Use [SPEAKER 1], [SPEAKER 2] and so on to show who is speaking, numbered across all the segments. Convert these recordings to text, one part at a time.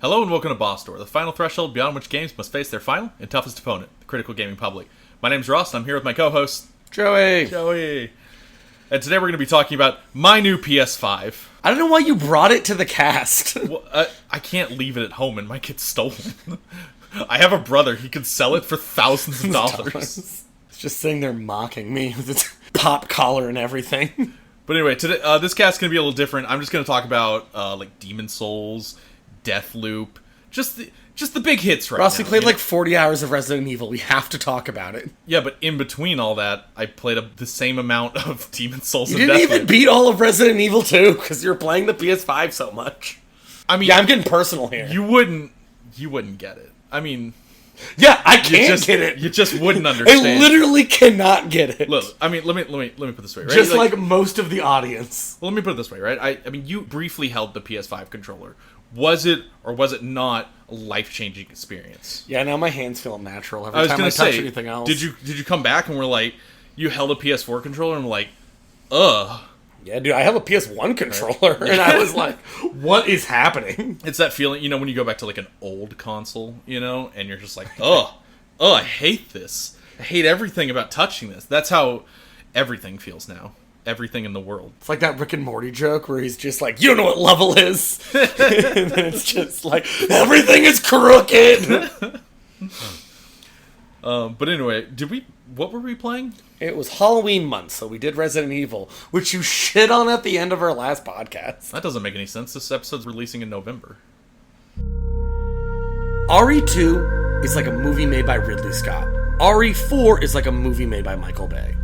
[SPEAKER 1] Hello and welcome to Boss Door, the final threshold beyond which games must face their final and toughest opponent, the critical gaming public. My name's Ross, and I'm here with my co-host,
[SPEAKER 2] Joey.
[SPEAKER 1] And today we're going to be talking about my new PS5.
[SPEAKER 2] I don't know why you brought it to the cast.
[SPEAKER 1] Well, I can't leave it at home and might get stolen. I have a brother, he could sell it for thousands of dollars.
[SPEAKER 2] It's just sitting there mocking me with its pop collar and everything.
[SPEAKER 1] But anyway, today this cast's going to be a little different. I'm just going to talk about like Demon Souls, Deathloop, just the big hits right
[SPEAKER 2] Ross,
[SPEAKER 1] now.
[SPEAKER 2] we played like 40 hours of Resident Evil. We have to talk about it.
[SPEAKER 1] Yeah, but in between all that, I played the same amount of Demon Souls
[SPEAKER 2] You
[SPEAKER 1] and
[SPEAKER 2] didn't
[SPEAKER 1] Deathloop.
[SPEAKER 2] even beat all of Resident Evil 2 because you're playing the PS5 so much.
[SPEAKER 1] I mean,
[SPEAKER 2] Yeah, I'm getting personal here.
[SPEAKER 1] you wouldn't get it. I mean,
[SPEAKER 2] Yeah, I can't get it.
[SPEAKER 1] You just wouldn't understand.
[SPEAKER 2] I literally cannot get it.
[SPEAKER 1] Look, I mean, let me put it this way, right?
[SPEAKER 2] Just like most of the audience.
[SPEAKER 1] Well, let me put it this way, right? I mean, you briefly held the PS5 controller. Was it or was it not a life-changing experience?
[SPEAKER 2] Yeah, now my hands feel unnatural every time I touch anything else.
[SPEAKER 1] Did you come back and were like, you held a PS4 controller and were like, ugh.
[SPEAKER 2] Yeah, dude, I have a PS1 controller, and I was like, what is happening?
[SPEAKER 1] It's that feeling, when you go back to like an old console, and you're just like, oh, I hate this. I hate everything about touching this. That's how everything feels now. Everything in the world.
[SPEAKER 2] It's like that Rick and Morty joke where he's just like, you don't know what level is. And then it's just like, everything is crooked.
[SPEAKER 1] But anyway, what were we playing?
[SPEAKER 2] It was Halloween month, so we did Resident Evil, which you shit on at the end of our last podcast.
[SPEAKER 1] That doesn't make any sense. This episode's releasing in November.
[SPEAKER 2] RE2 is like a movie made by Ridley Scott. RE4 is like a movie made by Michael Bay.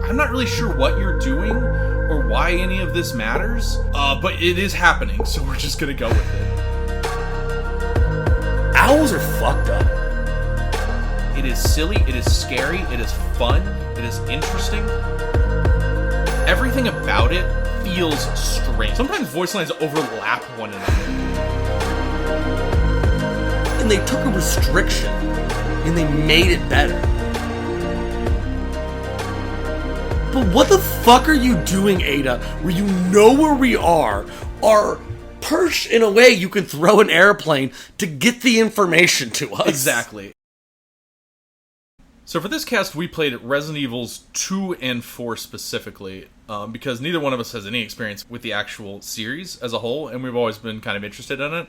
[SPEAKER 1] I'm not really sure what you're doing or why any of this matters, but it is happening, so we're just gonna go with it.
[SPEAKER 2] Owls are fucked up.
[SPEAKER 1] It is silly, it is scary, it is fun, it is interesting. Everything about it feels strange. Sometimes voice lines overlap one another.
[SPEAKER 2] And they took a restriction, and they made it better. But what the fuck are you doing, Ada, where you know where we are perched in a way you can throw an airplane to get the information to us?
[SPEAKER 1] Exactly. So for this cast, we played Resident Evils 2 and 4 specifically, because neither one of us has any experience with the actual series as a whole, and we've always been kind of interested in it.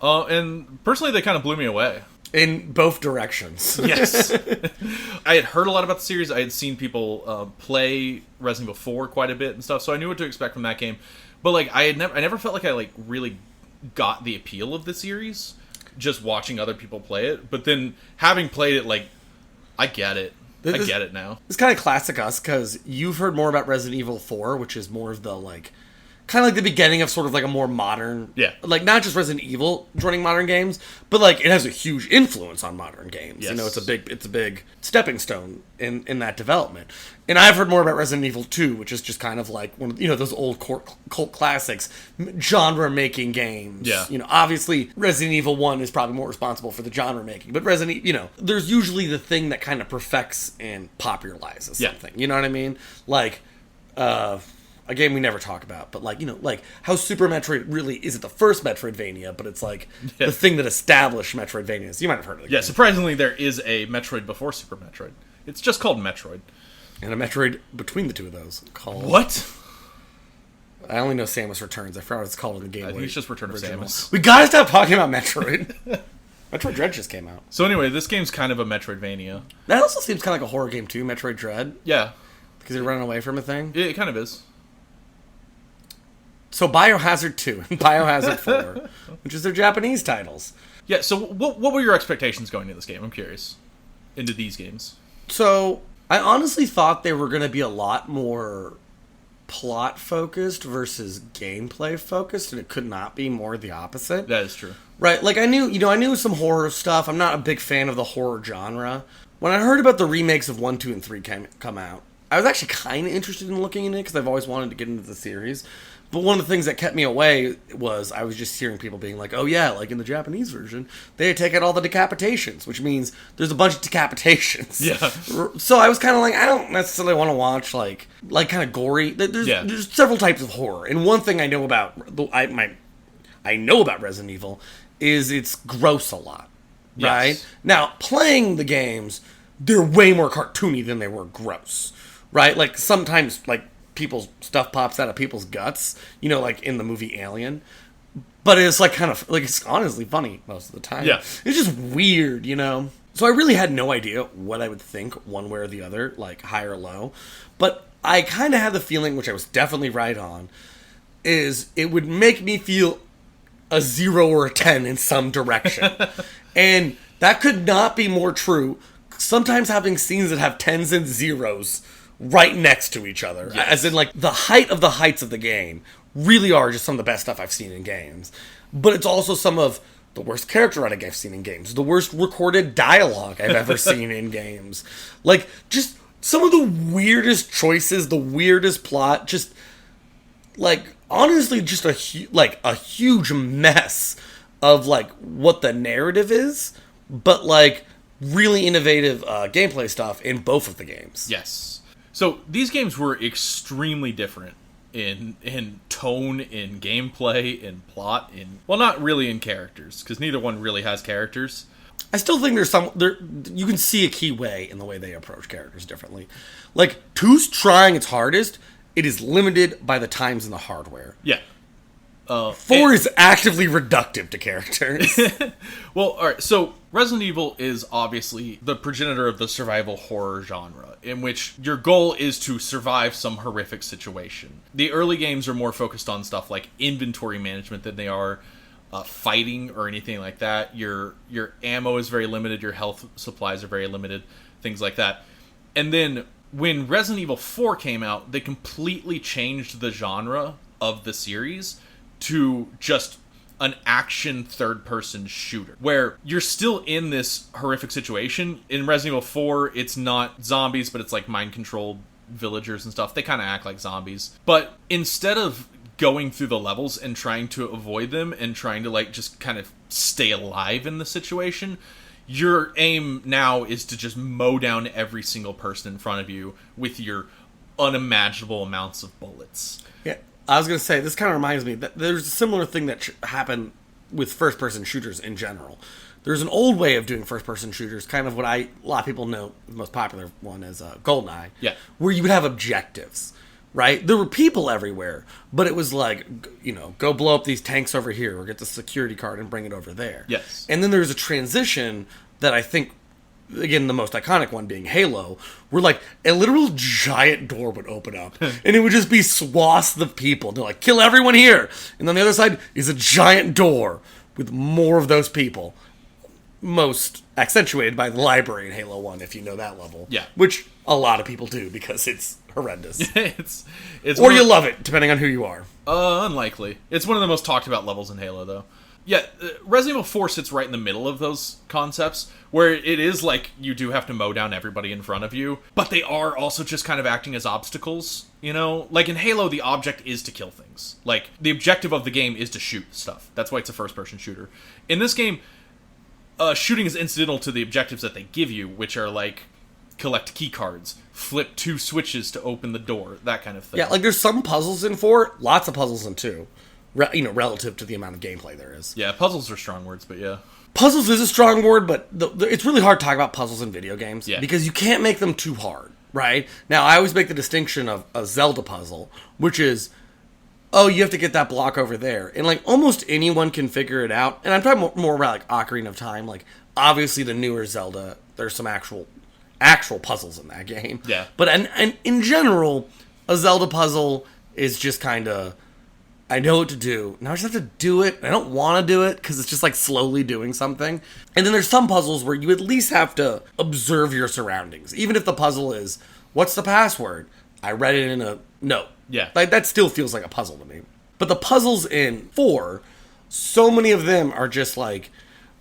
[SPEAKER 1] And personally, they kind of blew me away.
[SPEAKER 2] In both directions.
[SPEAKER 1] Yes. I had heard a lot about the series. I had seen people play Resident Evil 4 quite a bit and stuff, so I knew what to expect from that game. But like, I never felt like I really got the appeal of the series just watching other people play it. But then having played it, like, I get it. I get it now.
[SPEAKER 2] It's kind of classic us, because you've heard more about Resident Evil 4, which is more of the, like, kind of like the beginning of sort of like a more modern...
[SPEAKER 1] Yeah.
[SPEAKER 2] Like, not just Resident Evil joining modern games, but, like, it has a huge influence on modern games.
[SPEAKER 1] Yes.
[SPEAKER 2] It's a big stepping stone in that development. And I've heard more about Resident Evil 2, which is just kind of like one of, those old cult classics, genre-making games.
[SPEAKER 1] Yeah.
[SPEAKER 2] Obviously, Resident Evil 1 is probably more responsible for the genre-making, but Resident Evil, there's usually the thing that kind of perfects and popularizes something.
[SPEAKER 1] Yeah.
[SPEAKER 2] You know what I mean? Like, a game we never talk about, but like how Super Metroid really isn't the first Metroidvania, but it's like the thing that established Metroidvanias. You might have heard of it.
[SPEAKER 1] Yeah, surprisingly, there is a Metroid before Super Metroid. It's just called Metroid.
[SPEAKER 2] And a Metroid between the two of those called...
[SPEAKER 1] What?
[SPEAKER 2] I only know Samus Returns. I forgot what it's called in the game.
[SPEAKER 1] I think it's just Return of Samus.
[SPEAKER 2] We gotta stop talking about Metroid. Metroid Dread just came out.
[SPEAKER 1] So anyway, this game's kind of a Metroidvania.
[SPEAKER 2] That also seems kind of like a horror game too, Metroid Dread.
[SPEAKER 1] Yeah.
[SPEAKER 2] Because you're running away from a thing.
[SPEAKER 1] It kind of is.
[SPEAKER 2] So Biohazard 2 and Biohazard 4, which is their Japanese titles.
[SPEAKER 1] Yeah, so what were your expectations going into this game? I'm curious. Into these games.
[SPEAKER 2] So, I honestly thought they were going to be a lot more plot-focused versus gameplay-focused, and it could not be more the opposite.
[SPEAKER 1] That is true.
[SPEAKER 2] Right, like I knew some horror stuff. I'm not a big fan of the horror genre. When I heard about the remakes of 1, 2, and 3 come out, I was actually kind of interested in looking into it because I've always wanted to get into the series. But one of the things that kept me away was I was just hearing people being like, oh yeah, like in the Japanese version, they take out all the decapitations, which means there's a bunch of decapitations.
[SPEAKER 1] Yeah.
[SPEAKER 2] So I was kind of like, I don't necessarily want to watch like kind of gory. There's several types of horror. And one thing I know about, I I know about Resident Evil is it's gross a lot, right?
[SPEAKER 1] Yes.
[SPEAKER 2] Now, playing the games, they're way more cartoony than they were gross, right? Like, sometimes, like, people's stuff pops out of people's guts, you know, like in the movie Alien. But it's, like, kind of, like, it's honestly funny most of the time.
[SPEAKER 1] Yeah.
[SPEAKER 2] It's just weird, you know? So I really had no idea what I would think one way or the other, like, high or low. But I kind of had the feeling, which I was definitely right on, is it would make me feel a 0 or a 10 in some direction. And that could not be more true. Sometimes having scenes that have 10s and 0s right next to each other,
[SPEAKER 1] yes.
[SPEAKER 2] as in, like, the height of the heights of the game, really are just some of the best stuff I've seen in games. But it's also some of the worst character writing I've seen in games, the worst recorded dialogue I've ever seen in games. Like, just some of the weirdest choices, the weirdest plot, just, like, honestly, just a huge mess of, like, what the narrative is, but, like, really innovative gameplay stuff in both of the games.
[SPEAKER 1] Yes. So these games were extremely different in tone, in gameplay, in plot, well, not really in characters, because neither one really has characters.
[SPEAKER 2] I still think you can see a key way in the way they approach characters differently. Like, 2's trying its hardest. It is limited by the times and the hardware.
[SPEAKER 1] Yeah.
[SPEAKER 2] 4 is actively reductive to characters.
[SPEAKER 1] Well, alright, so Resident Evil is obviously the progenitor of the survival horror genre, in which your goal is to survive some horrific situation. The early games are more focused on stuff like inventory management than they are fighting or anything like that. Your ammo is very limited, your health supplies are very limited, things like that. And then when Resident Evil 4 came out, they completely changed the genre of the series to just an action third-person shooter, where you're still in this horrific situation. In Resident Evil 4, it's not zombies, but it's like mind-controlled villagers and stuff. They kind of act like zombies. But instead of going through the levels and trying to avoid them and trying to, like, just kind of stay alive in the situation, your aim now is to just mow down every single person in front of you with your unimaginable amounts of bullets.
[SPEAKER 2] Yeah. I was going to say, this kind of reminds me that there's a similar thing that happened with first-person shooters in general. There's an old way of doing first-person shooters, kind of what a lot of people know, the most popular one is GoldenEye,
[SPEAKER 1] Yeah.
[SPEAKER 2] where you would have objectives, right? There were people everywhere, but it was like, you know, go blow up these tanks over here, or get the security card and bring it over there.
[SPEAKER 1] Yes.
[SPEAKER 2] And then there's a transition that I think, again, the most iconic one being Halo, where, like, a literal giant door would open up, and it would just be swaths of people. They're like, kill everyone here! And on the other side is a giant door with more of those people. Most accentuated by the library in Halo 1, if you know that level.
[SPEAKER 1] Yeah.
[SPEAKER 2] Which a lot of people do, because it's horrendous.
[SPEAKER 1] it's
[SPEAKER 2] Or you love it, depending on who you are.
[SPEAKER 1] Unlikely. It's one of the most talked about levels in Halo, though. Yeah, Resident Evil 4 sits right in the middle of those concepts, where it is like you do have to mow down everybody in front of you, but they are also just kind of acting as obstacles, you know? Like in Halo, the object is to kill things. Like, the objective of the game is to shoot stuff. That's why it's a first-person shooter. In this game, shooting is incidental to the objectives that they give you, which are like, collect key cards, flip 2 switches to open the door, that kind of thing.
[SPEAKER 2] Yeah, like there's some puzzles in 4, lots of puzzles in 2. Relative to the amount of gameplay there is.
[SPEAKER 1] Yeah, puzzles are strong words, but yeah.
[SPEAKER 2] Puzzles is a strong word, but it's really hard to talk about puzzles in video games.
[SPEAKER 1] Yeah.
[SPEAKER 2] Because you can't make them too hard, right? Now, I always make the distinction of a Zelda puzzle, which is, oh, you have to get that block over there. And, like, almost anyone can figure it out. And I'm talking more about, like, Ocarina of Time. Like, obviously, the newer Zelda, there's some actual puzzles in that game.
[SPEAKER 1] Yeah.
[SPEAKER 2] But and in general, a Zelda puzzle is just kind of, I know what to do. Now I just have to do it. I don't want to do it because it's just like slowly doing something. And then there's some puzzles where you at least have to observe your surroundings. Even if the puzzle is, what's the password? I read it in a note.
[SPEAKER 1] Yeah.
[SPEAKER 2] Like, that still feels like a puzzle to me. But the puzzles in 4, so many of them are just like,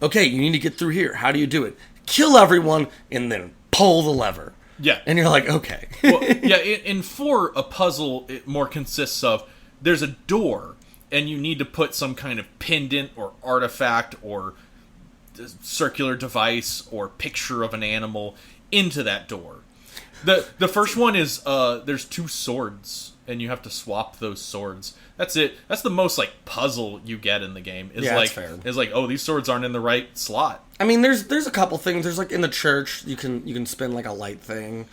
[SPEAKER 2] okay, you need to get through here. How do you do it? Kill everyone and then pull the lever.
[SPEAKER 1] Yeah.
[SPEAKER 2] And you're like, okay.
[SPEAKER 1] Well, yeah, in 4, a puzzle it more consists of, there's a door, and you need to put some kind of pendant or artifact or circular device or picture of an animal into that door. The first one is, there's 2 swords and you have to swap those swords. That's it. That's the most, like, puzzle you get in the game. Is
[SPEAKER 2] that's fair.
[SPEAKER 1] Is like, oh, these swords aren't in the right slot.
[SPEAKER 2] I mean, there's a couple things. There's, like, in the church, you can spin, like, a light thing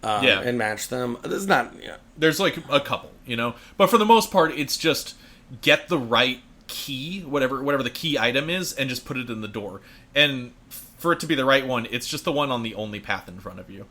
[SPEAKER 2] and match them. There's not... Yeah.
[SPEAKER 1] There's, like, a couple, you know? But for the most part, it's just get the right key, whatever the key item is, and just put it in the door. And for it to be the right one, it's just the one on the only path in front of you.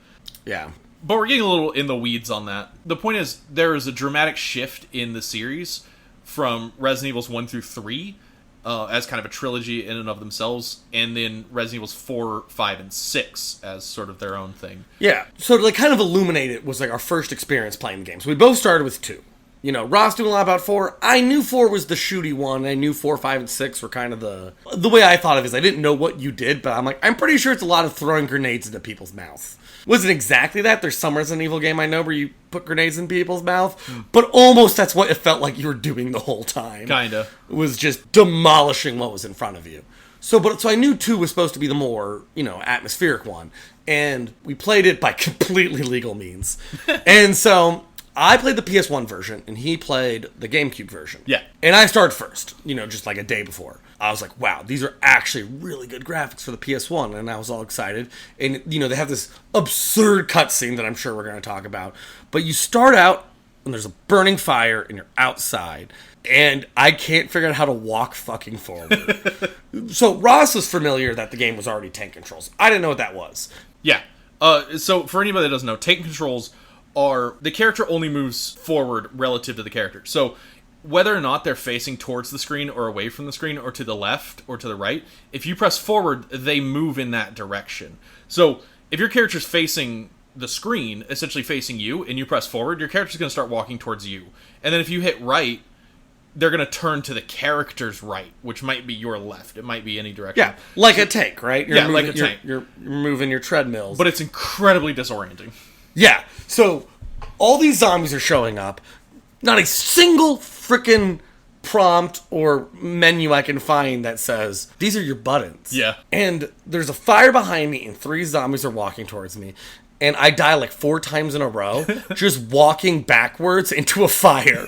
[SPEAKER 2] Yeah.
[SPEAKER 1] But we're getting a little in the weeds on that. The point is, there is a dramatic shift in the series from Resident Evils 1 through 3 as kind of a trilogy in and of themselves, and then Resident Evils 4, 5, and 6 as sort of their own thing.
[SPEAKER 2] Yeah. So to, like, kind of illuminate it was, like, our first experience playing the games. We both started with 2. You know, Ross knew a lot about 4. I knew 4 was the shooty one. I knew 4, 5, and 6 were kind of the way I thought of it is I didn't know what you did, but I'm like, I'm pretty sure it's a lot of throwing grenades into people's mouths. Wasn't exactly that. There's some Resident Evil game I know where you put grenades in people's mouth, but almost that's what it felt like you were doing the whole time.
[SPEAKER 1] Kinda.
[SPEAKER 2] It was just demolishing what was in front of you. So I knew 2 was supposed to be the more, you know, atmospheric one, and we played it by completely legal means. And so I played the PS1 version, and he played the GameCube version.
[SPEAKER 1] Yeah.
[SPEAKER 2] And I started first, you know, just like a day before. I was like, wow, these are actually really good graphics for the PS1, and I was all excited. And, you know, they have this absurd cutscene that I'm sure we're going to talk about. But you start out, and there's a burning fire, and you're outside. And I can't figure out how to walk fucking forward. So Ross was familiar that the game was already tank controls. I didn't know what that was.
[SPEAKER 1] Yeah. So for anybody that doesn't know, tank controls are the character only moves forward relative to the character. So whether or not they're facing towards the screen or away from the screen or to the left or to the right, if you press forward, they move in that direction. So if your character's facing the screen, essentially facing you, and you press forward, your character's going to start walking towards you. And then if you hit right, they're going to turn to the character's right, which might be your left. It might be any direction.
[SPEAKER 2] Yeah, like a tank, right?
[SPEAKER 1] Yeah, like a tank.
[SPEAKER 2] You're moving your treadmills.
[SPEAKER 1] But it's incredibly disorienting.
[SPEAKER 2] Yeah, so all these zombies are showing up. Not a single freaking prompt or menu I can find that says, these are your buttons.
[SPEAKER 1] Yeah.
[SPEAKER 2] And there's a fire behind me, and 3 zombies are walking towards me. And I die like 4 times in a row, just walking backwards into a fire.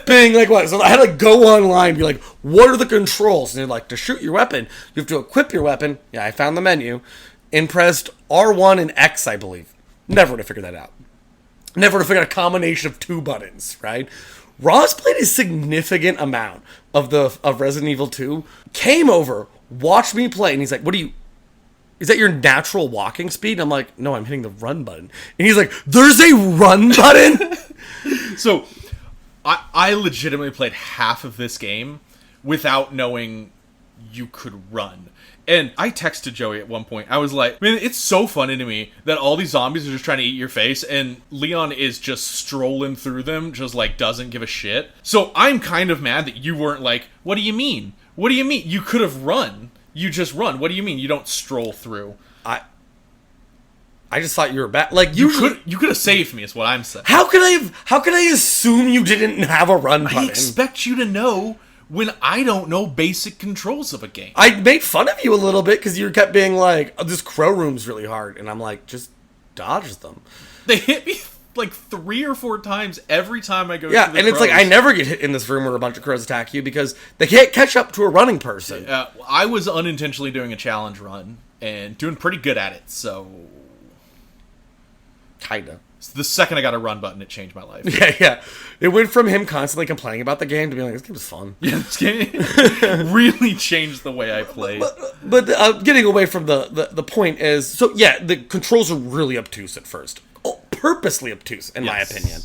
[SPEAKER 2] Being like, what? So I had to go online and be like, what are the controls? And they're like, to shoot your weapon, you have to equip your weapon. Yeah, I found the menu. And pressed R1 and X, I believe. Never would have figured that out. Never would have figured out a combination of 2 buttons, right? Ross played a significant amount of Resident Evil 2, came over, watched me play, and he's like, is that your natural walking speed? And I'm like, no, I'm hitting the run button. And he's like, there's a run button?
[SPEAKER 1] So, I legitimately played half of this game without knowing you could run. And I texted Joey at one point. I was like, man, it's so funny to me that all these zombies are just trying to eat your face, and Leon is just strolling through them, just like doesn't give a shit. So I'm kind of mad that you weren't like, what do you mean? What do you mean? You could have run. You just run. What do you mean you don't stroll through?
[SPEAKER 2] I just thought you were bad. Like
[SPEAKER 1] you could have saved me, is what I'm saying.
[SPEAKER 2] How could I assume you didn't have a run button?
[SPEAKER 1] I expect you to know when I don't know basic controls of a game.
[SPEAKER 2] I made fun of you a little bit because you kept being like, oh, this crow room's really hard. And I'm like, just dodge them.
[SPEAKER 1] They hit me like 3 or 4 times every time I go
[SPEAKER 2] yeah,
[SPEAKER 1] through the
[SPEAKER 2] and it's
[SPEAKER 1] crows.
[SPEAKER 2] like, I never get hit in this room where a bunch of crows attack you because they can't catch up to a running person.
[SPEAKER 1] I was unintentionally doing a challenge run and doing pretty good at it, so...
[SPEAKER 2] Kinda.
[SPEAKER 1] The second I got a run button, it changed my life.
[SPEAKER 2] Yeah. It went from him constantly complaining about the game to being like, this game is fun.
[SPEAKER 1] Yeah, this game really changed the way I played.
[SPEAKER 2] But getting away from the point is, so yeah, the controls are really obtuse at first. Oh, purposely obtuse, in my opinion.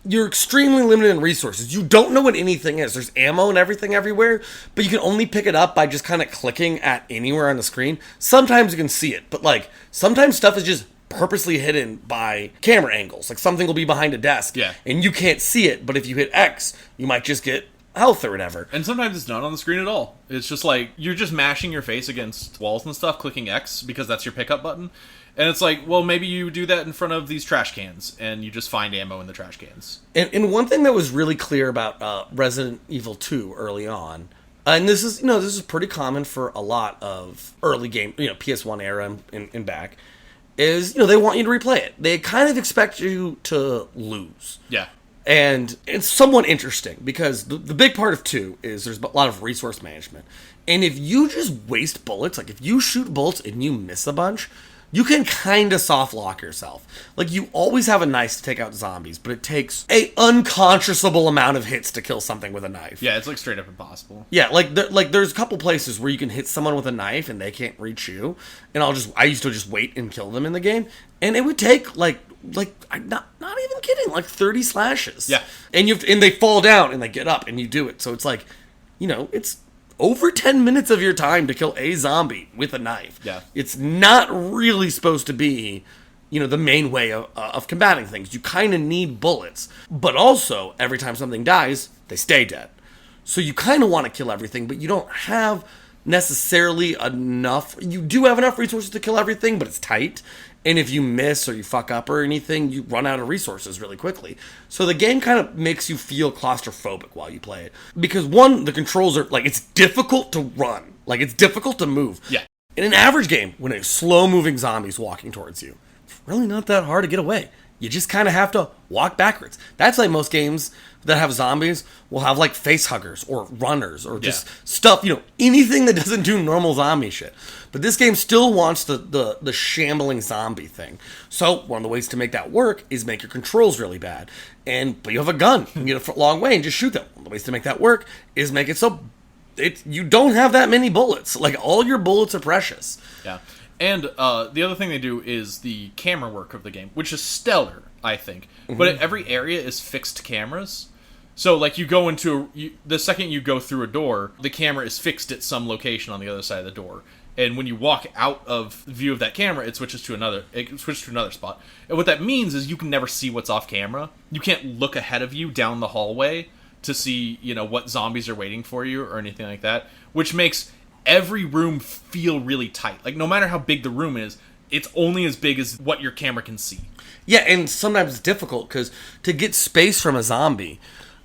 [SPEAKER 2] You're extremely limited in resources. You don't know what anything is. There's ammo and everything everywhere, but you can only pick it up by just kind of clicking at anywhere on the screen. Sometimes you can see it, but like, sometimes stuff is just purposely hidden by camera angles. Like something will be behind a desk, and you can't see it, but if you hit X, you might just get health or whatever.
[SPEAKER 1] And sometimes it's not on the screen at all. It's just like, you're just mashing your face against walls and stuff, clicking X, because that's your pickup button. And it's like, well, maybe you do that in front of these trash cans, and you just find ammo in the trash cans.
[SPEAKER 2] And one thing that was really clear about Resident Evil 2 early on, and this is pretty common for a lot of early game, PS1 era and back, is, they want you to replay it. They kind of expect you to lose.
[SPEAKER 1] Yeah.
[SPEAKER 2] And it's somewhat interesting because the big part of 2 is there's a lot of resource management. And if you just waste bullets, like if you shoot bullets and you miss a bunch, you can kind of soft lock yourself. Like, you always have a knife to take out zombies, but it takes a unconscionable amount of hits to kill something with a knife.
[SPEAKER 1] Yeah, it's like straight up impossible.
[SPEAKER 2] Yeah, there's a couple places where you can hit someone with a knife and they can't reach you. And I used to just wait and kill them in the game. And it would take I'm not even kidding, like 30 slashes.
[SPEAKER 1] Yeah.
[SPEAKER 2] And they fall down and they get up and you do it. So it's like, it's over 10 minutes of your time to kill a zombie with a knife.
[SPEAKER 1] Yeah.
[SPEAKER 2] It's not really supposed to be, the main way of combating things. You kind of need bullets. But also, every time something dies, they stay dead. So you kind of want to kill everything, but you don't have necessarily enough. You do have enough resources to kill everything, but it's tight. And if you miss or you fuck up or anything, you run out of resources really quickly. So the game kind of makes you feel claustrophobic while you play it. Because one, the controls are, it's difficult to run. It's difficult to move.
[SPEAKER 1] Yeah.
[SPEAKER 2] In an average game, when a slow-moving zombie's walking towards you, it's really not that hard to get away. You just kind of have to walk backwards. That's like most games that have zombies will have face huggers or runners or just stuff, anything that doesn't do normal zombie shit. But this game still wants the shambling zombie thing. So one of the ways to make that work is make your controls really bad. But you have a gun. You can get a long way and just shoot them. One of the ways to make that work is make it so you don't have that many bullets. All your bullets are precious.
[SPEAKER 1] Yeah. And the other thing they do is the camera work of the game, which is stellar, I think. Mm-hmm. But every area is fixed cameras. So, you go into... the second you go through a door, the camera is fixed at some location on the other side of the door. And when you walk out of view of that camera, it switches to another spot. And what that means is you can never see what's off camera. You can't look ahead of you down the hallway to see, what zombies are waiting for you or anything like that, which makes every room feel really tight. No matter how big the room is, it's only as big as what your camera can see.
[SPEAKER 2] Yeah, and sometimes it's difficult because to get space from a zombie,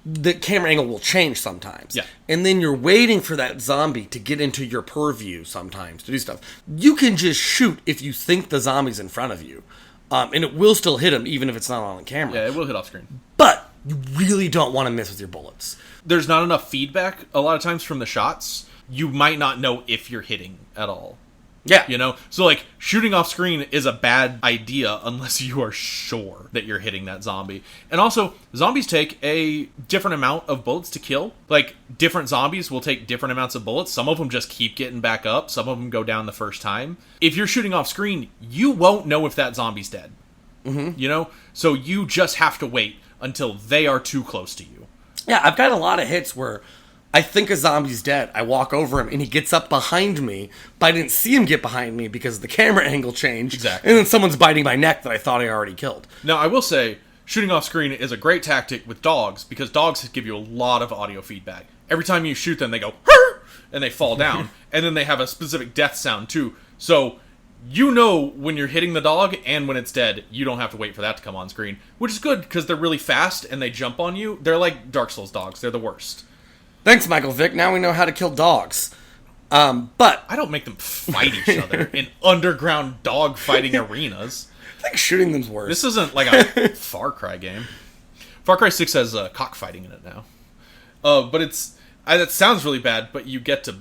[SPEAKER 2] the camera angle will change sometimes.
[SPEAKER 1] Yeah.
[SPEAKER 2] And then you're waiting for that zombie to get into your purview sometimes to do stuff. You can just shoot if you think the zombie's in front of you. And it will still hit him even if it's not on the camera.
[SPEAKER 1] Yeah, it will hit off screen.
[SPEAKER 2] But you really don't want to miss with your bullets.
[SPEAKER 1] There's not enough feedback a lot of times from the shots. You might not know if you're hitting at all.
[SPEAKER 2] Yeah.
[SPEAKER 1] So, shooting off screen is a bad idea unless you are sure that you're hitting that zombie. And also, zombies take a different amount of bullets to kill. Different zombies will take different amounts of bullets. Some of them just keep getting back up. Some of them go down the first time. If you're shooting off screen, you won't know if that zombie's dead. Mm-hmm. So you just have to wait until they are too close to you.
[SPEAKER 2] Yeah, I've got a lot of hits where I think a zombie's dead. I walk over him, and he gets up behind me, but I didn't see him get behind me because the camera angle changed.
[SPEAKER 1] Exactly.
[SPEAKER 2] And then someone's biting my neck that I thought I already killed.
[SPEAKER 1] Now, I will say, shooting off screen is a great tactic with dogs because dogs give you a lot of audio feedback. Every time you shoot them, they go, "Hurr!" and they fall down. And then they have a specific death sound, too. So, when you're hitting the dog and when it's dead, you don't have to wait for that to come on screen. Which is good because they're really fast and they jump on you. They're like Dark Souls dogs. They're the worst.
[SPEAKER 2] Thanks, Michael Vick. Now we know how to kill dogs. But
[SPEAKER 1] I don't make them fight each other in underground dog fighting arenas.
[SPEAKER 2] I think shooting them's worse.
[SPEAKER 1] This isn't like a Far Cry game. Far Cry 6 has cockfighting in it now. But it sounds really bad, but you get to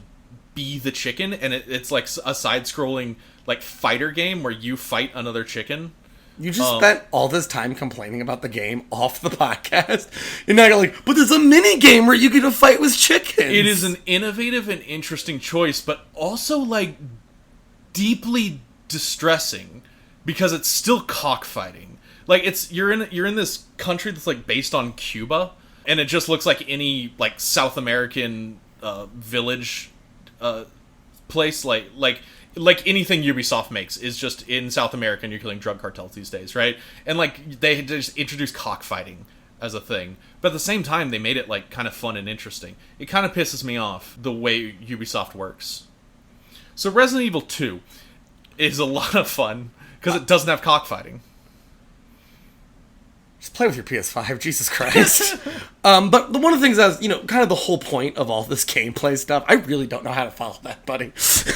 [SPEAKER 1] be the chicken, and it's like a side-scrolling fighter game where you fight another chicken.
[SPEAKER 2] You just spent all this time complaining about the game off the podcast, and now you're but there's a mini game where you get to fight with chickens.
[SPEAKER 1] It is an innovative and interesting choice, but also deeply distressing because it's still cockfighting. You're in this country that's based on Cuba, and it just looks like any South American village place like anything Ubisoft makes is just in South America and you're killing drug cartels these days, right? And they just introduced cockfighting as a thing. But at the same time, they made it kind of fun and interesting. It kind of pisses me off the way Ubisoft works. So Resident Evil 2 is a lot of fun because it doesn't have cockfighting.
[SPEAKER 2] Just play with your PS5, Jesus Christ. But one of the things that was, kind of the whole point of all this gameplay stuff, I really don't know how to follow that, buddy. Just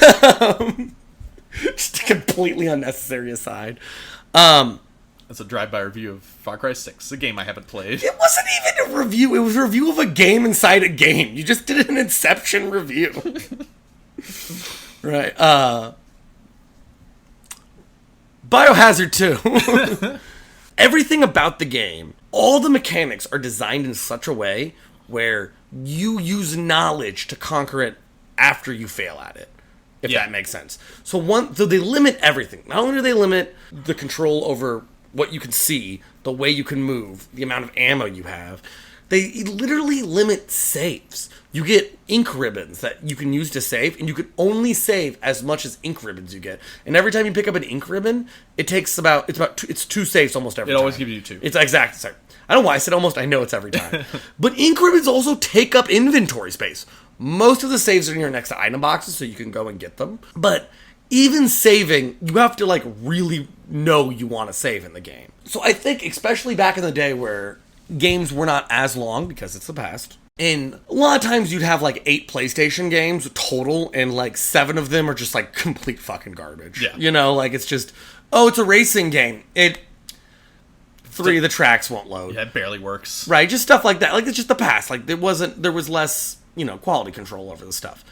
[SPEAKER 2] a completely unnecessary aside.
[SPEAKER 1] That's a drive-by review of Far Cry 6, a game I haven't played.
[SPEAKER 2] It wasn't even a review. It was a review of a game inside a game. You just did an Inception review. Right. Biohazard 2. Everything about the game, all the mechanics are designed in such a way where you use knowledge to conquer it after you fail at it. If that makes sense. So they limit everything. Not only do they limit the control over what you can see, the way you can move, the amount of ammo you have, they literally limit saves. You get ink ribbons that you can use to save, and you can only save as much as ink ribbons you get. And every time you pick up an ink ribbon, it's 2 saves almost every time.
[SPEAKER 1] It always gives you 2.
[SPEAKER 2] It's exactly. Sorry. I don't know why I said almost. I know it's every time. But ink ribbons also take up inventory space. Most of the saves are near next to item boxes, so you can go and get them. But even saving, you have to really know you want to save in the game. So I think, especially back in the day where games were not as long, because it's the past, and a lot of times you'd have 8 PlayStation games total, and 7 of them are just complete fucking garbage.
[SPEAKER 1] Yeah.
[SPEAKER 2] It's just, it's a racing game. 3 of the tracks won't load.
[SPEAKER 1] Yeah, it barely works.
[SPEAKER 2] Right, just stuff like that. It's just the past. There was less, quality control over the stuff.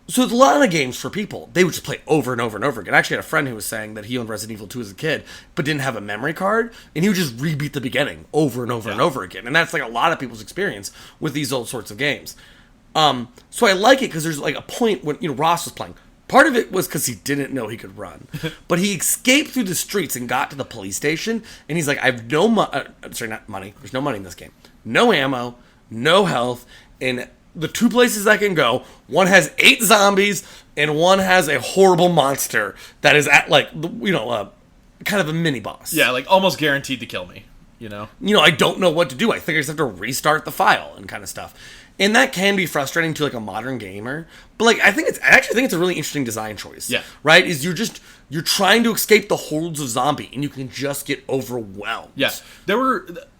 [SPEAKER 2] So it's a lot of games for people. They would just play over and over and over again. I actually had a friend who was saying that he owned Resident Evil 2 as a kid, but didn't have a memory card, and he would just rebeat the beginning over and over and over again. And that's a lot of people's experience with these old sorts of games. So I like it because there's a point when Ross was playing. Part of it was because he didn't know he could run, but he escaped through the streets and got to the police station. And he's like, "I have no not money. There's no money in this game. No ammo, no health, and the 2 places I can go, one has 8 zombies, and one has a horrible monster that is at kind of a mini boss.
[SPEAKER 1] Yeah, almost guaranteed to kill me.
[SPEAKER 2] I don't know what to do. I think I just have to restart the file and kind of stuff." And that can be frustrating to a modern gamer, but I actually think it's a really interesting design choice.
[SPEAKER 1] Yeah.
[SPEAKER 2] Right? You're trying to escape the hordes of zombie, and you can just get overwhelmed.
[SPEAKER 1] Yeah.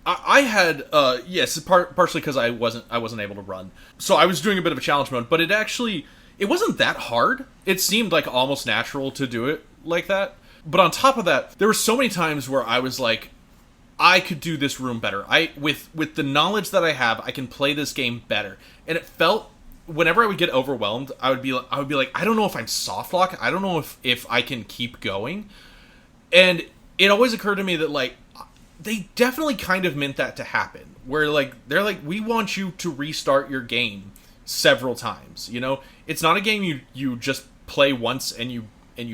[SPEAKER 1] I had partially because I wasn't able to run, so I was doing a bit of a challenge mode, but it wasn't that hard. It seemed almost natural to do it like that. But on top of that, there were so many times where I was like, I could do this room better. With the knowledge that I have, I can play this game better. And it felt, whenever I would get overwhelmed, I would be like, I don't know if I'm soft lock. I don't know if I can keep going. And it always occurred to me that they definitely kind of meant that to happen. Where they're like, we want you to restart your game several times. It's not a game you just play once and you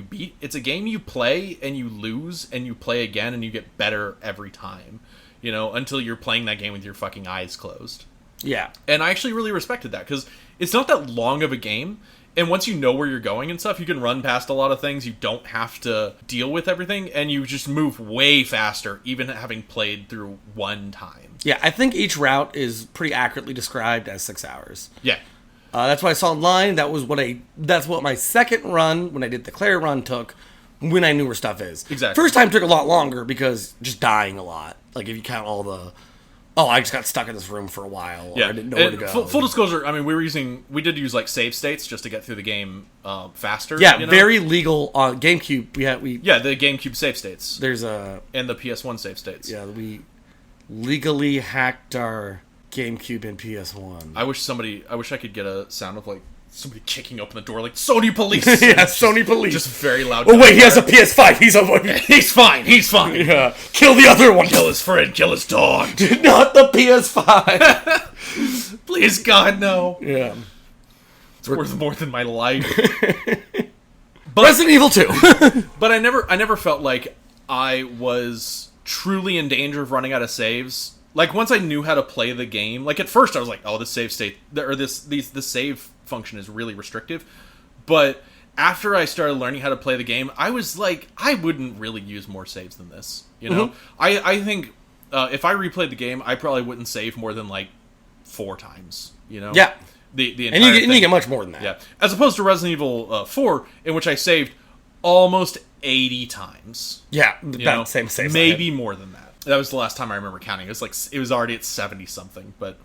[SPEAKER 1] beat. It's a game you play and you lose and you play again and you get better every time, until you're playing that game with your fucking eyes closed.
[SPEAKER 2] Yeah.
[SPEAKER 1] And I actually really respected that because it's not that long of a game. And once you know where you're going and stuff, you can run past a lot of things. You don't have to deal with everything, and you just move way faster, even having played through one time.
[SPEAKER 2] Yeah, I think each route is pretty accurately described as 6 hours.
[SPEAKER 1] Yeah.
[SPEAKER 2] That's what I saw online. That's what my second run, when I did the Claire run, took when I knew where stuff is.
[SPEAKER 1] Exactly.
[SPEAKER 2] First time took a lot longer because just dying a lot. If you count all the... I just got stuck in this room for a while.
[SPEAKER 1] Yeah.
[SPEAKER 2] Or I didn't know where to go.
[SPEAKER 1] Full disclosure, I mean, we did use save states just to get through the game faster.
[SPEAKER 2] Yeah, very legal. On GameCube,
[SPEAKER 1] the GameCube save states.
[SPEAKER 2] And
[SPEAKER 1] the PS1 save states.
[SPEAKER 2] Yeah, we legally hacked our GameCube and PS1.
[SPEAKER 1] I wish I could get a sound of somebody kicking open the door, Sony police.
[SPEAKER 2] Yeah, Sony police.
[SPEAKER 1] Just very loud.
[SPEAKER 2] Oh wait, he has a PS5.
[SPEAKER 1] He's fine. He's fine.
[SPEAKER 2] Yeah. Kill the other one.
[SPEAKER 1] Kill his friend. Kill his dog.
[SPEAKER 2] Not the PS5.
[SPEAKER 1] Please, God, no.
[SPEAKER 2] Yeah.
[SPEAKER 1] It's worth more than my life.
[SPEAKER 2] But Resident Evil 2.
[SPEAKER 1] But I never felt like I was truly in danger of running out of saves. Once I knew how to play the game, at first I was like, oh, the save state, or the save function is really restrictive. But after I started learning how to play the game, I was like, I wouldn't really use more saves than this. Mm-hmm. I think if I replayed the game, I probably wouldn't save more than 4 times.
[SPEAKER 2] Yeah.
[SPEAKER 1] The entire
[SPEAKER 2] and you get much more than that.
[SPEAKER 1] Yeah. As opposed to Resident Evil 4, in which I saved almost 80 times.
[SPEAKER 2] Yeah, that same save.
[SPEAKER 1] Maybe more than that. That was the last time I remember counting. It was already at 70 something, but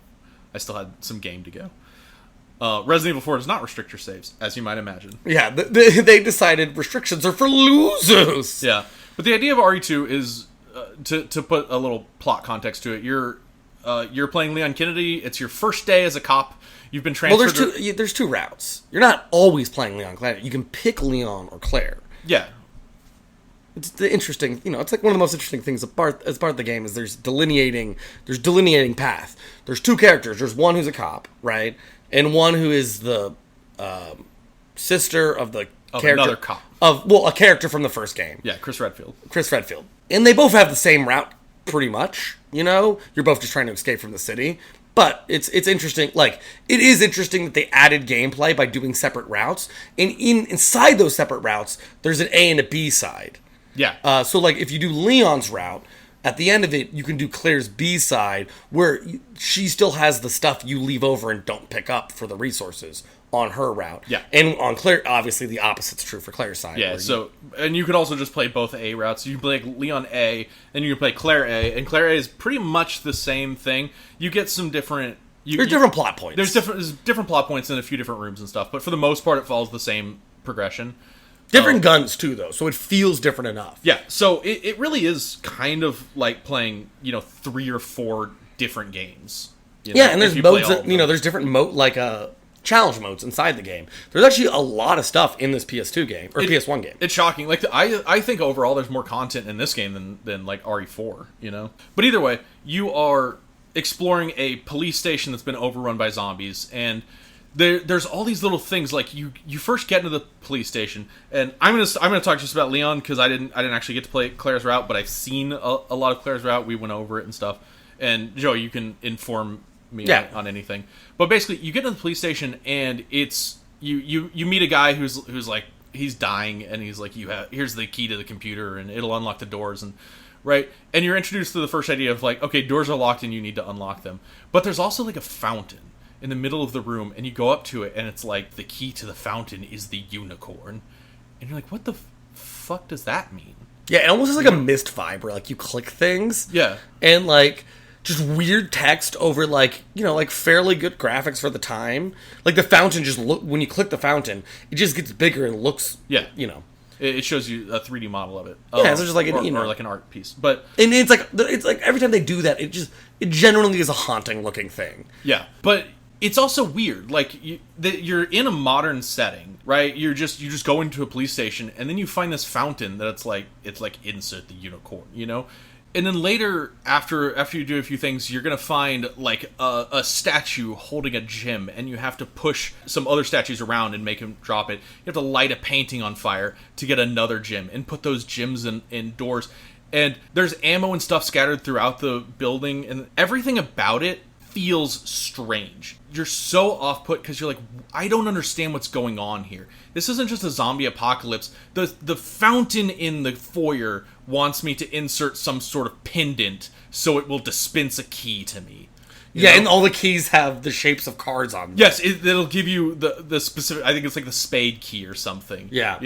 [SPEAKER 1] I still had some game to go. Resident Evil 4 does not restrict your saves, as you might imagine.
[SPEAKER 2] Yeah, they decided restrictions are for losers.
[SPEAKER 1] Yeah, but the idea of RE2 is to put a little plot context to it, you're playing Leon Kennedy. It's your first day as a cop. You've been transferred.
[SPEAKER 2] Well, there's two routes. You're not always playing Leon Claire. You can pick Leon or Claire.
[SPEAKER 1] Yeah.
[SPEAKER 2] It's the interesting, it's like one of the most interesting things as part of the game is there's delineating path. There's two characters. There's one who's a cop, right, and one who is the sister of the character
[SPEAKER 1] another cop
[SPEAKER 2] a character from the first game.
[SPEAKER 1] Yeah, Chris Redfield,
[SPEAKER 2] and they both have the same route, pretty much. You're both just trying to escape from the city. But it's interesting. Like, it is interesting that they added gameplay by doing separate routes, and inside those separate routes, there's an A and a B side.
[SPEAKER 1] Yeah.
[SPEAKER 2] So, like, if you do Leon's route, at the end of it, you can do Claire's B side, where she still has the stuff you leave over and don't pick up for the resources on her route.
[SPEAKER 1] Yeah.
[SPEAKER 2] And on Claire, obviously, the opposite's true for Claire's side.
[SPEAKER 1] Yeah, and you could also just play both A routes. You can play Leon A, and you can play Claire A, and Claire A is pretty much the same thing. You get some different...
[SPEAKER 2] There's different plot points.
[SPEAKER 1] There's different plot points in a few different rooms and stuff, but for the most part, it follows the same progression.
[SPEAKER 2] Different guns, too, though, so it feels different enough.
[SPEAKER 1] Yeah, so it really is kind of like playing, 3 or 4 different games.
[SPEAKER 2] And there's modes that, there's different challenge modes inside the game. There's actually a lot of stuff in this PS2 game, or PS1 game.
[SPEAKER 1] It's shocking. Like, I think overall there's more content in this game than like RE4, But either way, you are exploring a police station that's been overrun by zombies, and there's all these little things. Like, you first get into the police station, and I'm gonna talk just about Leon because I didn't actually get to play Claire's route, but I've seen a lot of Claire's route. We went over it and stuff. And Joe, you can inform me on anything. But basically, you get to the police station, and it's you meet a guy who's like, he's dying, and he's like, here's the key to the computer, and it'll unlock the doors, and right. And you're introduced to the first idea of like, okay, doors are locked, and you need to unlock them. But there's also like a fountain in the middle of the room, and you go up to it, and it's like, the key to the fountain is the unicorn, and you're like, what the fuck does that mean?
[SPEAKER 2] Yeah, it almost is like a Myst vibe where like you click things, and like just weird text over like like fairly good graphics for the time. Like the fountain when you click the fountain, it just gets bigger and looks
[SPEAKER 1] It shows you a 3D model of it.
[SPEAKER 2] Yeah, it's just like
[SPEAKER 1] or like an art piece. But
[SPEAKER 2] and it's like every time they do that, it generally is a haunting looking thing.
[SPEAKER 1] Yeah, but it's also weird. Like you're in a modern setting, right? You just go into a police station, and then you find this fountain that it's like insert the unicorn, And then later, after you do a few things, you're gonna find like a statue holding a gem, and you have to push some other statues around and make them drop it. You have to light a painting on fire to get another gem, and put those gems in doors. And there's ammo and stuff scattered throughout the building, and everything about it feels strange. You're so off-put because you're like, I don't understand what's going on here. This isn't just a zombie apocalypse. The fountain in the foyer wants me to insert some sort of pendant so it will dispense a key to me. You know?
[SPEAKER 2] And all the keys have the shapes of cards on them.
[SPEAKER 1] Yes, it'll give you the specific, I think it's like the spade key or something.
[SPEAKER 2] Yeah.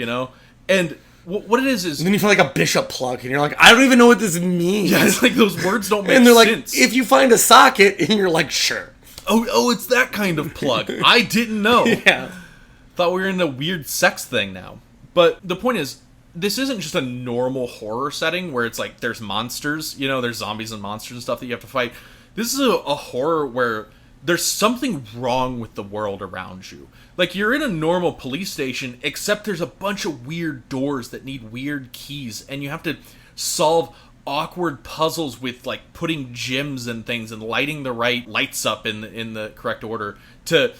[SPEAKER 1] And what it is...
[SPEAKER 2] And then you find like a bishop plug, and you're like, I don't even know what this means.
[SPEAKER 1] Yeah, it's like those words don't make sense.
[SPEAKER 2] And they're like, if you find a socket, and you're like, sure.
[SPEAKER 1] Oh, it's that kind of plug. I didn't know.
[SPEAKER 2] Yeah.
[SPEAKER 1] Thought we were in a weird sex thing now. But the point is, this isn't just a normal horror setting where it's like there's monsters, there's zombies and monsters and stuff that you have to fight. This is a horror where there's something wrong with the world around you. Like, you're in a normal police station, except there's a bunch of weird doors that need weird keys, and you have to solve awkward puzzles with like putting gems and things and lighting the right lights up in the correct order to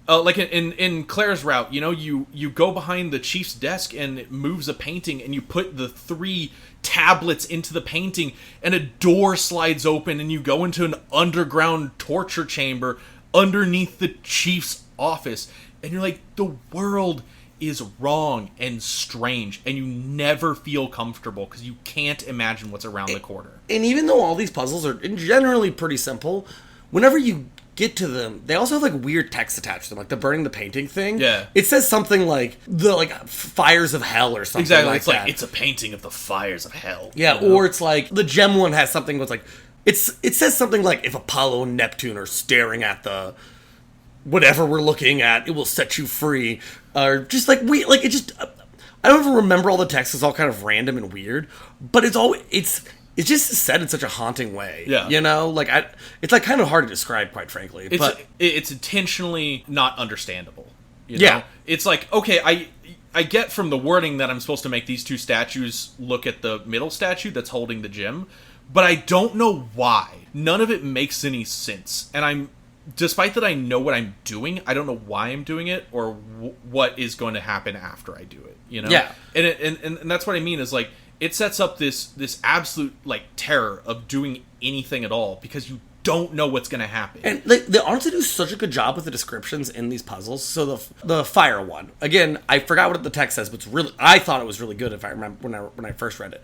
[SPEAKER 1] like in Claire's route, you go behind the chief's desk and it moves a painting, and you put the 3 tablets into the painting, and a door slides open, and you go into an underground torture chamber underneath the chief's office, and you're like, the world is wrong and strange, and you never feel comfortable because you can't imagine what's around the corner.
[SPEAKER 2] And even though all these puzzles are generally pretty simple, whenever you get to them, they also have like weird text attached to them, like the burning the painting thing.
[SPEAKER 1] Yeah,
[SPEAKER 2] it says something like the fires of hell or something.
[SPEAKER 1] Exactly,
[SPEAKER 2] like
[SPEAKER 1] it's
[SPEAKER 2] that.
[SPEAKER 1] like it's a painting of the fires of hell.
[SPEAKER 2] Yeah, or it's like the gem one has something that's like it says something like, if Apollo and Neptune are staring at the whatever we're looking at, it will set you free. Or just like I don't even remember all the text. It's all kind of random and weird, but it's it's just said in such a haunting way.
[SPEAKER 1] Yeah.
[SPEAKER 2] You know? Like, it's like kind of hard to describe, quite frankly.
[SPEAKER 1] It's intentionally not understandable. You know?
[SPEAKER 2] Yeah.
[SPEAKER 1] It's like, okay, I get from the wording that I'm supposed to make these two statues look at the middle statue that's holding the gem, but I don't know why. None of it makes any sense. And despite that I know what I'm doing, I don't know why I'm doing it or what is going to happen after I do it, you know?
[SPEAKER 2] Yeah.
[SPEAKER 1] And that's what I mean is, like, it sets up this absolute, like, terror of doing anything at all because you don't know what's going to happen.
[SPEAKER 2] And they honestly do such a good job with the descriptions in these puzzles. So the fire one, again, I forgot what the text says, but I thought it was really good if I remember when I first read it.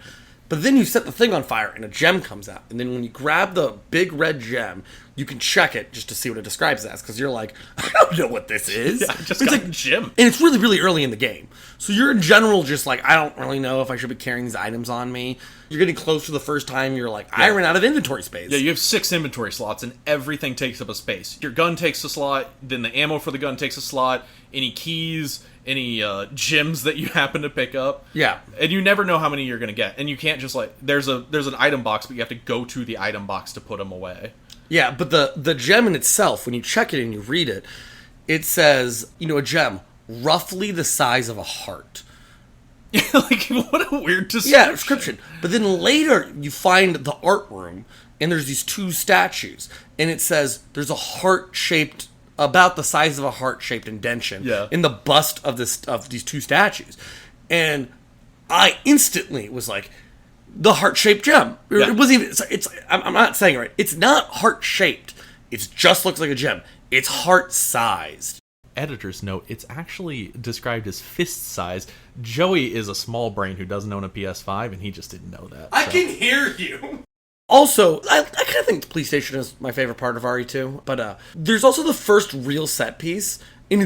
[SPEAKER 2] But then you set the thing on fire and a gem comes out. And then when you grab the big red gem, you can check it just to see what it describes as. Because you're like, I don't know what this is.
[SPEAKER 1] Yeah, I just got a gem.
[SPEAKER 2] And it's really, really early in the game. So you're in general just like, I don't really know if I should be carrying these items on me. You're getting close to the first time. You're like, I ran out of inventory space.
[SPEAKER 1] Yeah, you have 6 inventory slots and everything takes up a space. Your gun takes a slot, then the ammo for the gun takes a slot, any keys, any gems that you happen to pick up.
[SPEAKER 2] Yeah.
[SPEAKER 1] And you never know how many you're going to get. And you can't just, like, there's an item box, but you have to go to the item box to put them away.
[SPEAKER 2] Yeah, but the gem in itself, when you check it and you read it, it says, a gem roughly the size of a heart.
[SPEAKER 1] Like, what a weird description.
[SPEAKER 2] Yeah, description. But then later, you find the art room, and there's these 2 statues, and it says there's a heart-shaped, about the size of a heart-shaped indention in the bust of these 2 statues. And I instantly was like, the heart-shaped gem.
[SPEAKER 1] Yeah.
[SPEAKER 2] It wasn't even, I'm not saying it right. It's not heart-shaped. It just looks like a gem. It's heart-sized.
[SPEAKER 1] Editor's note, it's actually described as fist-sized. Joey is a small brain who doesn't own a PS5, and he just didn't know that.
[SPEAKER 2] I can hear you! Also, I kind of think the police station is my favorite part of RE2, but there's also the first real set piece, and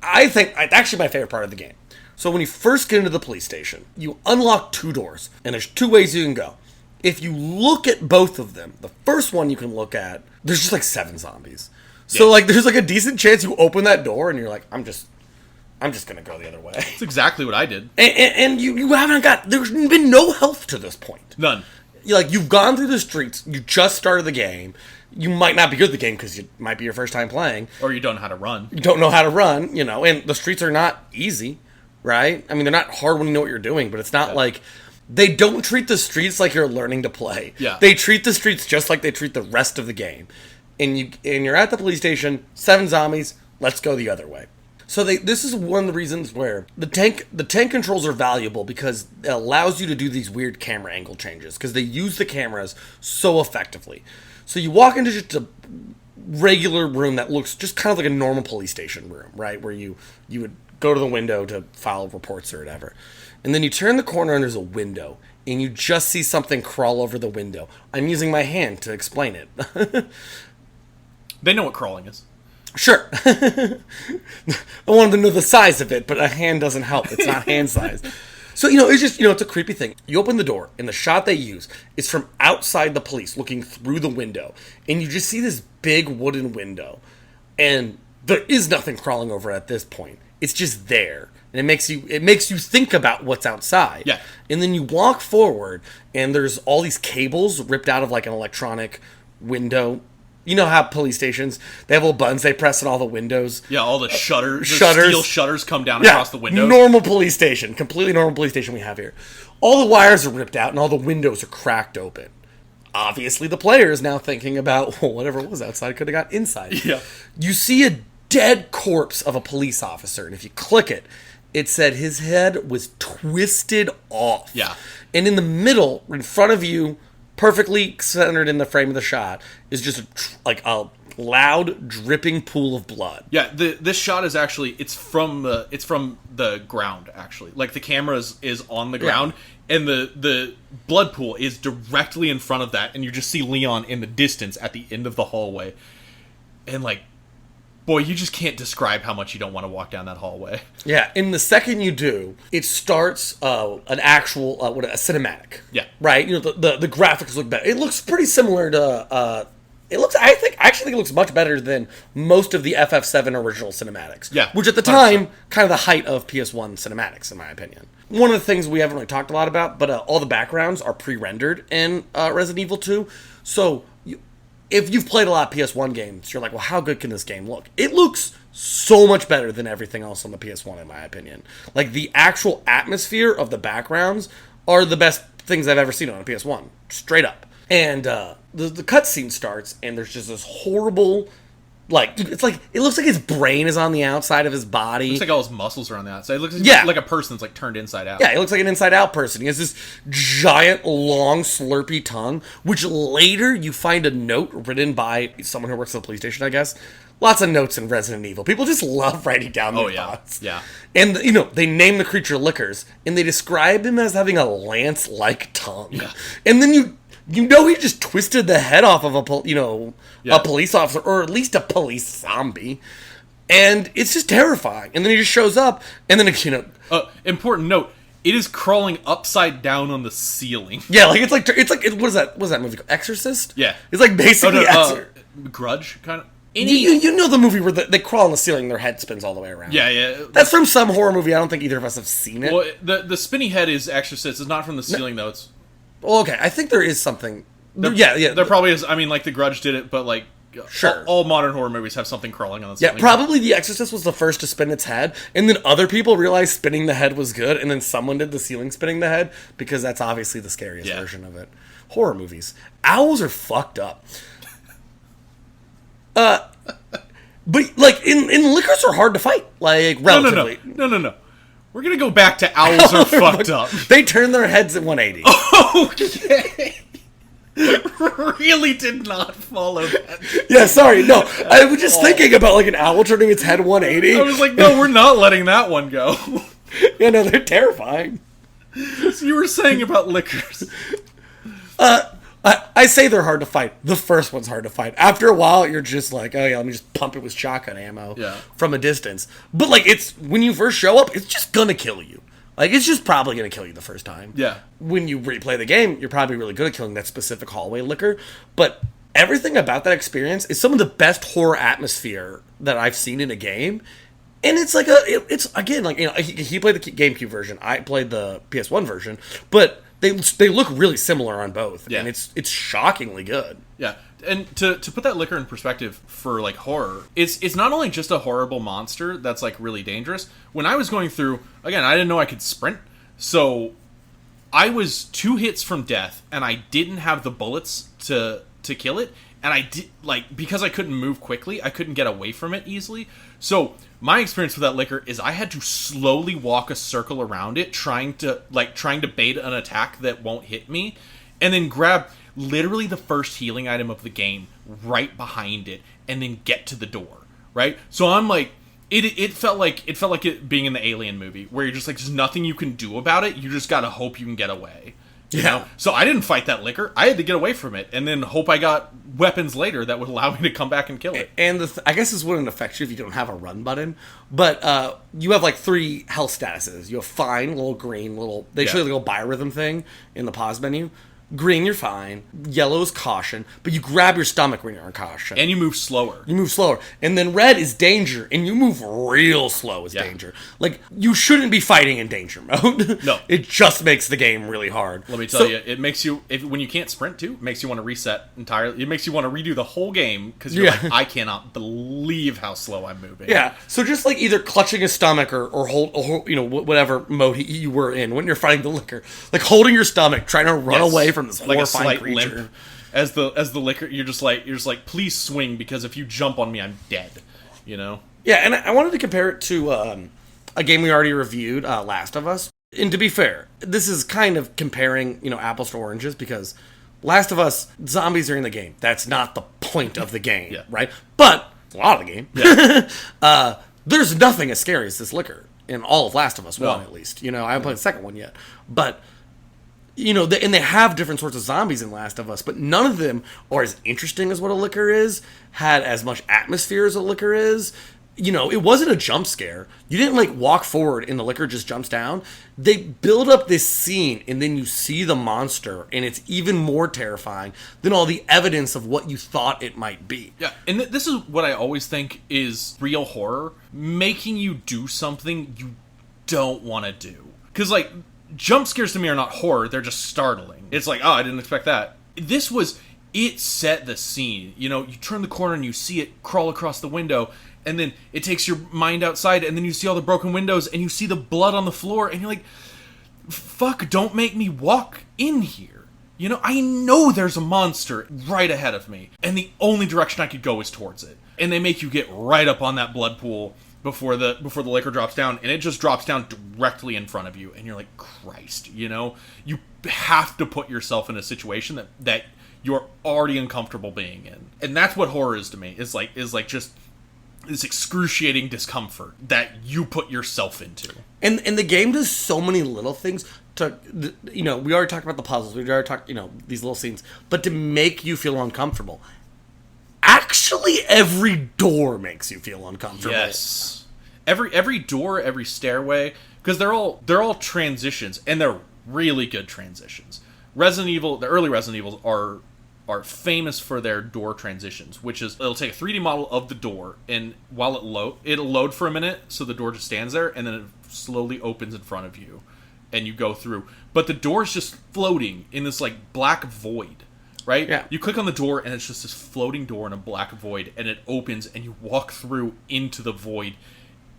[SPEAKER 2] I think it's actually my favorite part of the game. So when you first get into the police station, you unlock 2 doors, and there's 2 ways you can go. If you look at both of them, the first one you can look at, there's just like 7 zombies. So like there's like a decent chance you open that door and you're like, I'm just gonna go the other way.
[SPEAKER 1] That's exactly what I did.
[SPEAKER 2] And you haven't there's been no health to this point.
[SPEAKER 1] None.
[SPEAKER 2] You've gone through the streets, you just started the game, you might not be good at the game because it might be your first time playing.
[SPEAKER 1] Or you don't know how to run.
[SPEAKER 2] You don't know how to run, and the streets are not easy, right? I mean, they're not hard when you know what you're doing, but it's not like, they don't treat the streets like you're learning to play.
[SPEAKER 1] Yeah.
[SPEAKER 2] They treat the streets just like they treat the rest of the game. And you're at the police station, 7 zombies, let's go the other way. So this is one of the reasons where the tank controls are valuable, because it allows you to do these weird camera angle changes, because they use the cameras so effectively. So you walk into just a regular room that looks just kind of like a normal police station room, right? Where you would go to the window to file reports or whatever. And then you turn the corner and there's a window, and you just see something crawl over the window. I'm using my hand to explain it.
[SPEAKER 1] They know what crawling is.
[SPEAKER 2] Sure. I wanted to know the size of it, but a hand doesn't help. It's not hand size. So, it's just, it's a creepy thing. You open the door, and the shot they use is from outside the police, looking through the window. And you just see this big wooden window. And there is nothing crawling over at this point. It's just there. And it makes you think about what's outside.
[SPEAKER 1] Yeah.
[SPEAKER 2] And then you walk forward, and there's all these cables ripped out of, like, an electronic window. You know how police stations, they have little buttons they press in all the windows?
[SPEAKER 1] Yeah, all the shutters. Steel shutters come down across the windows.
[SPEAKER 2] Normal police station. Completely normal police station we have here. All the wires are ripped out and all the windows are cracked open. Obviously, the player is now thinking about, well, whatever was outside could have got inside.
[SPEAKER 1] Yeah.
[SPEAKER 2] You see a dead corpse of a police officer, and if you click it, it said his head was twisted off.
[SPEAKER 1] Yeah.
[SPEAKER 2] And in the middle, in front of you, perfectly centered in the frame of the shot, is just a loud dripping pool of blood.
[SPEAKER 1] Yeah, this shot is actually it's from the ground actually. Like the camera is on the ground, and the blood pool is directly in front of that, and you just see Leon in the distance at the end of the hallway, and like, boy, you just can't describe how much you don't want to walk down that hallway.
[SPEAKER 2] Yeah, and the second you do, it starts an actual a cinematic.
[SPEAKER 1] Yeah,
[SPEAKER 2] right. The graphics look better. It looks pretty similar to I think it looks much better than most of the FF7 original cinematics.
[SPEAKER 1] Yeah,
[SPEAKER 2] which at the
[SPEAKER 1] 100%.
[SPEAKER 2] time, kind of the height of PS1 cinematics, in my opinion. One of the things we haven't really talked a lot about, but all the backgrounds are pre-rendered in Resident Evil 2. So if you've played a lot of PS1 games, you're like, well, how good can this game look? It looks so much better than everything else on the PS1, in my opinion. Like, the actual atmosphere of the backgrounds are the best things I've ever seen on a PS1. Straight up. And the cutscene starts, and there's just this horrible, like, it looks like his brain is on the outside of his body.
[SPEAKER 1] Looks like all his muscles are on the outside. It looks like a person that's like turned inside out.
[SPEAKER 2] Yeah, he looks like an inside-out person. He has this giant, long, slurpy tongue, which later you find a note written by someone who works at the police station, I guess. Lots of notes in Resident Evil. People just love writing down their thoughts.
[SPEAKER 1] Yeah.
[SPEAKER 2] And, they name the creature Lickers, and they describe him as having a lance-like tongue.
[SPEAKER 1] Yeah.
[SPEAKER 2] And then he just twisted the head off of a police officer, or at least a police zombie. And it's just terrifying. And then he just shows up, and then,
[SPEAKER 1] important note, it is crawling upside down on the ceiling.
[SPEAKER 2] Yeah, like, it's like, what is that movie called? Exorcist?
[SPEAKER 1] Yeah.
[SPEAKER 2] It's like basically
[SPEAKER 1] Grudge, kind of.
[SPEAKER 2] You know the movie where they crawl on the ceiling and their head spins all the way around.
[SPEAKER 1] Yeah.
[SPEAKER 2] That's from some horror movie. I don't think either of us have seen it.
[SPEAKER 1] Well, the spinny head is Exorcist. It's not from the ceiling, though. It's...
[SPEAKER 2] Well, okay. I think there is something. Yeah.
[SPEAKER 1] There probably is. I mean, like, The Grudge did it, but, like,
[SPEAKER 2] sure.
[SPEAKER 1] all modern horror movies have something crawling on the ceiling.
[SPEAKER 2] Yeah, probably The Exorcist was the first to spin its head, and then other people realized spinning the head was good, and then someone did the ceiling spinning the head, because that's obviously the scariest version of it. Horror movies. Owls are fucked up. But, like, in Lickers are hard to fight. Like, relatively.
[SPEAKER 1] No. We're gonna go back to owls are fucked up.
[SPEAKER 2] They turn their heads at 180.
[SPEAKER 1] Okay. Really did not follow that.
[SPEAKER 2] Yeah, sorry. No, I was just thinking about, like, an owl turning its head 180.
[SPEAKER 1] I was like, no, we're not letting that one go.
[SPEAKER 2] Yeah, no, they're terrifying.
[SPEAKER 1] So you were saying about Lickers.
[SPEAKER 2] I say they're hard to fight. The first one's hard to fight. After a while, you're just like, oh yeah, let me just pump it with shotgun ammo from a distance. But, like, it's when you first show up, it's just gonna kill you. Like, it's just probably gonna kill you the first time.
[SPEAKER 1] Yeah.
[SPEAKER 2] When you replay the game, you're probably really good at killing that specific hallway Licker. But everything about that experience is some of the best horror atmosphere that I've seen in a game. And it's like it's again, like, he played the GameCube version, I played the PS1 version, but they look really similar on both, and it's shockingly good.
[SPEAKER 1] Yeah, and to put that Licker in perspective for, like, horror, it's not only just a horrible monster that's, like, really dangerous. When I was going through, again, I didn't know I could sprint, so I was 2 hits from death, and I didn't have the bullets to kill it, and I did, like, because I couldn't move quickly, I couldn't get away from it easily. So my experience with that Licker is I had to slowly walk a circle around it, trying to bait an attack that won't hit me, and then grab literally the first healing item of the game right behind it, and then get to the door. Right? So I'm like, it felt like it being in the Alien movie, where you're just like, there's nothing you can do about it. You just gotta hope you can get away. You know? So I didn't fight that Licker. I had to get away from it, and then hope I got weapons later that would allow me to come back and kill it.
[SPEAKER 2] And I guess this wouldn't affect you if you don't have a run button, but you have, like, 3 health statuses. You have fine, little green, they show you the little biorhythm thing in the pause menu. Green, you're fine. Yellow is caution, but you grab your stomach when you're on caution.
[SPEAKER 1] And you move slower.
[SPEAKER 2] And then red is danger, and you move real slow as danger. Like, you shouldn't be fighting in danger mode.
[SPEAKER 1] No.
[SPEAKER 2] It just makes the game really hard.
[SPEAKER 1] Let me tell you, it makes you, when you can't sprint too, it makes you want to reset entirely. It makes you want to redo the whole game, because you're like, I cannot believe how slow I'm moving.
[SPEAKER 2] Yeah, so just, like, either clutching his stomach or hold, whatever mode you were in when you're fighting the Licker. Like, holding your stomach, trying to run away from this
[SPEAKER 1] like
[SPEAKER 2] horrifying
[SPEAKER 1] a slight
[SPEAKER 2] creature.
[SPEAKER 1] limp as the Licker. You're just like, please swing, because if you jump on me, I'm dead. You know?
[SPEAKER 2] Yeah, and I wanted to compare it to a game we already reviewed, Last of Us. And to be fair, this is kind of comparing, apples to oranges, because Last of Us, zombies are in the game. That's not the point of the game, right? But a lot of the game. Yeah. There's nothing as scary as this Licker in all of Last of Us 1, at least. I haven't played the second one yet, but. And they have different sorts of zombies in Last of Us, but none of them are as interesting as what a Licker is, had as much atmosphere as a Licker is, it wasn't a jump scare. You didn't like walk forward and the liquor just jumps down. They build up this scene and then you see the monster and it's even more terrifying than all the evidence of what you thought it might be.
[SPEAKER 1] Yeah, and this is what I always think is real horror, making you do something you don't want to do. Because, like, jump scares to me are not horror, they're just startling. It's like, oh, I didn't expect that. It set the scene. You turn the corner and you see it crawl across the window, and then it takes your mind outside, and then you see all the broken windows, and you see the blood on the floor, and you're like, fuck, don't make me walk in here. I know there's a monster right ahead of me, and the only direction I could go is towards it. And they make you get right up on that blood pool before the liquor drops down, and it just drops down directly in front of you, and you're like, Christ, you have to put yourself in a situation that you're already uncomfortable being in. And that's what horror is to me. Is like just this excruciating discomfort that you put yourself into.
[SPEAKER 2] And the game does so many little things to, we already talked about the puzzles, we already talked, these little scenes, but to make you feel uncomfortable. Actually, every door makes you feel uncomfortable.
[SPEAKER 1] Yes. Every door, every stairway, because they're all transitions, and they're really good transitions. The early Resident Evils are famous for their door transitions, which is it'll take a 3D model of the door, and while it'll load for a minute, so the door just stands there, and then it slowly opens in front of you, and you go through. But the door's just floating in this like black void, right?
[SPEAKER 2] Yeah.
[SPEAKER 1] You click on the door, and it's just this floating door in a black void, and it opens, and you walk through into the void.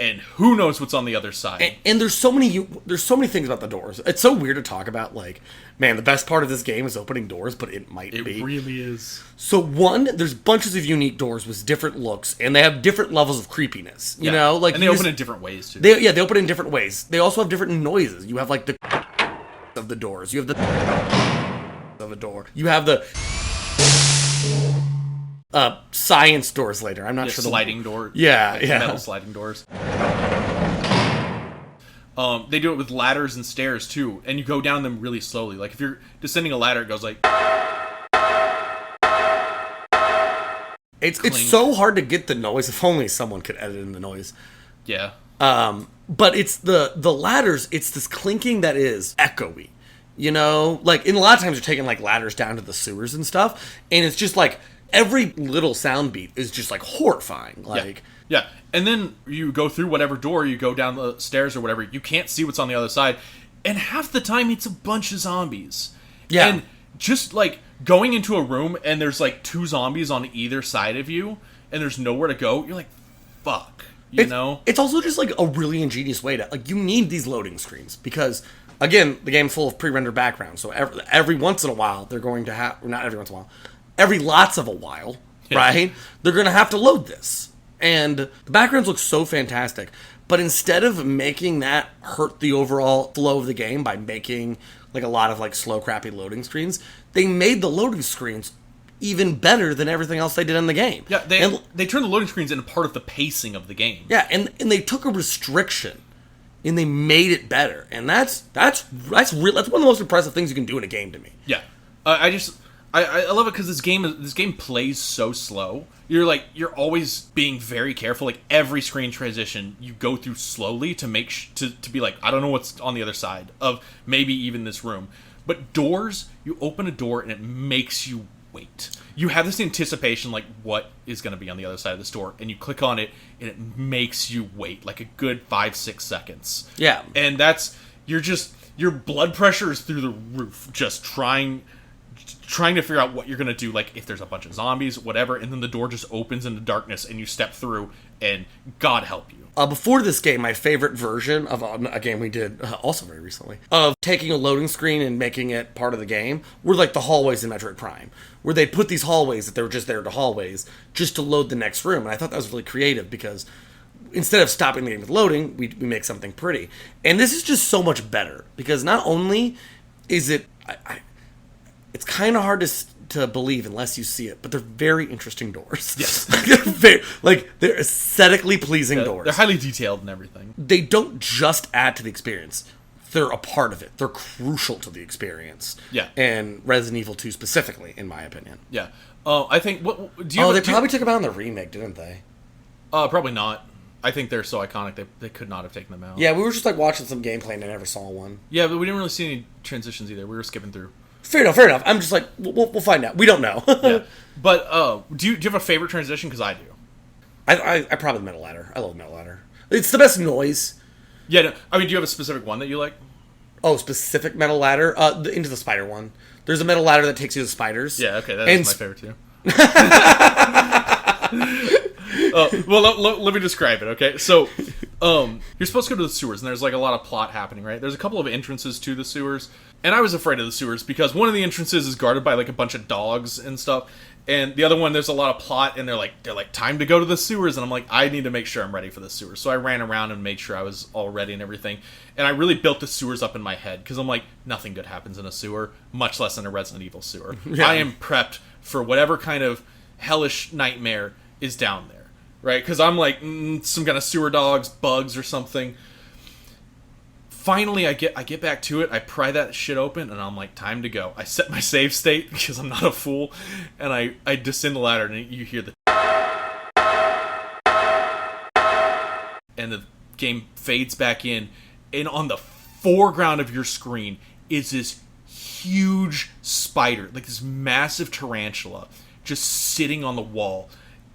[SPEAKER 1] And who knows what's on the other side?
[SPEAKER 2] And there's so many things about the doors. It's so weird to talk about. Like, man, the best part of this game is opening doors, but it might be.
[SPEAKER 1] It really is.
[SPEAKER 2] So there's bunches of unique doors with different looks, and they have different levels of creepance. You know, like
[SPEAKER 1] and they open in different ways too.
[SPEAKER 2] They open in different ways. They also have different noises. You have like the of the doors. You have the of a door. You have the science doors later. I'm not sure.
[SPEAKER 1] Sliding door.
[SPEAKER 2] Yeah,
[SPEAKER 1] like
[SPEAKER 2] yeah.
[SPEAKER 1] Metal sliding doors. They do it with ladders and stairs too, and you go down them really slowly. Like if you're descending a ladder, it goes like.
[SPEAKER 2] It's so hard to get the noise. If only someone could edit in the noise.
[SPEAKER 1] Yeah.
[SPEAKER 2] But it's the ladders. It's this clinking that is echoey. Like in a lot of times you're taking like ladders down to the sewers and stuff, and it's just like. Every little sound beat is just like horrifying. Like,
[SPEAKER 1] yeah. And then you go through whatever door, you go down the stairs or whatever, you can't see what's on the other side. And half the time it's a bunch of zombies.
[SPEAKER 2] Yeah.
[SPEAKER 1] And just like going into a room and there's like 2 zombies on either side of you and there's nowhere to go, you're like, fuck. It's also just like a really ingenious way to, like, you need these loading screens because, again, the game's full of pre-rendered backgrounds. So every once in a while, they're going to have, not every once in a while, every lots of a while, right? They're going to have to load this. And the backgrounds look so fantastic. But instead of making that hurt the overall flow of the game by making like a lot of like slow, crappy loading screens, they made the loading screens even better than everything else they did in the game. Yeah, they turned the loading screens into part of the pacing of the game.
[SPEAKER 2] Yeah, and they took a restriction and they made it better. And that's one of the most impressive things you can do in a game to me.
[SPEAKER 1] Yeah. I love it because this game plays so slow. You're always being very careful. Like every screen transition, you go through slowly to make to be like, I don't know what's on the other side of maybe even this room. But doors, you open a door and it makes you wait. You have this anticipation like what is going to be on the other side of this door, and you click on it and it makes you wait like a good 5-6 seconds.
[SPEAKER 2] Yeah,
[SPEAKER 1] and your blood pressure is through the roof, just trying to figure out what you're going to do, like if there's a bunch of zombies, whatever, and then the door just opens into darkness and you step through and God help you.
[SPEAKER 2] Before this game, my favorite version of a game we did, also very recently, of taking a loading screen and making it part of the game, were like the hallways in Metroid Prime, where they put these hallways that they were just there to hallways, just to load the next room, and I thought that was really creative because instead of stopping the game with loading, we make something pretty. And this is just so much better, because not only is it... it's kind of hard to believe unless you see it, but they're very interesting doors.
[SPEAKER 1] Yes.
[SPEAKER 2] they're aesthetically pleasing doors.
[SPEAKER 1] They're highly detailed and everything.
[SPEAKER 2] They don't just add to the experience. They're a part of it. They're crucial to the experience.
[SPEAKER 1] Yeah.
[SPEAKER 2] And Resident Evil 2 specifically, in my opinion.
[SPEAKER 1] Yeah. I think...
[SPEAKER 2] They probably took them out in the remake, didn't they?
[SPEAKER 1] Probably not. I think they're so iconic they could not have taken them out.
[SPEAKER 2] Yeah, we were just like watching some gameplay and I never saw one.
[SPEAKER 1] Yeah, but we didn't really see any transitions either. We were skipping through.
[SPEAKER 2] Fair enough. I'm just like, we'll find out. We don't know.
[SPEAKER 1] Yeah. But do you have a favorite transition? Because I do.
[SPEAKER 2] I probably Metal Ladder. I love Metal Ladder. It's the best noise.
[SPEAKER 1] Yeah, no, I mean, do you have a specific one that you like?
[SPEAKER 2] Oh, specific Metal Ladder? The Into the Spider one. There's a Metal Ladder that takes you to spiders.
[SPEAKER 1] Yeah, okay, that is my favorite too. Well, let me describe it, okay? So, you're supposed to go to the sewers, and there's like a lot of plot happening, right? There's a couple of entrances to the sewers, and I was afraid of the sewers because one of the entrances is guarded by like a bunch of dogs and stuff, and the other one there's a lot of plot, and they're like time to go to the sewers, and I'm like, I need to make sure I'm ready for the sewers. So I ran around and made sure I was all ready and everything, and I really built the sewers up in my head because I'm like, nothing good happens in a sewer, much less in a Resident Evil sewer. Yeah. I am prepped for whatever kind of hellish nightmare is down there. Right, because I'm like, some kind of sewer dogs, bugs, or something. Finally, I get back to it. I pry that shit open, and I'm like, time to go. I set my save state because I'm not a fool, and I descend the ladder, and you hear the and the game fades back in, and on the foreground of your screen is this huge spider, like this massive tarantula, just sitting on the wall,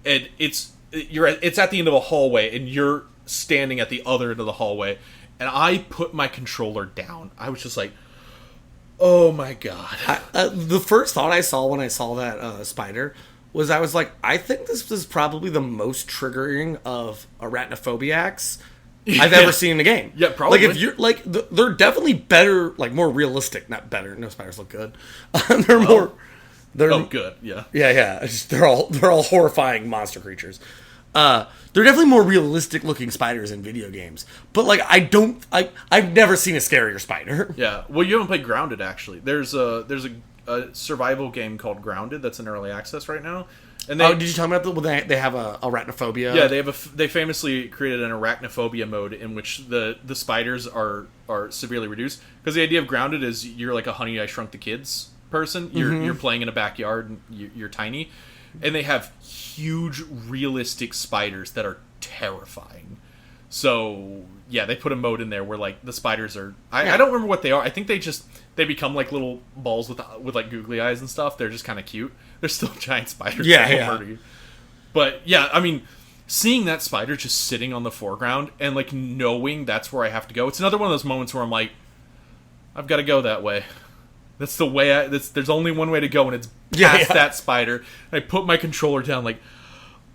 [SPEAKER 1] and it's at the end of a hallway, and you're standing at the other end of the hallway, and I put my controller down. I was just like, oh my god.
[SPEAKER 2] The first thought I saw when I saw that spider was I was like, I think this is probably the most triggering of arachnophobiacs I've ever seen in a game.
[SPEAKER 1] Yeah, probably.
[SPEAKER 2] Like, if you're like, they're definitely better, like more realistic, not better. No, spiders look good. They're more. They're
[SPEAKER 1] good. Yeah.
[SPEAKER 2] Yeah. They're all horrifying monster creatures. They're definitely more realistic looking spiders in video games. But like, I've never seen a scarier spider.
[SPEAKER 1] Yeah. Well, you haven't played Grounded actually. There's a survival game called Grounded that's in early access right now. And
[SPEAKER 2] did you tell me about they have a arachnophobia?
[SPEAKER 1] Yeah, they famously created an arachnophobia mode in which the spiders are severely reduced, because the idea of Grounded is you're like a Honey I Shrunk the Kids person. You're playing in a backyard and you're tiny, and they have huge realistic spiders that are terrifying. So yeah, they put a mode in there where like the spiders are I don't remember what they are. I think they become like little balls with like googly eyes and stuff. They're just kind of cute. They're still giant spiders.
[SPEAKER 2] Yeah.
[SPEAKER 1] Murder you. But yeah, I mean, seeing that spider just sitting on the foreground and like knowing that's where I have to go. It's another one of those moments where I'm like, I've got to go that way. That's the way there's only one way to go, and it's past that spider. I put my controller down like,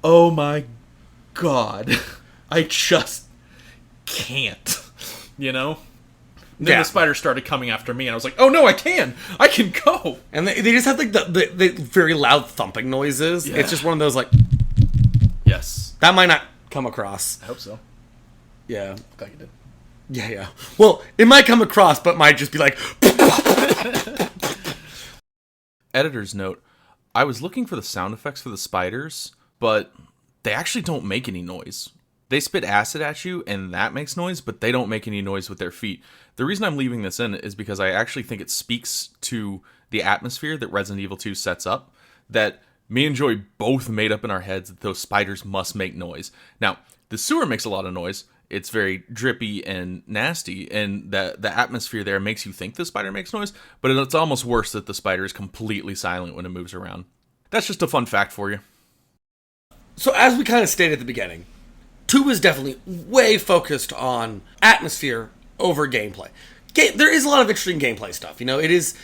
[SPEAKER 1] oh my god. I just can't. You know? Then the spider started coming after me, and I was like, oh no, I can go. And
[SPEAKER 2] they just have like the very loud thumping noises. Yeah. It's just one of those like,
[SPEAKER 1] yes.
[SPEAKER 2] That might not come across.
[SPEAKER 1] I hope so.
[SPEAKER 2] Yeah.
[SPEAKER 1] Glad you did.
[SPEAKER 2] Yeah. Well, it might come across, but might just be like...
[SPEAKER 1] Editor's note, I was looking for the sound effects for the spiders, but they actually don't make any noise. They spit acid at you, and that makes noise, but they don't make any noise with their feet. The reason I'm leaving this in is because I actually think it speaks to the atmosphere that Resident Evil 2 sets up, that me and Joy both made up in our heads that those spiders must make noise. Now, the sewer makes a lot of noise. It's very drippy and nasty, and the atmosphere there makes you think the spider makes noise, but it's almost worse that the spider is completely silent when it moves around. That's just a fun fact for you.
[SPEAKER 2] So as we kind of stated at the beginning, 2 is definitely way focused on atmosphere over gameplay. There is a lot of interesting gameplay stuff. You know, it is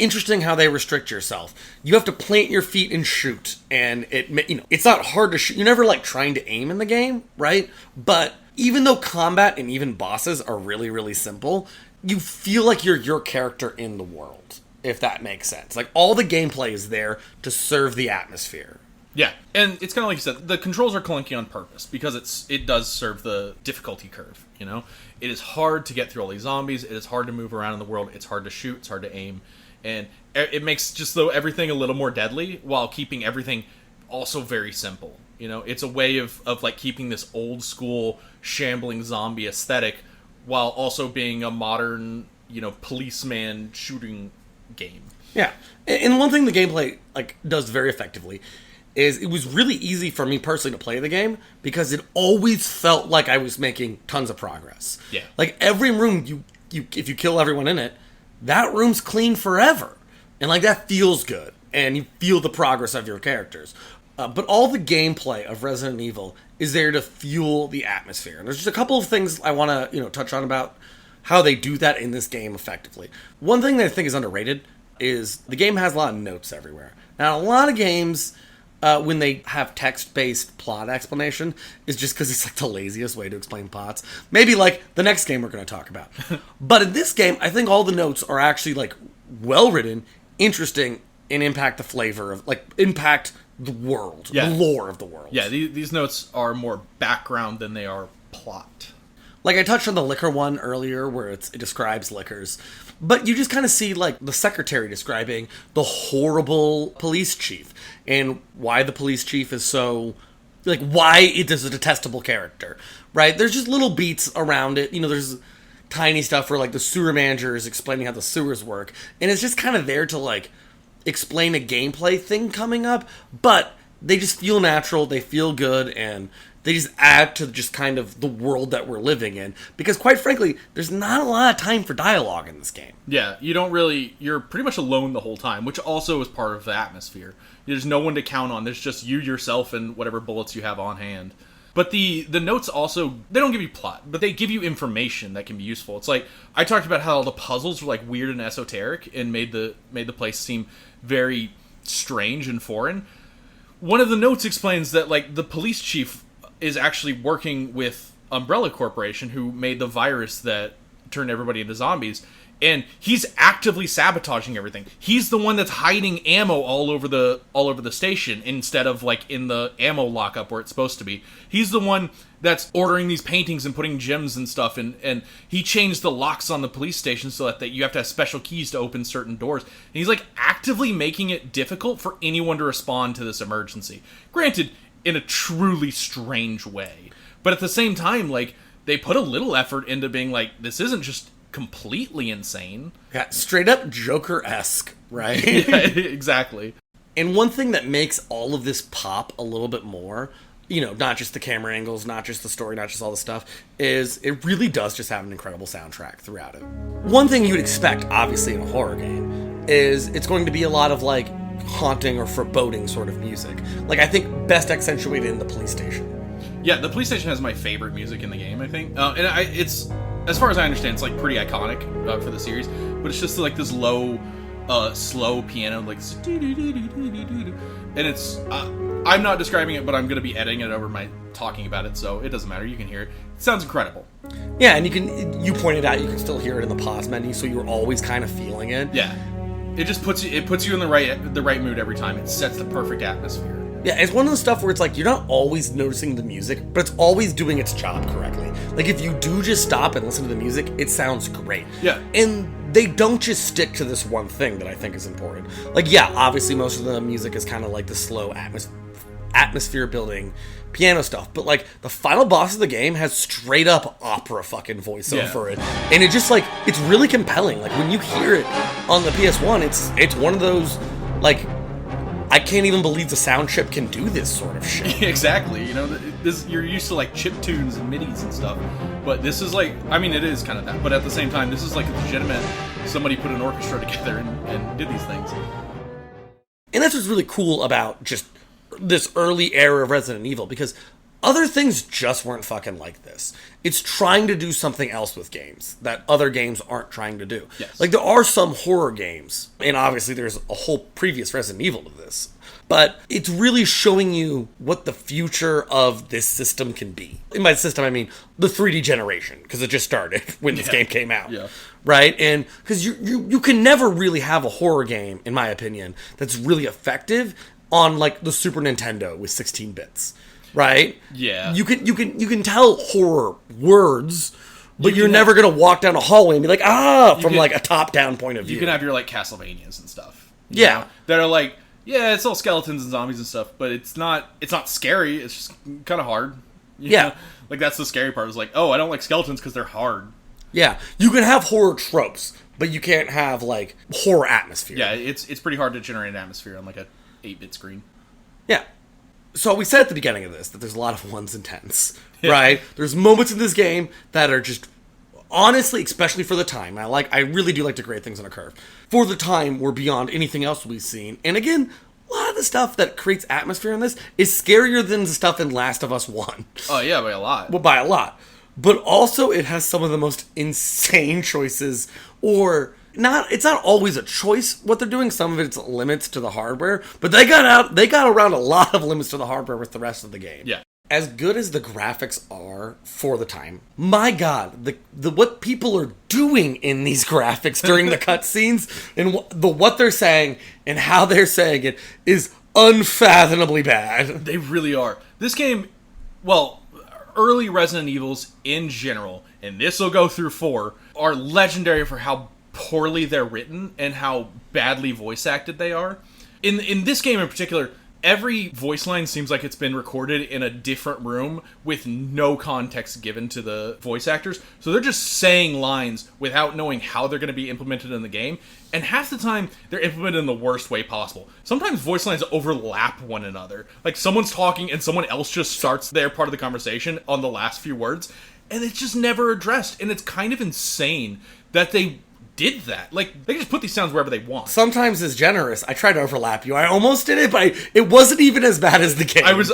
[SPEAKER 2] interesting how they restrict yourself. You have to plant your feet and shoot, and it's not hard to shoot. You're never like trying to aim in the game, right? But even though combat and even bosses are really, really simple, you feel like you're your character in the world, if that makes sense. Like, all the gameplay is there to serve the atmosphere.
[SPEAKER 1] Yeah, and it's kind of like you said, the controls are clunky on purpose, because it does serve the difficulty curve, you know? It is hard to get through all these zombies, it is hard to move around in the world, it's hard to shoot, it's hard to aim, and it makes just everything a little more deadly, while keeping everything also very simple, you know? It's a way of like keeping this old school, shambling zombie aesthetic, while also being a modern, you know, policeman shooting game.
[SPEAKER 2] Yeah, and one thing the gameplay like does very effectively is it was really easy for me personally to play the game because it always felt like I was making tons of progress.
[SPEAKER 1] Yeah.
[SPEAKER 2] Like every room you if you kill everyone in it, that room's clean forever. And like that feels good. And you feel the progress of your characters. But all the gameplay of Resident Evil is there to fuel the atmosphere. And there's just a couple of things I want to, touch on about how they do that in this game effectively. One thing that I think is underrated is the game has a lot of notes everywhere. Now, a lot of games, when they have text-based plot explanation, is just because it's like the laziest way to explain plots. Maybe like the next game we're going to talk about. But in this game, I think all the notes are actually like well-written, interesting, and impact the flavor of, like, impact the world, the lore of the world.
[SPEAKER 1] Yeah, these notes are more background than they are plot.
[SPEAKER 2] Like, I touched on the liquor one earlier, where it describes liquors. But you just kind of see, like, the secretary describing the horrible police chief. And why the police chief is so... Like, why it is a detestable character. Right? There's just little beats around it. There's tiny stuff where, like, the sewer manager is explaining how the sewers work. And it's just kind of there to, like, explain a gameplay thing coming up. But they just feel natural. They feel good. And... they just add to just kind of the world that we're living in. Because quite frankly, there's not a lot of time for dialogue in this game.
[SPEAKER 1] Yeah, you're pretty much alone the whole time, which also is part of the atmosphere. There's no one to count on. There's just you, yourself, and whatever bullets you have on hand. But the notes also, they don't give you plot, but they give you information that can be useful. It's like, I talked about how the puzzles were like weird and esoteric and made the place seem very strange and foreign. One of the notes explains that, like, the police chief is actually working with Umbrella Corporation, who made the virus that turned everybody into zombies, and he's actively sabotaging everything. He's the one that's hiding ammo all over the station instead of, like, in the ammo lockup where it's supposed to be. He's the one that's ordering these paintings and putting gems and stuff, and he changed the locks on the police station so that you have to have special keys to open certain doors. And he's, like, actively making it difficult for anyone to respond to this emergency. Granted, in a truly strange way. But at the same time, like, they put a little effort into being like, this isn't just completely insane.
[SPEAKER 2] Yeah, straight up Joker-esque, right?
[SPEAKER 1] Yeah, exactly.
[SPEAKER 2] And one thing that makes all of this pop a little bit more, not just the camera angles, not just the story, not just all the stuff, is it really does just have an incredible soundtrack throughout it. One thing you would expect, obviously, in a horror game is it's going to be a lot of, like, haunting or foreboding sort of music. Like, I think best accentuated in the police station.
[SPEAKER 1] Yeah, the police station has my favorite music in the game, I think. It's, as far as I understand, it's, like, pretty iconic for the series, but it's just, like, this low, slow piano, like, and it's, I'm not describing it, but I'm going to be editing it over my talking about it, so it doesn't matter, you can hear it. It sounds incredible.
[SPEAKER 2] Yeah, and you pointed out you can still hear it in the pause menu, so you're always kind of feeling it.
[SPEAKER 1] Yeah. It just puts you in the right mood every time. It sets the perfect atmosphere.
[SPEAKER 2] Yeah, it's one of the stuff where it's like you're not always noticing the music, but it's always doing its job correctly. Like, if you do just stop and listen to the music, it sounds great.
[SPEAKER 1] Yeah.
[SPEAKER 2] And they don't just stick to this one thing that I think is important. Like, yeah, obviously most of the music is kind of like the slow atmosphere building piano stuff, but like the final boss of the game has straight up opera fucking voiceover it, and it just, like, it's really compelling. Like, when you hear it on the PS1, it's one of those, like, I can't even believe the sound chip can do this sort of shit.
[SPEAKER 1] Exactly. You're used to, like, chip tunes and midis and stuff, but this is like, I mean, it is kind of that, but at the same time, this is like a legitimate, somebody put an orchestra together and did these things.
[SPEAKER 2] And that's what's really cool about just this early era of Resident Evil, because other things just weren't fucking like this. It's trying to do something else with games that other games aren't trying to do.
[SPEAKER 1] Yes.
[SPEAKER 2] Like, there are some horror games, and obviously there's a whole previous Resident Evil to this, but it's really showing you what the future of this system can be. And by system, I mean the 3D generation, because it just started when this game came out.
[SPEAKER 1] Yeah.
[SPEAKER 2] Right? And because you can never really have a horror game, in my opinion, that's really effective on, like, the Super Nintendo with 16 bits. Right?
[SPEAKER 1] Yeah.
[SPEAKER 2] You can tell horror words, but you're never going to walk down a hallway and be like, from like a top-down point of view.
[SPEAKER 1] You can have your, like, Castlevanias and stuff.
[SPEAKER 2] Yeah.
[SPEAKER 1] That are like, yeah, it's all skeletons and zombies and stuff, but it's not scary. It's just kind of hard. You know? Like, that's the scary part. Is like, oh, I don't like skeletons because they're hard.
[SPEAKER 2] Yeah. You can have horror tropes, but you can't have, like, horror atmosphere.
[SPEAKER 1] Yeah, it's pretty hard to generate an atmosphere on, like, a 8-bit screen.
[SPEAKER 2] Yeah. So we said at the beginning of this that there's a lot of ones and tens, right? There's moments in this game that are just, honestly, especially for the time, I really do like to grade things on a curve. For the time, we're beyond anything else we've seen. And again, a lot of the stuff that creates atmosphere in this is scarier than the stuff in Last of Us 1.
[SPEAKER 1] Oh yeah, by a lot.
[SPEAKER 2] Well, by a lot. But also, it has some of the most insane choices, or not. It's not always a choice what they're doing. Some of it's limits to the hardware, but they got around a lot of limits to the hardware with the rest of the game.
[SPEAKER 1] Yeah.
[SPEAKER 2] As good as the graphics are for the time, my God, the what people are doing in these graphics during the cutscenes and what they're saying and how they're saying it is unfathomably bad.
[SPEAKER 1] They really are. This game, well, early Resident Evils in general, and this will go through 4, are legendary for how poorly they're written and how badly voice acted they are. In this game in particular, every voice line seems like it's been recorded in a different room with no context given to the voice actors. So they're just saying lines without knowing how they're going to be implemented in the game. And half the time, they're implemented in the worst way possible. Sometimes voice lines overlap one another. Like, someone's talking and someone else just starts their part of the conversation on the last few words. And it's just never addressed. And it's kind of insane that they did that. Like, they just put these sounds wherever they want.
[SPEAKER 2] Sometimes it's generous. I tried to overlap you. I almost did it, but it wasn't even as bad as the game.
[SPEAKER 1] I was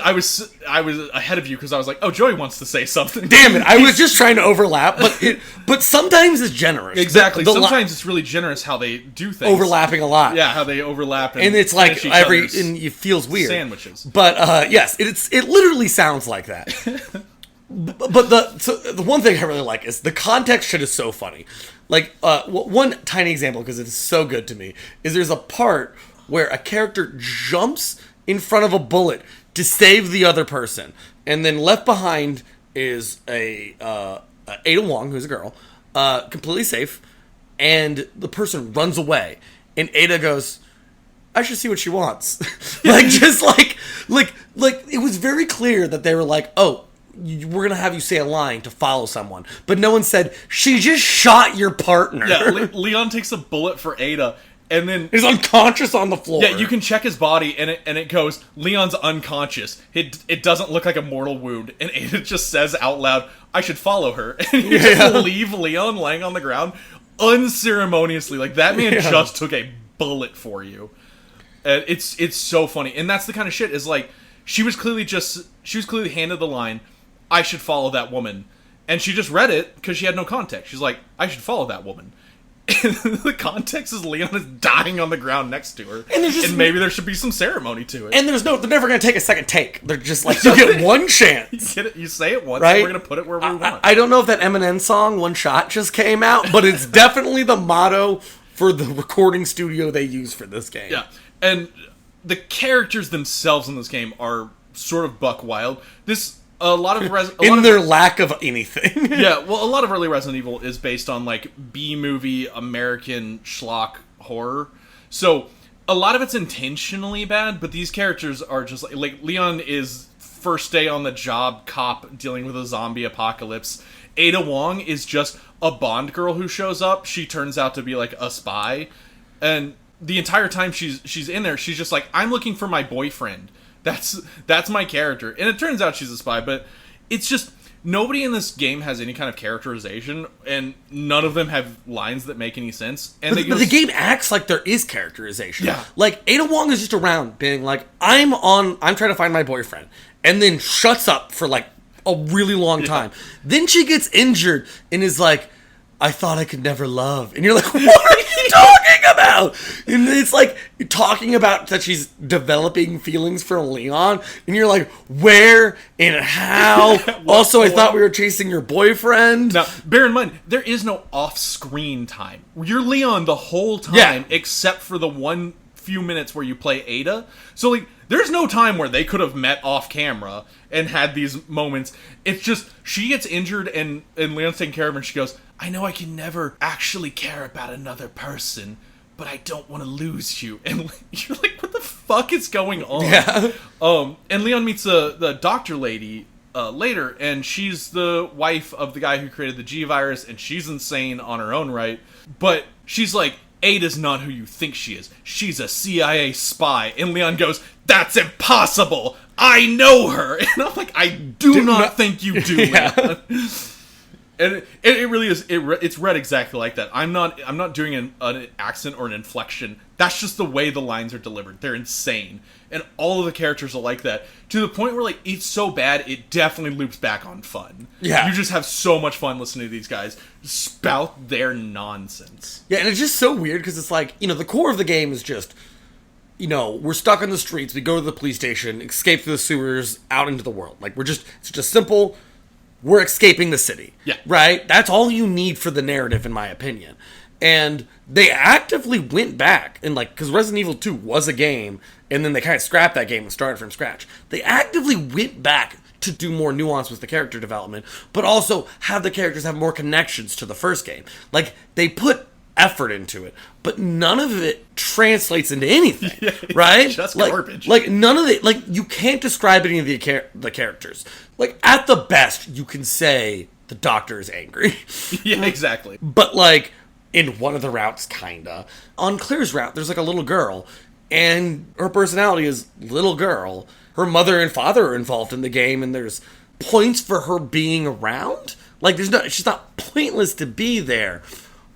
[SPEAKER 1] ahead of you because I was like, oh, Joey wants to say something.
[SPEAKER 2] Damn it! I was just trying to overlap, but sometimes it's generous.
[SPEAKER 1] Exactly. Sometimes it's really generous how they do things.
[SPEAKER 2] Overlapping a lot.
[SPEAKER 1] Yeah, how they overlap and
[SPEAKER 2] it's like and it feels weird.
[SPEAKER 1] Sandwiches.
[SPEAKER 2] But yes, it literally sounds like that. But the one thing I really like is the context shit is so funny. Like, one tiny example, because it is so good to me, is there's a part where a character jumps in front of a bullet to save the other person. And then left behind is Ada Wong, who's a girl, completely safe, and the person runs away. And Ada goes, I should see what she wants. Like, it was very clear that they were like, oh, we're going to have you say a line to follow someone. But no one said, she just shot your partner.
[SPEAKER 1] Yeah, Leon takes a bullet for Ada, and then
[SPEAKER 2] he's unconscious on the floor.
[SPEAKER 1] Yeah, you can check his body, and it goes, Leon's unconscious. It doesn't look like a mortal wound. And Ada just says out loud, I should follow her. And you just leave Leon laying on the ground unceremoniously. Like, that man just took a bullet for you. It's so funny. And that's the kind of shit, is like, she was clearly handed the line, I should follow that woman. And she just read it because she had no context. She's like, I should follow that woman. And the context is Leon is dying on the ground next to her. And maybe there should be some ceremony to it.
[SPEAKER 2] And they're never going to take a second take. They're just like, you get one chance.
[SPEAKER 1] You say it once,
[SPEAKER 2] right?
[SPEAKER 1] And we're going to put it where we want.
[SPEAKER 2] I don't know if that Eminem song, One Shot, just came out, but it's definitely the motto for the recording studio they use for this game.
[SPEAKER 1] Yeah. And the characters themselves in this game are sort of buck wild. Their
[SPEAKER 2] lack of anything.
[SPEAKER 1] Yeah, well, a lot of early Resident Evil is based on, like, B-movie American schlock horror. So, a lot of it's intentionally bad, but these characters are just, like Leon is first day on the job cop dealing with a zombie apocalypse. Ada Wong is just a Bond girl who shows up. She turns out to be, like, a spy. And the entire time she's in there, she's just like, I'm looking for my boyfriend. That's my character. And it turns out she's a spy, but it's just, nobody in this game has any kind of characterization, and none of them have lines that make any sense. And
[SPEAKER 2] but the game acts like there is characterization.
[SPEAKER 1] Yeah.
[SPEAKER 2] Like, Ada Wong is just around being like, I'm trying to find my boyfriend. And then shuts up for, like, a really long time. Then she gets injured and is like, I thought I could never love. And you're like, what are you talking about? And it's like, you're talking about that she's developing feelings for Leon. And you're like, where and how? Also, I thought we were chasing your boyfriend.
[SPEAKER 1] Now, bear in mind, there is no off-screen time. You're Leon the whole time, except for the few minutes where you play Ada. So, like, there's no time where they could have met off camera and had these moments. It's just, she gets injured and Leon's taking care of her, and she goes, I know I can never actually care about another person, but I don't want to lose you. And you're like, what the fuck is going on?
[SPEAKER 2] Yeah.
[SPEAKER 1] And Leon meets the doctor lady later, and she's the wife of the guy who created the G virus, and she's insane on her own right. But she's like, Ada's not who you think she is. She's a CIA spy. And Leon goes, that's impossible! I know her! And I'm like, I do not think you do, Leon. And it really is. It's read exactly like that. I'm not doing an accent or an inflection. That's just the way the lines are delivered. They're insane, and all of the characters are like that to the point where like it's so bad it definitely loops back on fun. Yeah, you just have so much fun listening to these guys spout their nonsense.
[SPEAKER 2] Yeah, and it's just so weird because it's like, the core of the game is just, we're stuck on the streets. We go to the police station, escape through the sewers, out into the world. Like it's just simple. We're escaping the city.
[SPEAKER 1] Yeah.
[SPEAKER 2] Right? That's all you need for the narrative, in my opinion. And they actively went back, and because Resident Evil 2 was a game, and then they kind of scrapped that game and started from scratch. They actively went back to do more nuance with the character development, but also have the characters have more connections to the first game. They put effort into it, but none of it translates into anything, right?
[SPEAKER 1] Just garbage.
[SPEAKER 2] None of it, you can't describe any of the characters. At the best, you can say the doctor is angry.
[SPEAKER 1] Yeah, exactly.
[SPEAKER 2] But, in one of the routes, kinda. On Claire's route, there's, a little girl, and her personality is little girl. Her mother and father are involved in the game, and there's points for her being around. She's not pointless to be there.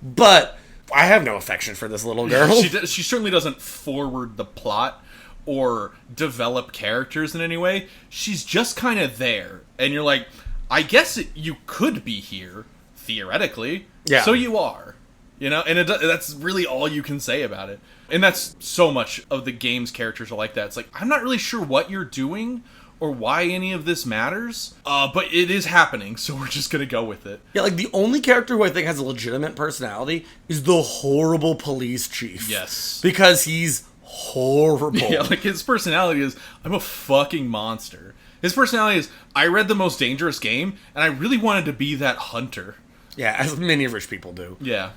[SPEAKER 2] But I have no affection for this little girl.
[SPEAKER 1] She certainly doesn't forward the plot or develop characters in any way. She's just kind of there. And you're like, I guess you could be here, theoretically. Yeah. So you are. And that's really all you can say about it. And that's so much of the game's characters are like that. It's like, I'm not really sure what you're doing or why any of this matters, but it is happening, so we're just gonna go with it.
[SPEAKER 2] Yeah, the only character who I think has a legitimate personality is the horrible police chief.
[SPEAKER 1] Yes.
[SPEAKER 2] Because he's horrible.
[SPEAKER 1] Yeah, his personality is, I'm a fucking monster. His personality is, I read The Most Dangerous Game, and I really wanted to be that hunter.
[SPEAKER 2] Yeah, as many rich people do.
[SPEAKER 1] Yeah.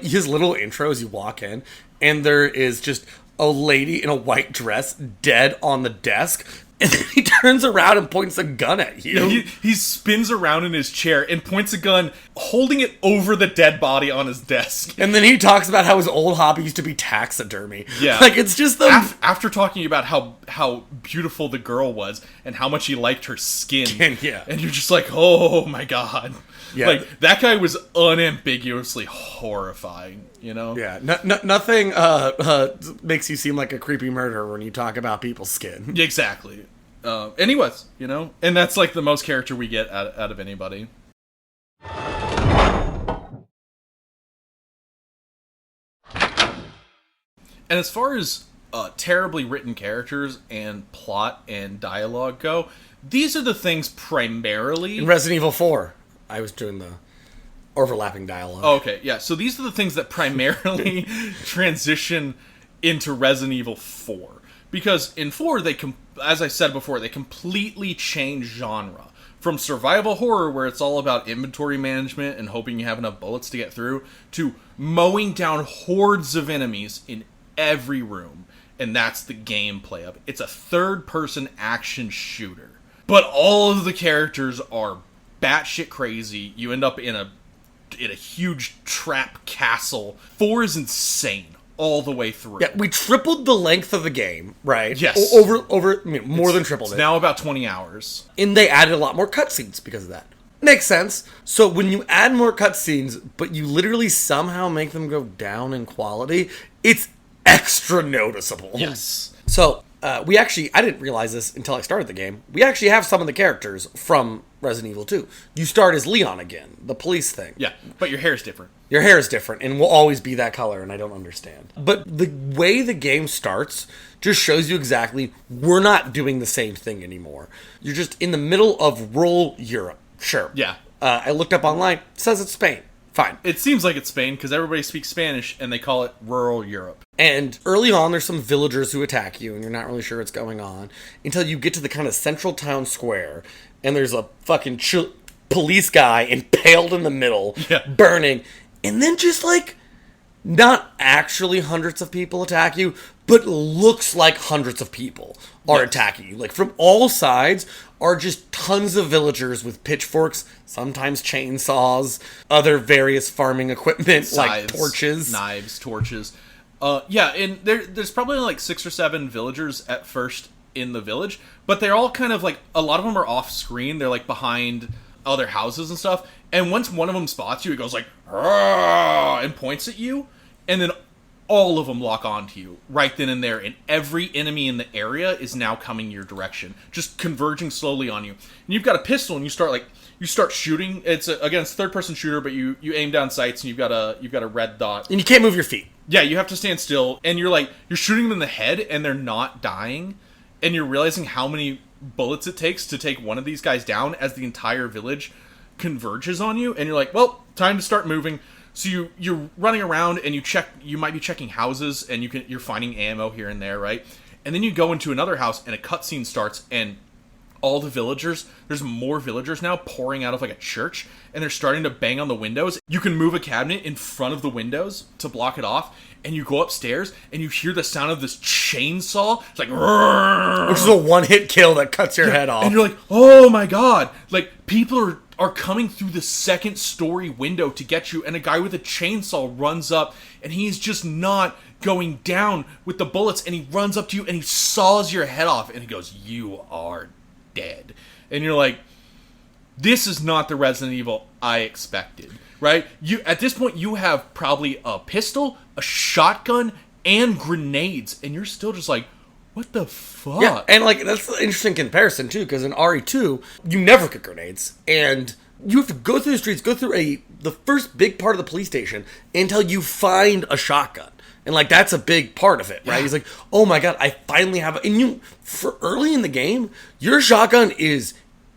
[SPEAKER 2] His little intro as you walk in, and there is just a lady in a white dress dead on the desk, and then he turns around and points a gun at you.
[SPEAKER 1] Yeah, he spins around in his chair and points a gun, holding it over the dead body on his desk.
[SPEAKER 2] And then he talks about how his old hobby used to be taxidermy.
[SPEAKER 1] Yeah.
[SPEAKER 2] It's just
[SPEAKER 1] after talking about how beautiful the girl was and how much he liked her skin.
[SPEAKER 2] Yeah.
[SPEAKER 1] And you're just like, oh my god.
[SPEAKER 2] Yeah.
[SPEAKER 1] That guy was unambiguously horrifying,
[SPEAKER 2] Yeah, nothing makes you seem like a creepy murderer when you talk about people's skin.
[SPEAKER 1] Exactly. And he was, and that's the most character we get out of anybody. And as far as terribly written characters and plot and dialogue go, these are the things primarily...
[SPEAKER 2] In Resident Evil 4, I was doing the overlapping dialogue.
[SPEAKER 1] Oh, okay, yeah. So these are the things that primarily transition into Resident Evil 4. Because in 4, as I said before, they completely change genre. From survival horror, where it's all about inventory management and hoping you have enough bullets to get through, to mowing down hordes of enemies in every room. And that's the gameplay of it. It's a third-person action shooter. But all of the characters are batshit crazy. You end up in a huge trap castle. 4 is insane all the way through.
[SPEAKER 2] Yeah, we tripled the length of the game, right?
[SPEAKER 1] Yes.
[SPEAKER 2] More than tripled it.
[SPEAKER 1] It's now about 20 hours.
[SPEAKER 2] And they added a lot more cutscenes because of that. Makes sense. So when you add more cutscenes, but you literally somehow make them go down in quality, it's extra noticeable.
[SPEAKER 1] Yes.
[SPEAKER 2] So, I didn't realize this until I started the game. We actually have some of the characters from Resident Evil 2. You start as Leon again, the police thing.
[SPEAKER 1] Yeah, but your hair is different.
[SPEAKER 2] Your hair is different and will always be that color, and I don't understand. But the way the game starts just shows you exactly we're not doing the same thing anymore. You're just in the middle of rural Europe. Sure.
[SPEAKER 1] Yeah.
[SPEAKER 2] I looked up online. It says it's Spain. Fine.
[SPEAKER 1] It seems like it's Spain because everybody speaks Spanish and they call it rural Europe.
[SPEAKER 2] And early on, there's some villagers who attack you, and you're not really sure what's going on until you get to the kind of central town square, and there's a fucking police guy impaled in the middle, burning, and then just not actually hundreds of people attack you, but looks like hundreds of people are attacking you. Like, from all sides are just tons of villagers with pitchforks, sometimes chainsaws, other various farming equipment,
[SPEAKER 1] Scythes,
[SPEAKER 2] like torches.
[SPEAKER 1] knives, torches. And there's probably like 6 or 7 villagers at first in the village, but they're all kind of like, a lot of them are off screen. They're like behind other houses and stuff. And once one of them spots you, it goes like, "Argh," and points at you, and then all of them lock onto you right then and there, and every enemy in the area is now coming your direction, just converging slowly on you. And you've got a pistol, and you start shooting. It's against third-person shooter, but you aim down sights, and you've got a red dot,
[SPEAKER 2] And you can't move your feet.
[SPEAKER 1] Yeah, you have to stand still, and you're shooting them in the head, and they're not dying, and you're realizing how many bullets it takes to take one of these guys down as the entire village converges on you, and you're like, well, time to start moving. So you're running around, and you might be checking houses, and you're finding ammo here and there, right? And then you go into another house, and a cutscene starts, and all the villagers, there's more villagers now pouring out of like a church, and they're starting to bang on the windows. You can move a cabinet in front of the windows to block it off, and you go upstairs, and you hear the sound of this chainsaw. It's like, "Rrrr,"
[SPEAKER 2] Which is a one-hit kill that cuts your head off.
[SPEAKER 1] and you're like, oh my god, like, people are coming through the second story window to get you, and a guy with a chainsaw runs up, and he's just not going down with the bullets, and he runs up to you, and he saws your head off, and he goes, you are dead. And you're like, this is not the Resident Evil I expected, right? At this point, you have probably a pistol, a shotgun, and grenades, and you're still just like, what the fuck?
[SPEAKER 2] Yeah, and like, that's an interesting comparison too, because in RE2, you never get grenades, and you have to go through the streets, go through the first big part of the police station until you find a shotgun. And like, that's a big part of it, right?
[SPEAKER 1] Yeah.
[SPEAKER 2] He's like, oh my god, I finally have and for early in the game, your shotgun is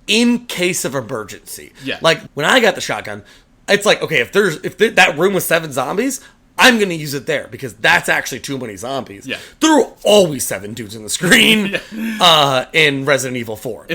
[SPEAKER 2] in case of emergency.
[SPEAKER 1] Yeah.
[SPEAKER 2] Like, when I got the shotgun, it's like, okay, if that room was 7 zombies, I'm going to use it there, because that's actually too many zombies.
[SPEAKER 1] Yeah.
[SPEAKER 2] There are always 7 dudes in the screen in Resident Evil 4.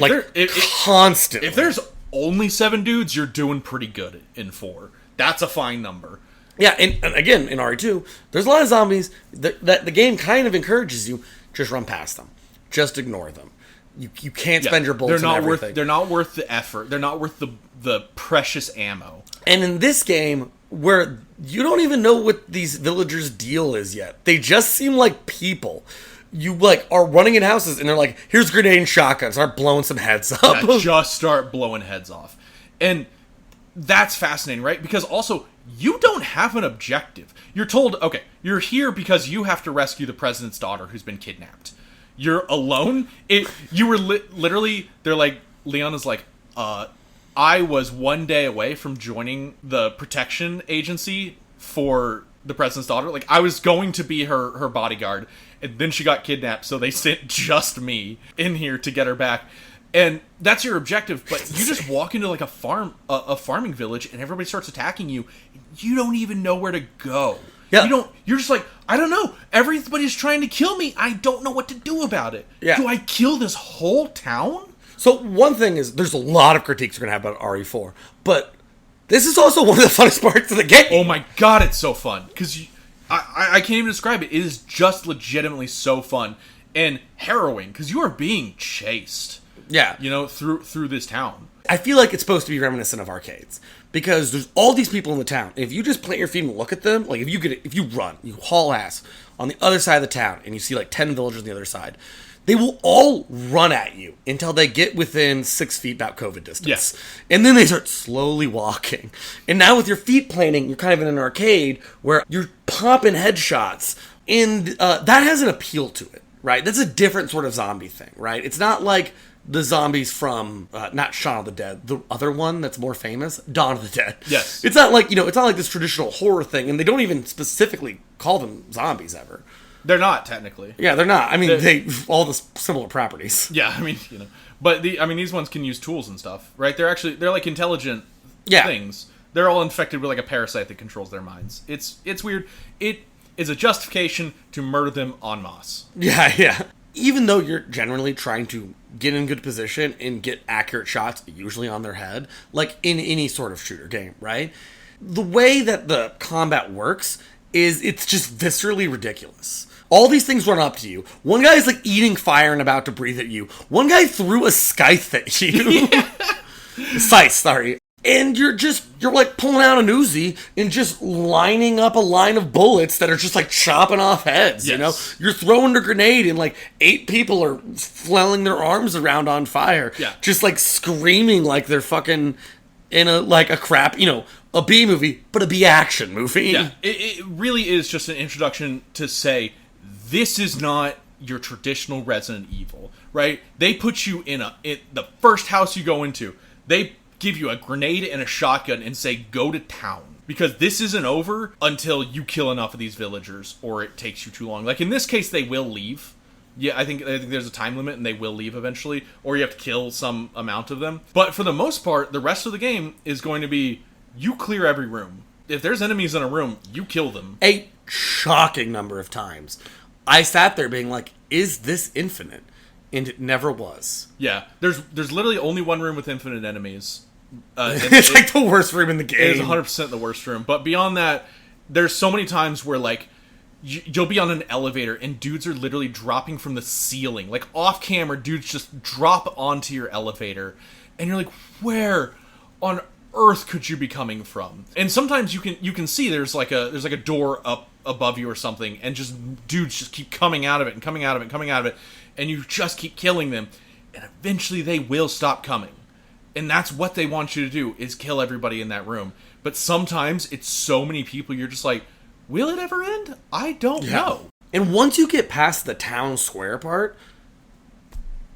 [SPEAKER 2] Constantly.
[SPEAKER 1] If there's only 7 dudes, you're doing pretty good in 4. That's a fine number.
[SPEAKER 2] Yeah, and again, in RE2, there's a lot of zombies that the game kind of encourages you, just run past them. Just ignore them. You can't spend your bullets on everything.
[SPEAKER 1] They're not worth the effort. They're not worth the precious ammo.
[SPEAKER 2] And in this game, where you don't even know what these villagers' deal is yet, they just seem like people. You like are running in houses, and they're like, "Here's grenade and shotguns." Start blowing some heads up.
[SPEAKER 1] Yeah, just start blowing heads off, and that's fascinating, right? Because also, you don't have an objective. You're told, okay, you're here because you have to rescue the president's daughter who's been kidnapped. You're alone. You were literally. They're like, Leon is like, I was 1 day away from joining the protection agency for the president's daughter. Like, I was going to be her bodyguard, and then she got kidnapped, so they sent just me in here to get her back. And that's your objective, but you just walk into like a farming village, and everybody starts attacking you. You don't even know where to go.
[SPEAKER 2] Yeah.
[SPEAKER 1] You're just like, I don't know. Everybody's trying to kill me. I don't know what to do about it.
[SPEAKER 2] Yeah.
[SPEAKER 1] Do I kill this whole town?
[SPEAKER 2] So one thing is, there's a lot of critiques we're going to have about RE4, but this is also one of the funnest parts of the game.
[SPEAKER 1] Oh my god, it's so fun. Because I can't even describe it. It is just legitimately so fun and harrowing, because you are being chased.
[SPEAKER 2] Yeah.
[SPEAKER 1] You know, through this town.
[SPEAKER 2] I feel like it's supposed to be reminiscent of arcades, because there's all these people in the town. If you just plant your feet and look at them, like if you run, you haul ass on the other side of the town, and you see like 10 villagers on the other side, they will all run at you until they get within 6 feet about COVID distance.
[SPEAKER 1] Yes.
[SPEAKER 2] And then they start slowly walking. And now with your feet planting, you're kind of in an arcade where you're popping headshots, and that has an appeal to it, right? That's a different sort of zombie thing, right? It's not like the zombies from, not Shaun of the Dead, the other one that's more famous, Dawn of the Dead.
[SPEAKER 1] Yes.
[SPEAKER 2] It's not like, it's not like this traditional horror thing, and they don't even specifically call them zombies ever.
[SPEAKER 1] They're not, technically.
[SPEAKER 2] Yeah, they're not. I mean, they all the similar properties.
[SPEAKER 1] Yeah, I mean, But these ones can use tools and stuff, right? They're like intelligent things. They're all infected with like a parasite that controls their minds. It's weird. It is a justification to murder them en masse.
[SPEAKER 2] Yeah, yeah. Even though you're generally trying to get in good position and get accurate shots, usually on their head, like in any sort of shooter game, right? The way that the combat works is it's just viscerally ridiculous. All these things run up to you. One guy's like eating fire and about to breathe at you. One guy threw a scythe at you. Scythe, sorry. And you're like pulling out an Uzi and just lining up a line of bullets that are just like chopping off heads, you know? You're throwing a grenade and like 8 people are flailing their arms around on fire.
[SPEAKER 1] Yeah.
[SPEAKER 2] Just like screaming like they're fucking in a crap, you know, a B movie, but a B action movie.
[SPEAKER 1] Yeah, it really is just an introduction to say, this is not your traditional Resident Evil, right? They put you in the first house you go into, they give you a grenade and a shotgun and say, go to town. Because this isn't over until you kill enough of these villagers, or it takes you too long. Like, in this case, they will leave. Yeah, I think there's a time limit, and they will leave eventually, or you have to kill some amount of them. But for the most part, the rest of the game is going to be, you clear every room. If there's enemies in a room, you kill them.
[SPEAKER 2] A shocking number of times. I sat there being like, is this infinite? And it never was.
[SPEAKER 1] Yeah, there's literally only one room with infinite enemies.
[SPEAKER 2] It's like the worst room in the game.
[SPEAKER 1] It is 100% the worst room. But beyond that, there's so many times where, like, you'll be on an elevator and dudes are literally dropping from the ceiling. Like, off camera, dudes just drop onto your elevator. And you're like, where on earth could you be coming from? And sometimes you can see there's like a door up above you or something, and just dudes just keep coming out of it and coming out of it and coming out of it, and you just keep killing them, and eventually they will stop coming. And that's what they want you to do, is kill everybody in that room. But sometimes it's so many people, you're just like, will it ever end? I don't know.
[SPEAKER 2] And once you get past the town square part,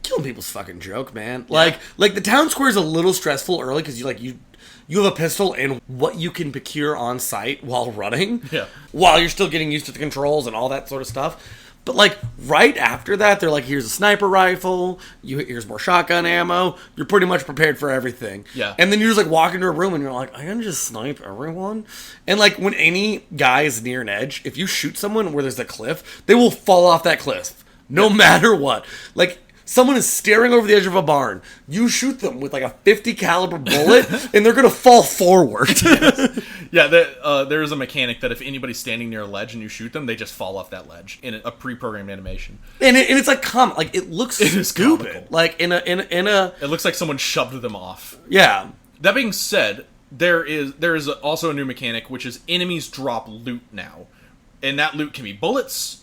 [SPEAKER 2] killing people's fucking joke, man.
[SPEAKER 1] Yeah.
[SPEAKER 2] Like the town square is a little stressful early because you have a pistol and what you can procure on site while running.
[SPEAKER 1] Yeah.
[SPEAKER 2] While you're still getting used to the controls and all that sort of stuff. But, like, right after that, they're like, here's a sniper rifle, here's more shotgun ammo, you're pretty much prepared for everything.
[SPEAKER 1] Yeah.
[SPEAKER 2] And then you just, like, walk into a room and you're like, I can just snipe everyone? And, like, when any guy is near an edge, if you shoot someone where there's a cliff, they will fall off that cliff, no matter what. Like, someone is staring over the edge of a barn. You shoot them with like a 50 caliber bullet, and they're gonna fall forward.
[SPEAKER 1] Yes. Yeah, there is a mechanic that if anybody's standing near a ledge and you shoot them, they just fall off that ledge in a pre-programmed animation.
[SPEAKER 2] And it's like like it looks stupid.
[SPEAKER 1] Comical.
[SPEAKER 2] Like in a.
[SPEAKER 1] It looks like someone shoved them off.
[SPEAKER 2] Yeah.
[SPEAKER 1] That being said, there is also a new mechanic, which is enemies drop loot now, and that loot can be bullets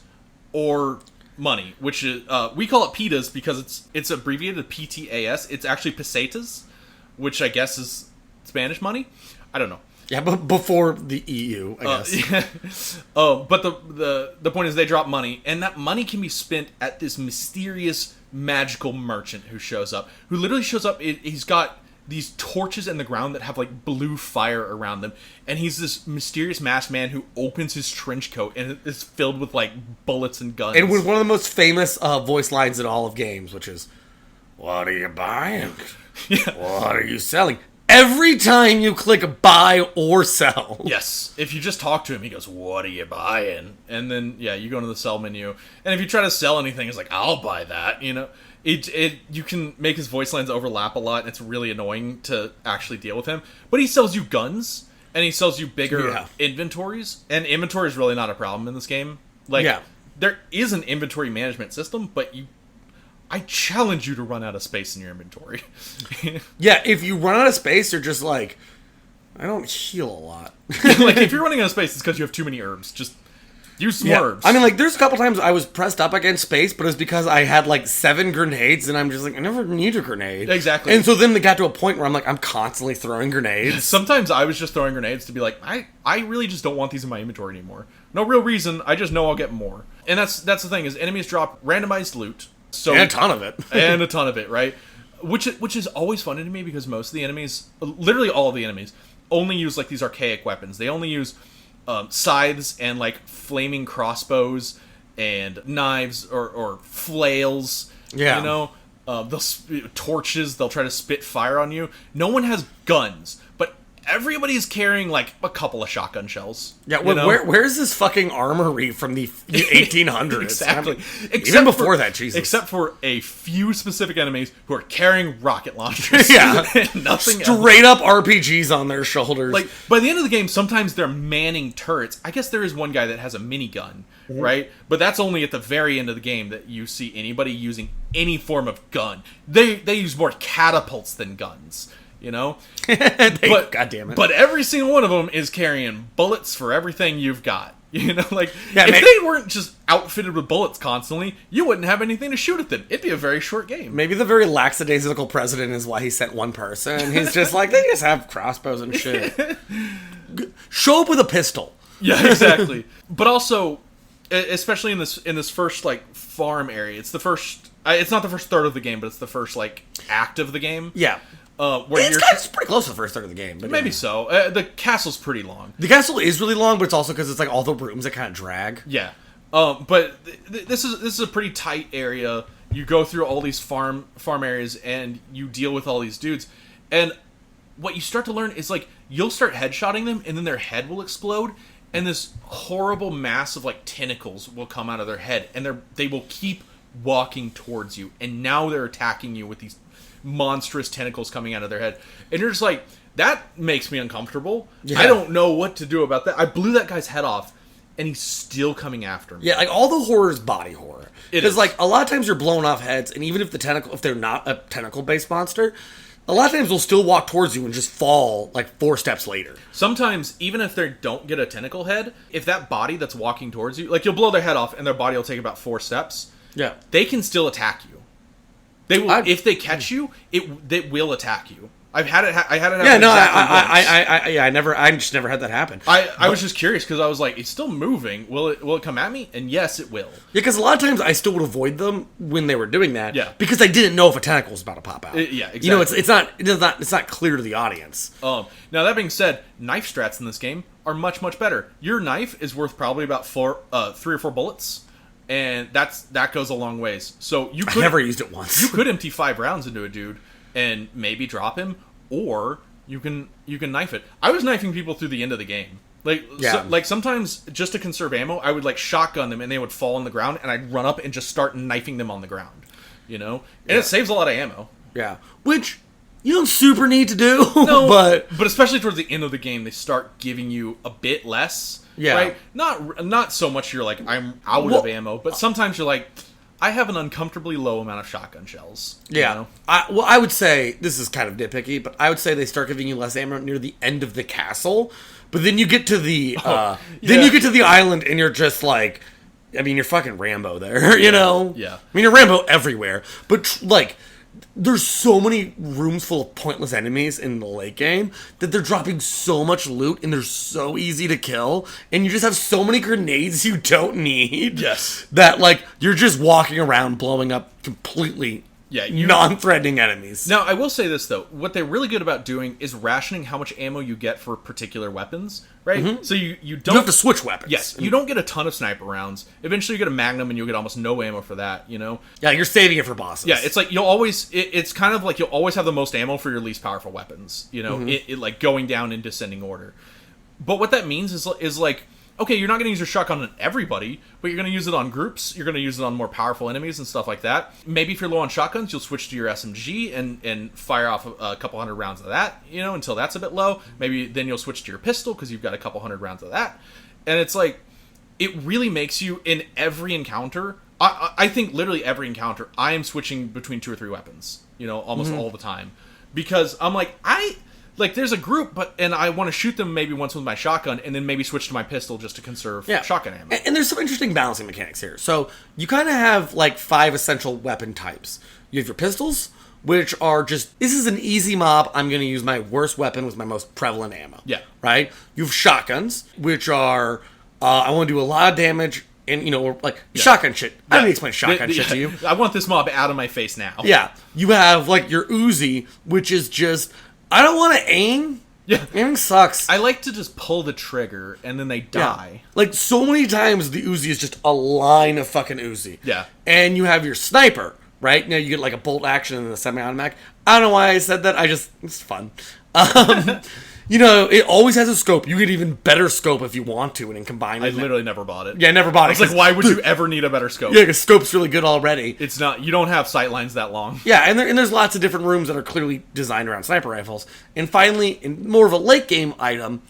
[SPEAKER 1] or money, which is we call it PETAs because it's abbreviated PTAS. It's actually pesetas, which I guess is Spanish money. I don't know.
[SPEAKER 2] Yeah, but before the EU, I guess.
[SPEAKER 1] Yeah. But the point is they drop money, and that money can be spent at this mysterious magical merchant who shows up. Who literally shows up. He's got these torches in the ground that have like blue fire around them, and he's this mysterious masked man who opens his trench coat and it's filled with like bullets and guns.
[SPEAKER 2] And with one of the most famous voice lines in all of games, which is, "What are you buying?
[SPEAKER 1] Yeah.
[SPEAKER 2] What are you selling?" Every time you click buy or sell.
[SPEAKER 1] Yes. If you just talk to him, he goes, "What are you buying?" And then you go into the sell menu, and if you try to sell anything, it's like, "I'll buy that," you know. You can make his voice lines overlap a lot, and it's really annoying to actually deal with him. But he sells you guns, and he sells you bigger inventories, and inventory is really not a problem in this game. Like, there is an inventory management system, but I challenge you to run out of space in your inventory.
[SPEAKER 2] Yeah, if you run out of space, you're just like, I don't heal a lot.
[SPEAKER 1] Like, if you're running out of space, it's because you have too many herbs. Just use some herbs.
[SPEAKER 2] I mean, like, there's a couple times I was pressed up against space, but it was because I had, like, 7 grenades, and I'm just like, I never need a grenade.
[SPEAKER 1] Exactly.
[SPEAKER 2] And so then they got to a point where I'm like, I'm constantly throwing grenades.
[SPEAKER 1] Sometimes I was just throwing grenades to be like, I really just don't want these in my inventory anymore. No real reason, I just know I'll get more. And that's the thing, is enemies drop randomized loot. So,
[SPEAKER 2] and a ton of it.
[SPEAKER 1] And a ton of it, right? Which is always funny to me, because most of the enemies, literally all of the enemies, only use, like, these archaic weapons. They only use scythes and like flaming crossbows and knives or flails.
[SPEAKER 2] Yeah,
[SPEAKER 1] you know, torches. They'll try to spit fire on you. No one has guns, but everybody's carrying like a couple of shotgun shells.
[SPEAKER 2] Yeah, where's this fucking armory from the 1800s?
[SPEAKER 1] Exactly.
[SPEAKER 2] Even before that, Jesus.
[SPEAKER 1] Except for a few specific enemies who are carrying rocket launchers.
[SPEAKER 2] Yeah.
[SPEAKER 1] Nothing
[SPEAKER 2] Straight up RPGs on their shoulders.
[SPEAKER 1] Like, by the end of the game, sometimes they're manning turrets. I guess there is one guy that has a minigun, right? But that's only at the very end of the game that you see anybody using any form of gun. They use more catapults than guns. You know,
[SPEAKER 2] God damn it!
[SPEAKER 1] But every single one of them is carrying bullets for everything you've got. You know, like
[SPEAKER 2] yeah,
[SPEAKER 1] if they weren't just outfitted with bullets constantly, you wouldn't have anything to shoot at them. It'd be a very short game.
[SPEAKER 2] Maybe the very lackadaisical president is why he sent one person. He's just like, they just have crossbows and shit. Show up with a pistol.
[SPEAKER 1] Yeah, exactly. But also, especially in this first like farm area, it's the first. It's not the first third of the game, but it's the first like act of the game.
[SPEAKER 2] Yeah. It's pretty close to the first third of the game. But
[SPEAKER 1] maybe so. The castle's pretty long.
[SPEAKER 2] The castle is really long, but it's also because it's like all the rooms that kind of drag.
[SPEAKER 1] Yeah. But this is a pretty tight area. You go through all these farm areas and you deal with all these dudes. And what you start to learn is like you'll start headshotting them and then their head will explode and this horrible mass of like tentacles will come out of their head and they will keep walking towards you. And now they're attacking you with these monstrous tentacles coming out of their head, and you're just like, that makes me uncomfortable. Yeah. I don't know what to do about that. I blew that guy's head off and he's still coming after me.
[SPEAKER 2] Yeah, like all the horror is body horror. Because like a lot of times you're blowing off heads, and even if they're not a tentacle based monster, a lot of times they'll still walk towards you and just fall like 4 steps later.
[SPEAKER 1] Sometimes even if they don't get a tentacle head, if that body that's walking towards you, like you'll blow their head off and their body will take about 4 steps,
[SPEAKER 2] yeah,
[SPEAKER 1] they can still attack you. They will, if they catch you, they will attack you. I had it happen.
[SPEAKER 2] Yeah, no, I just never had that happen.
[SPEAKER 1] I was just curious because I was like, it's still moving. Will it come at me? And yes, it will.
[SPEAKER 2] Yeah, because a lot of times I still would avoid them when they were doing that.
[SPEAKER 1] Yeah,
[SPEAKER 2] because I didn't know if a tentacle was about to pop out.
[SPEAKER 1] Yeah, exactly.
[SPEAKER 2] You know, it's not clear to the audience.
[SPEAKER 1] Now that being said, knife strats in this game are much better. Your knife is worth probably about 3 or 4 bullets. And that goes a long ways. So I
[SPEAKER 2] never used it once.
[SPEAKER 1] You could empty 5 rounds into a dude and maybe drop him, or you can knife it. I was knifing people through the end of the game. Like sometimes just to conserve ammo, I would like shotgun them and they would fall on the ground, and I'd run up and just start knifing them on the ground. You know, and it saves a lot of ammo.
[SPEAKER 2] Yeah, which you don't super need to do.
[SPEAKER 1] No, but especially towards the end of the game, they start giving you a bit less.
[SPEAKER 2] Yeah.
[SPEAKER 1] Right? Not so much you're like, I'm out of ammo, but sometimes you're like, I have an uncomfortably low amount of shotgun shells.
[SPEAKER 2] Yeah.
[SPEAKER 1] You know?
[SPEAKER 2] I would say, this is kind of nitpicky, but I would say they start giving you less ammo near the end of the castle, but then you get to the you get to the island and you're just like, I mean, you're fucking Rambo there, you know?
[SPEAKER 1] Yeah.
[SPEAKER 2] I mean, you're Rambo everywhere, but like, there's so many rooms full of pointless enemies in the late game that they're dropping so much loot and they're so easy to kill, and you just have so many grenades you don't need.
[SPEAKER 1] Yes.
[SPEAKER 2] That like you're just walking around blowing up completely non-threatening enemies.
[SPEAKER 1] Now, I will say this though, what they're really good about doing is rationing how much ammo you get for particular weapons, right?
[SPEAKER 2] Mm-hmm.
[SPEAKER 1] So you don't...
[SPEAKER 2] You have to switch weapons.
[SPEAKER 1] Yes, you don't get a ton of sniper rounds. Eventually you get a magnum and you'll get almost no ammo for that, you know?
[SPEAKER 2] Yeah, you're saving it for bosses.
[SPEAKER 1] Yeah, it's like you'll always... It's kind of like you'll always have the most ammo for your least powerful weapons, you know? It like going down in descending order. But what that means is like... Okay, you're not going to use your shotgun on everybody, but you're going to use it on groups. You're going to use it on more powerful enemies and stuff like that. Maybe if you're low on shotguns, you'll switch to your SMG and fire off a couple hundred rounds of that, you know, until that's a bit low. Maybe then you'll switch to your pistol because you've got a couple hundred rounds of that. And it's like, it really makes you, in every encounter, I think literally every encounter, I am switching between 2 or 3 weapons, you know, almost all the time. Because I'm like, there's a group, and I want to shoot them maybe once with my shotgun, and then maybe switch to my pistol just to conserve shotgun ammo.
[SPEAKER 2] And there's some interesting balancing mechanics here. So you kind of have like 5 essential weapon types. You have your pistols, which are just, this is an easy mob. I'm going to use my worst weapon with my most prevalent ammo.
[SPEAKER 1] Yeah.
[SPEAKER 2] Right? You have shotguns, which are, I want to do a lot of damage. And, you know, like, shotgun shit. I don't need to explain shotgun shit to you.
[SPEAKER 1] I want this mob out of my face now.
[SPEAKER 2] Yeah. You have, like, your Uzi, which is just... I don't want to aim.
[SPEAKER 1] Yeah.
[SPEAKER 2] Aiming sucks.
[SPEAKER 1] I like to just pull the trigger, and then they die.
[SPEAKER 2] Yeah. Like, so many times the Uzi is just a line of fucking Uzi.
[SPEAKER 1] Yeah.
[SPEAKER 2] And you have your sniper, right? Now you get, like, a bolt action and a semi-automatic. I don't know why I said that. It's fun. it always has a scope. You get even better scope if you want to, and then combine it.
[SPEAKER 1] I literally never bought it.
[SPEAKER 2] Yeah, I never bought it.
[SPEAKER 1] I was like, why would you ever need a better scope?
[SPEAKER 2] Yeah, because scope's really good already.
[SPEAKER 1] It's not. You don't have sight lines that long.
[SPEAKER 2] Yeah, and there's lots of different rooms that are clearly designed around sniper rifles. And finally, in more of a late game item,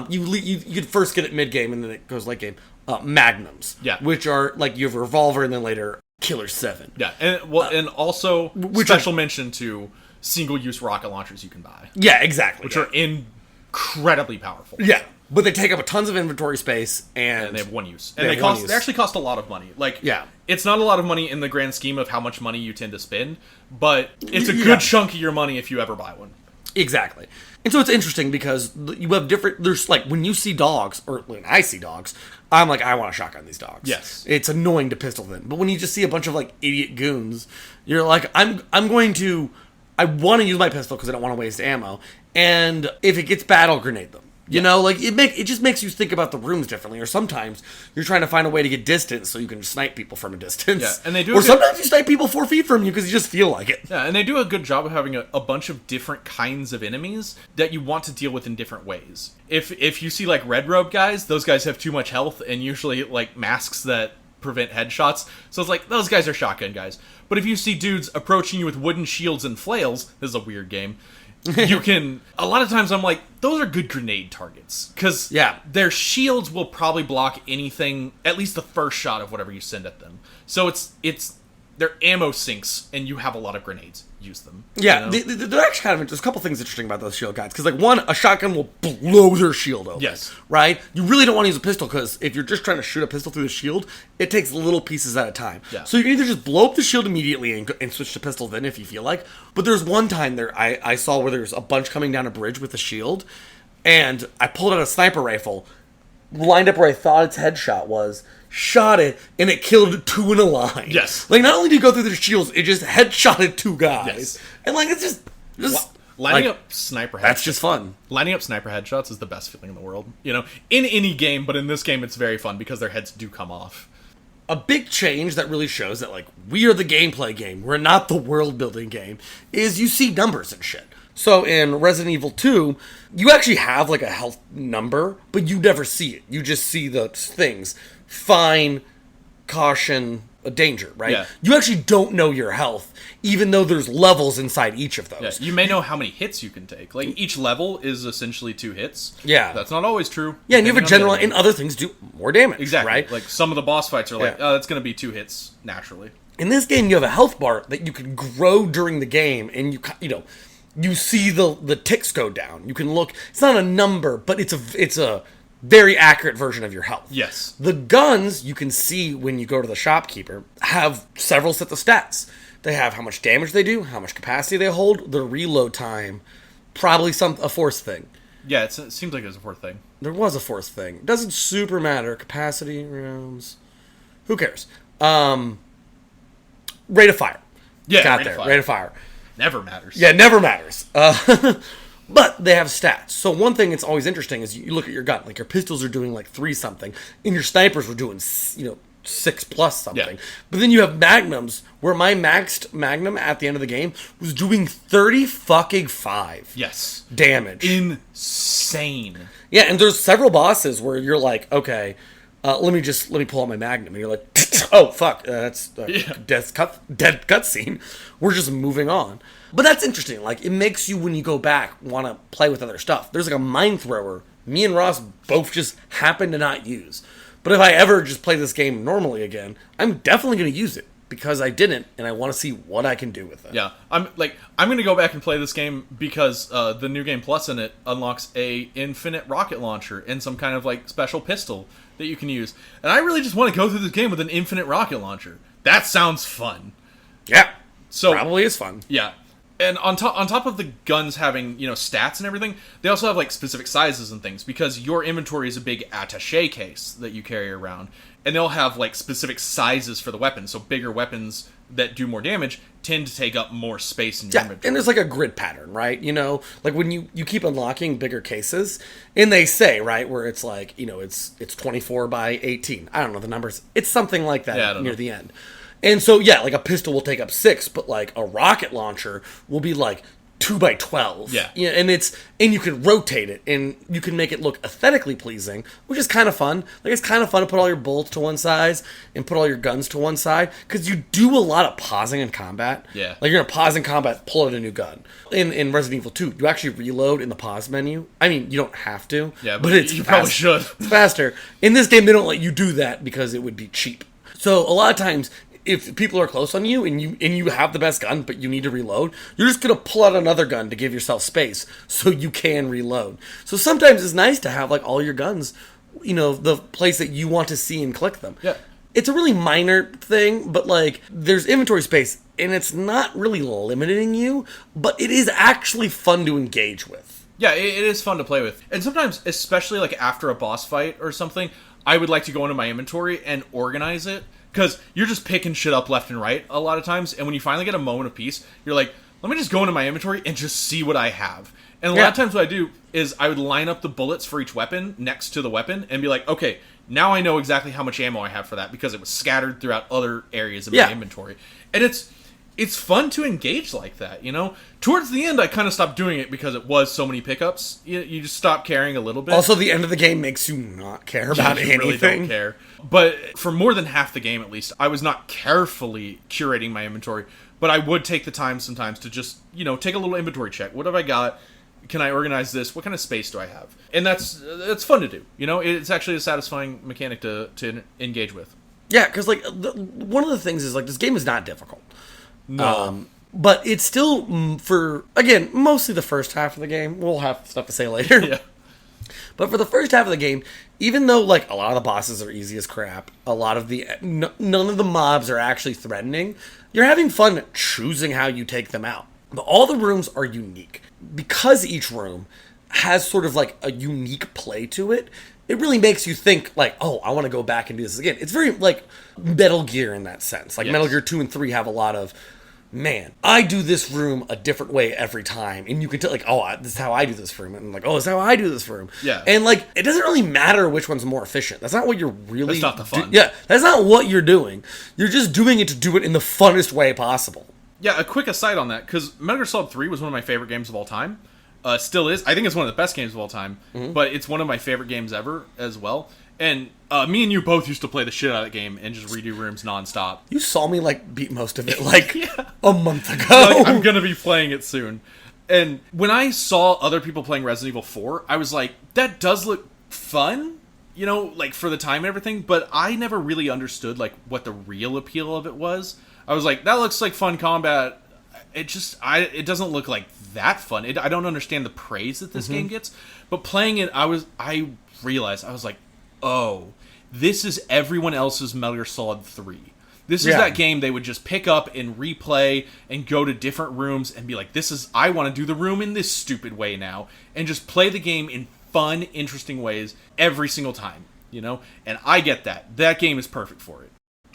[SPEAKER 2] you could first get it mid game, and then it goes late game. Magnums.
[SPEAKER 1] Yeah.
[SPEAKER 2] Which are like you have a revolver, and then later Killer 7.
[SPEAKER 1] Yeah, and also special mention to single-use rocket launchers you can buy.
[SPEAKER 2] Yeah, exactly.
[SPEAKER 1] Which are incredibly powerful.
[SPEAKER 2] Yeah, but they take up a tons of inventory space, and
[SPEAKER 1] they have one use. And they actually cost a lot of money. Like, it's not a lot of money in the grand scheme of how much money you tend to spend, but it's a good chunk of your money if you ever buy one.
[SPEAKER 2] Exactly. And so it's interesting because you have different... There's like, when you see dogs, or when I see dogs, I'm like, I want to shotgun these dogs.
[SPEAKER 1] Yes.
[SPEAKER 2] It's annoying to pistol them. But when you just see a bunch of like idiot goons, you're like, I want to use my pistol because I don't want to waste ammo. And if it gets bad, I'll grenade them. You know, like it just makes you think about the rooms differently. Or sometimes you're trying to find a way to get distance so you can snipe people from a distance.
[SPEAKER 1] Yeah, and they do.
[SPEAKER 2] Or sometimes you snipe people 4 feet from you because you just feel like it.
[SPEAKER 1] Yeah, and they do a good job of having a bunch of different kinds of enemies that you want to deal with in different ways. If you see like red robe guys, those guys have too much health and usually like masks that prevent headshots. So it's like those guys are shotgun guys. But if you see dudes approaching you with wooden shields and flails, this is a weird game. You can, a lot of times I'm like, those are good grenade targets. Because their shields will probably block anything, at least the first shot of whatever you send at them. So it's their ammo sinks, and you have a lot of grenades. Use them.
[SPEAKER 2] Yeah, you know? They're actually kind of, there's a couple things interesting about those shield guys. Because like one, a shotgun will blow their shield open.
[SPEAKER 1] Yes.
[SPEAKER 2] Right? You really don't want to use a pistol because if you're just trying to shoot a pistol through the shield, it takes little pieces at a time.
[SPEAKER 1] Yeah.
[SPEAKER 2] So you can either just blow up the shield immediately and switch to pistol then if you feel like. But there's one time there I saw where there's a bunch coming down a bridge with a shield, and I pulled out a sniper rifle, lined up where I thought its headshot was, shot it, and it killed 2 in a line.
[SPEAKER 1] Yes.
[SPEAKER 2] Like, not only did it go through their shields, it just headshotted 2 guys.
[SPEAKER 1] Yes.
[SPEAKER 2] And, like, it's just
[SPEAKER 1] lining up sniper headshots.
[SPEAKER 2] That's just fun.
[SPEAKER 1] Lining up sniper headshots is the best feeling in the world. You know, in any game, but in this game, it's very fun because their heads do come off.
[SPEAKER 2] A big change that really shows that, like, we are the gameplay game, we're not the world-building game, is you see numbers and shit. So in Resident Evil 2, you actually have, like, a health number, but you never see it. You just see the things. Fine, caution, danger, right?
[SPEAKER 1] Yeah.
[SPEAKER 2] You actually don't know your health, even though there's levels inside each of those.
[SPEAKER 1] Yeah, you may know how many hits you can take. Like, each level is essentially 2 hits.
[SPEAKER 2] Yeah.
[SPEAKER 1] That's not always true.
[SPEAKER 2] Yeah, and you have a general, and other things do more damage,
[SPEAKER 1] exactly.
[SPEAKER 2] Right?
[SPEAKER 1] Like, some of the boss fights are like, oh, that's going to be 2 hits, naturally.
[SPEAKER 2] In this game, you have a health bar that you can grow during the game, and you see the ticks go down. You can look. It's not a number, but it's a very accurate version of your health.
[SPEAKER 1] Yes.
[SPEAKER 2] The guns you can see when you go to the shopkeeper have several sets of stats. They have how much damage they do, how much capacity they hold, the reload time, probably a fourth thing.
[SPEAKER 1] Yeah, it seems like there's a fourth thing.
[SPEAKER 2] There was a fourth thing. It doesn't super matter. Capacity, rounds. Who cares? Rate of fire.
[SPEAKER 1] Yeah,
[SPEAKER 2] got there. Rate of fire.
[SPEAKER 1] Never matters.
[SPEAKER 2] Yeah, never matters. But they have stats. So one thing that's always interesting is you look at your gun. Like, your pistols are doing like 3 something, and your snipers were doing 6 plus something.
[SPEAKER 1] Yeah.
[SPEAKER 2] But then you have magnums, where my maxed magnum at the end of the game was doing 35
[SPEAKER 1] Yes.
[SPEAKER 2] damage.
[SPEAKER 1] Insane.
[SPEAKER 2] Yeah, and there's several bosses where you're like, okay, let me pull out my magnum, and you're like, oh fuck, that's dead cutscene. We're just moving on. But that's interesting. Like, it makes you, when you go back, want to play with other stuff. There's like a mine thrower me and Ross both just happen to not use. But if I ever just play this game normally again, I'm definitely going to use it because I didn't, and I want to see what I can do with it.
[SPEAKER 1] Yeah, I'm going to go back and play this game because the New Game Plus in it unlocks a infinite rocket launcher and some kind of like special pistol that you can use. And I really just want to go through this game with an infinite rocket launcher. That sounds fun.
[SPEAKER 2] Yeah,
[SPEAKER 1] so
[SPEAKER 2] probably is fun.
[SPEAKER 1] Yeah. And on top of the guns having, stats and everything, they also have, like, specific sizes and things, because your inventory is a big attaché case that you carry around, and they'll have, like, specific sizes for the weapons, so bigger weapons that do more damage tend to take up more space in your inventory.
[SPEAKER 2] And there's, like, a grid pattern, right? Like, when you keep unlocking bigger cases, and they say, right, where it's, like, it's 24 by 18. I don't know the numbers. It's something like that near the end. And so, yeah, like a pistol will take up 6, but like a rocket launcher will be like 2x12.
[SPEAKER 1] Yeah.
[SPEAKER 2] And you can rotate it, and you can make it look aesthetically pleasing, which is kind of fun. Like, it's kind of fun to put all your bullets to one side and put all your guns to one side, because you do a lot of pausing in combat.
[SPEAKER 1] Yeah.
[SPEAKER 2] Like, you're going to pause in combat, pull out a new gun. In Resident Evil 2, you actually reload in the pause menu. I mean, you don't have to.
[SPEAKER 1] Yeah, but it's you probably should.
[SPEAKER 2] It's faster. In this game, they don't let you do that because it would be cheap. So a lot of times, if people are close on you and you have the best gun, but you need to reload, you're just going to pull out another gun to give yourself space so you can reload. So sometimes it's nice to have, like, all your guns, the place that you want to see and click them.
[SPEAKER 1] Yeah.
[SPEAKER 2] It's a really minor thing, but, like, there's inventory space, and it's not really limiting you, but it is actually fun to engage with.
[SPEAKER 1] Yeah, it is fun to play with. And sometimes, especially, like, after a boss fight or something, I would like to go into my inventory and organize it. Because you're just picking shit up left and right a lot of times, and when you finally get a moment of peace, you're like, let me just go into my inventory and just see what I have. And a lot of times what I do is I would line up the bullets for each weapon next to the weapon and be like, okay, now I know exactly how much ammo I have for that because it was scattered throughout other areas of my inventory. And it's fun to engage like that, Towards the end, I kind of stopped doing it because it was so many pickups. You just stop caring a little bit.
[SPEAKER 2] Also, the end of the game makes you not care about anything.
[SPEAKER 1] Really don't care. But for more than half the game, at least, I was not carefully curating my inventory. But I would take the time sometimes to just, take a little inventory check. What have I got? Can I organize this? What kind of space do I have? And that's fun to do. It's actually a satisfying mechanic to engage with.
[SPEAKER 2] Yeah, because, like, one of the things is, like, this game is not difficult.
[SPEAKER 1] No.
[SPEAKER 2] But it's still, mostly the first half of the game. We'll have stuff to say later.
[SPEAKER 1] Yeah.
[SPEAKER 2] But for the first half of the game, even though, like, a lot of the bosses are easy as crap, a lot of none of the mobs are actually threatening, you're having fun choosing how you take them out. But all the rooms are unique. Because each room has sort of, like, a unique play to it, it really makes you think, like, oh, I want to go back and do this again. It's very, like, Metal Gear in that sense. Like, Metal Gear 2 and 3 have a lot of, man, I do this room a different way every time. And you can tell, like, oh, this is how I do this room. And, like, oh, this is how I do this room.
[SPEAKER 1] Yeah.
[SPEAKER 2] And, like, it doesn't really matter which one's more efficient. That's not what you're really...
[SPEAKER 1] That's not the fun.
[SPEAKER 2] That's not what you're doing. You're just doing it to do it in the funnest way possible.
[SPEAKER 1] Yeah, a quick aside on that, because Metal Gear Solid 3 was one of my favorite games of all time. Still is. I think it's one of the best games of all time. Mm-hmm. But it's one of my favorite games ever as well. And me and you both used to play the shit out of that game and just redo rooms nonstop.
[SPEAKER 2] You saw me, like, beat most of it, like, a month ago.
[SPEAKER 1] Like, I'm going to be playing it soon. And when I saw other people playing Resident Evil 4, I was like, that does look fun, like, for the time and everything. But I never really understood, like, what the real appeal of it was. I was like, that looks like fun combat. It doesn't look like that fun. I don't understand the praise that this game gets. But playing it, I realized, I was like, oh, this is everyone else's Metal Gear Solid 3. This is that game they would just pick up and replay and go to different rooms and be like, I want to do the room in this stupid way now. And just play the game in fun, interesting ways every single time, And I get that. That game is perfect for it.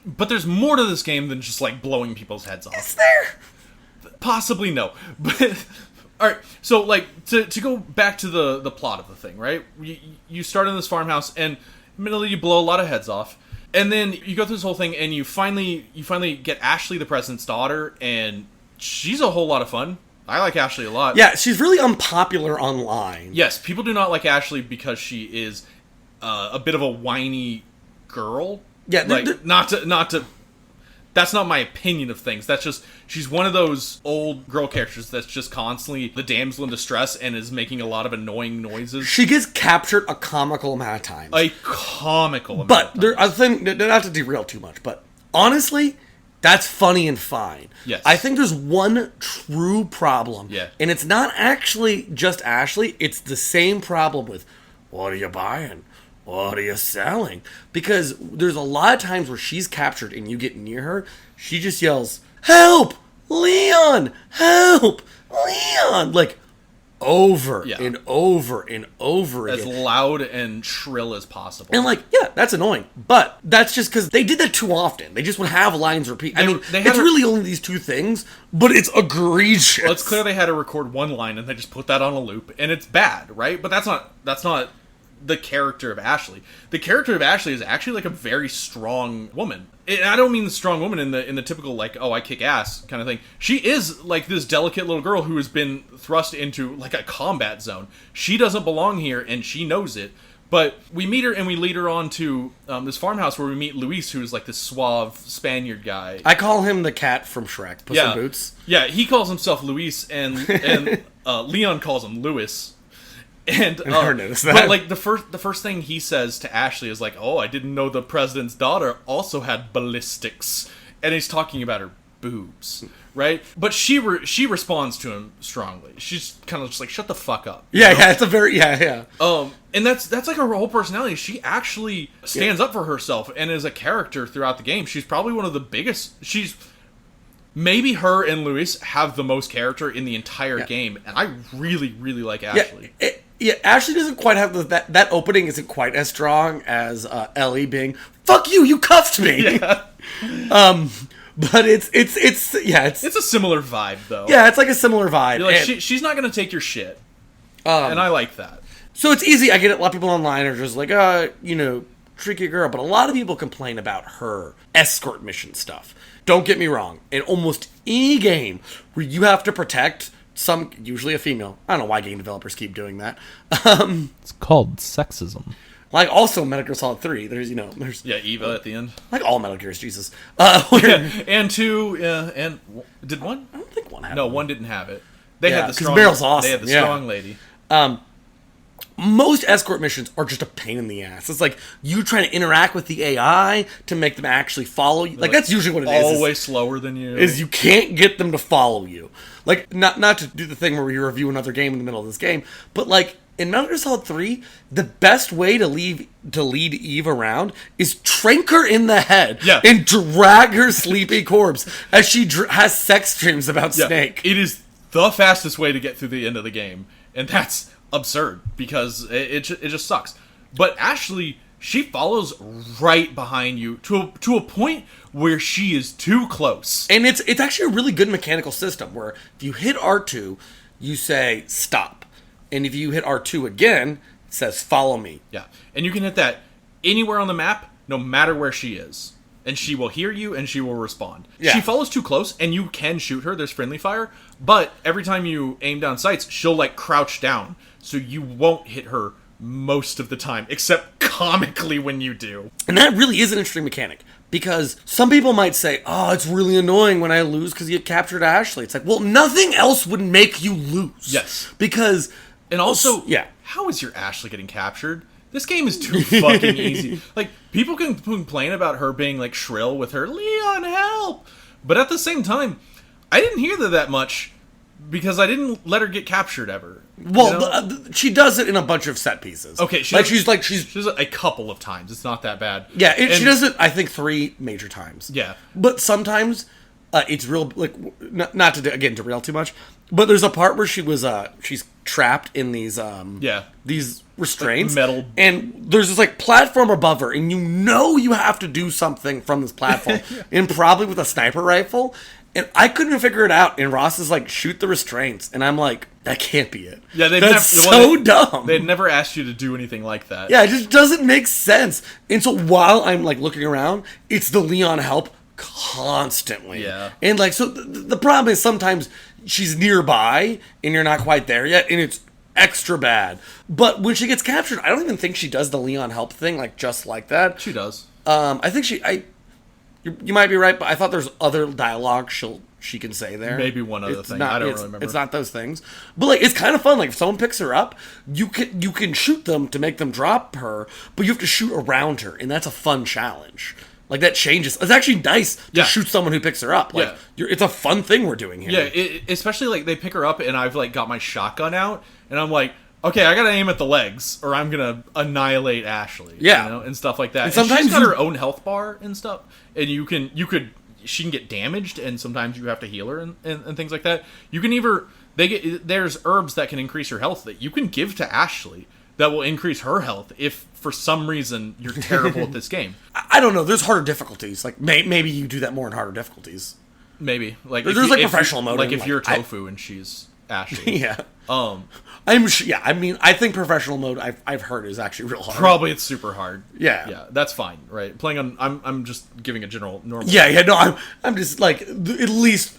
[SPEAKER 1] But there's more to this game than just, like, blowing people's heads off.
[SPEAKER 2] Is there?
[SPEAKER 1] Possibly no. But, alright, so, like, to go back to the plot of the thing, right? You start in this farmhouse, and admittedly you blow a lot of heads off. And then you go through this whole thing, and you finally get Ashley, the president's daughter, and she's a whole lot of fun. I like Ashley a lot.
[SPEAKER 2] Yeah, she's really unpopular online.
[SPEAKER 1] Yes, people do not like Ashley because she is a bit of a whiny girl.
[SPEAKER 2] Yeah,
[SPEAKER 1] like, not to. That's not my opinion of things. That's just, she's one of those old girl characters that's just constantly the damsel in distress and is making a lot of annoying noises.
[SPEAKER 2] She gets captured a comical amount of times.
[SPEAKER 1] A comical amount
[SPEAKER 2] of
[SPEAKER 1] times.
[SPEAKER 2] But I think, not to derail too much, but honestly, that's funny and fine.
[SPEAKER 1] Yes.
[SPEAKER 2] I think there's one true problem.
[SPEAKER 1] Yeah.
[SPEAKER 2] And it's not actually just Ashley. It's the same problem with, what are you buying? What are you selling? Because there's a lot of times where she's captured and you get near her, she just yells, "Help! Leon! Help! Leon!" Like, over and over and over
[SPEAKER 1] again. As loud and shrill as possible.
[SPEAKER 2] And, like, yeah, that's annoying. But that's just because they did that too often. They just would have lines repeat. It's really only these two things, but it's egregious.
[SPEAKER 1] Well, it's clear they had to record one line and they just put that on a loop, and it's bad, right? But that's not the character of Ashley. The character of Ashley is actually like a very strong woman. And I don't mean the strong woman in the typical like, oh, I kick ass kind of thing. She is like this delicate little girl who has been thrust into like a combat zone. She doesn't belong here, and she knows it. But we meet her and we lead her on to this farmhouse where we meet Luis, who's like this suave Spaniard guy.
[SPEAKER 2] I call him the cat from Shrek. Puss in Boots.
[SPEAKER 1] Yeah, he calls himself Luis, and Leon calls him Louis. And
[SPEAKER 2] I never noticed that.
[SPEAKER 1] But like the first thing he says to Ashley is like, "Oh, I didn't know the president's daughter also had ballistics," and he's talking about her boobs, right? But she responds to him strongly. She's kind of just like, "Shut the fuck up."
[SPEAKER 2] Yeah, yeah, it's a very yeah.
[SPEAKER 1] And that's like her whole personality. She actually stands up for herself and is a character throughout the game. She's probably one of the biggest. Maybe her and Luis have the most character in the entire game, and I really, really like Ashley.
[SPEAKER 2] Yeah, Ashley doesn't quite have that opening isn't quite as strong as Ellie being, "Fuck you, you cuffed me."
[SPEAKER 1] Yeah.
[SPEAKER 2] But it's
[SPEAKER 1] a similar vibe though.
[SPEAKER 2] Yeah, it's like a similar vibe.
[SPEAKER 1] You're like, she's not gonna take your shit, and I like that.
[SPEAKER 2] So it's easy. I get it. A lot of people online are just like, tricky girl. But a lot of people complain about her escort mission stuff. Don't get me wrong. In almost any game where you have to protect usually a female. I don't know why game developers keep doing that.
[SPEAKER 3] It's called sexism.
[SPEAKER 2] Like also Metal Gear Solid 3. There's
[SPEAKER 1] Eva at the end.
[SPEAKER 2] Like all Metal Gears, Jesus.
[SPEAKER 1] And 2, and did 1?
[SPEAKER 2] I don't think 1 had it.
[SPEAKER 1] No, 1 didn't have it. They had the strong.
[SPEAKER 2] Meryl's awesome.
[SPEAKER 1] They had the strong lady.
[SPEAKER 2] Most escort missions are just a pain in the ass. It's like you trying to interact with the AI to make them actually follow you. Like that's usually what it is.
[SPEAKER 1] Always slower than you.
[SPEAKER 2] Is you can't get them to follow you. Like not to do the thing where you review another game in the middle of this game, but like in Metal Gear Solid 3, the best way to lead Eve around is trank her in the head and drag her sleepy corpse as she has sex dreams about Snake.
[SPEAKER 1] It is the fastest way to get through the end of the game, and that's absurd because it just sucks. But Ashley, she follows right behind you to a point where she is too close.
[SPEAKER 2] And it's actually a really good mechanical system where if you hit R2, you say stop. And if you hit R2 again, it says follow me.
[SPEAKER 1] Yeah. And you can hit that anywhere on the map, no matter where she is. And she will hear you and she will respond. Yeah. She follows too close and you can shoot her. There's friendly fire. But every time you aim down sights, she'll like crouch down. So you won't hit her most of the time, except comically when you do.
[SPEAKER 2] And that really is an interesting mechanic. Because some people might say, oh, it's really annoying when I lose because you captured Ashley. It's like, well, nothing else would make you lose.
[SPEAKER 1] Yes.
[SPEAKER 2] Because...
[SPEAKER 1] And also, how is your Ashley getting captured? This game is too fucking easy. Like, people can complain about her being, like, shrill with her, Leon, help! But at the same time, I didn't hear that much because I didn't let her get captured ever.
[SPEAKER 2] Well, she does it in a bunch of set pieces.
[SPEAKER 1] Okay, she does it a couple of times. It's not that bad.
[SPEAKER 2] Yeah, she does it, I think, 3 major times.
[SPEAKER 1] Yeah.
[SPEAKER 2] But sometimes... it's real, like, not to, again, derail too much, but there's a part where she's trapped in these restraints.
[SPEAKER 1] Like metal.
[SPEAKER 2] And there's this, like, platform above her, and you have to do something from this platform, and probably with a sniper rifle, and I couldn't figure it out, and Ross is like, shoot the restraints, and I'm like, that can't be it.
[SPEAKER 1] Yeah,
[SPEAKER 2] that's so dumb.
[SPEAKER 1] They'd never asked you to do anything like that.
[SPEAKER 2] Yeah, it just doesn't make sense. And so while I'm, like, looking around, it's the Leon help constantly.
[SPEAKER 1] Yeah.
[SPEAKER 2] And like, so the problem is sometimes she's nearby and you're not quite there yet and it's extra bad. But when she gets captured, I don't even think she does the Leon help thing like just like that.
[SPEAKER 1] She does.
[SPEAKER 2] I think you might be right, but I thought there's other dialogue she can say there.
[SPEAKER 1] Maybe one other thing. I don't really remember.
[SPEAKER 2] It's not those things. But like, it's kind of fun. Like if someone picks her up, you can shoot them to make them drop her, but you have to shoot around her, and that's a fun challenge. Like, that changes. It's actually nice to shoot someone who picks her up. Like, it's a fun thing we're doing here.
[SPEAKER 1] Yeah, especially, like, they pick her up, and I've, like, got my shotgun out, and I'm like, okay, I gotta aim at the legs, or I'm gonna annihilate Ashley.
[SPEAKER 2] Yeah.
[SPEAKER 1] You know, and stuff like that.
[SPEAKER 2] And sometimes
[SPEAKER 1] she's got her own health bar and stuff, and she can get damaged, and sometimes you have to heal her and things like that. You can there's herbs that can increase her health that you can give to Ashley that will increase her health if, for some reason, you're terrible at this game.
[SPEAKER 2] I don't know. There's harder difficulties. Like, maybe you do that more in harder difficulties.
[SPEAKER 1] Maybe. Like,
[SPEAKER 2] there's professional mode.
[SPEAKER 1] Like, if you're Tofu and she's Ashley.
[SPEAKER 2] Yeah.
[SPEAKER 1] Um,
[SPEAKER 2] I'm sure. Yeah, I mean, I think professional mode I've heard is actually real hard.
[SPEAKER 1] Probably it's super hard.
[SPEAKER 2] Yeah.
[SPEAKER 1] Yeah, that's fine, right? Playing on, I'm just giving a general normal.
[SPEAKER 2] Yeah, no, I'm just like at least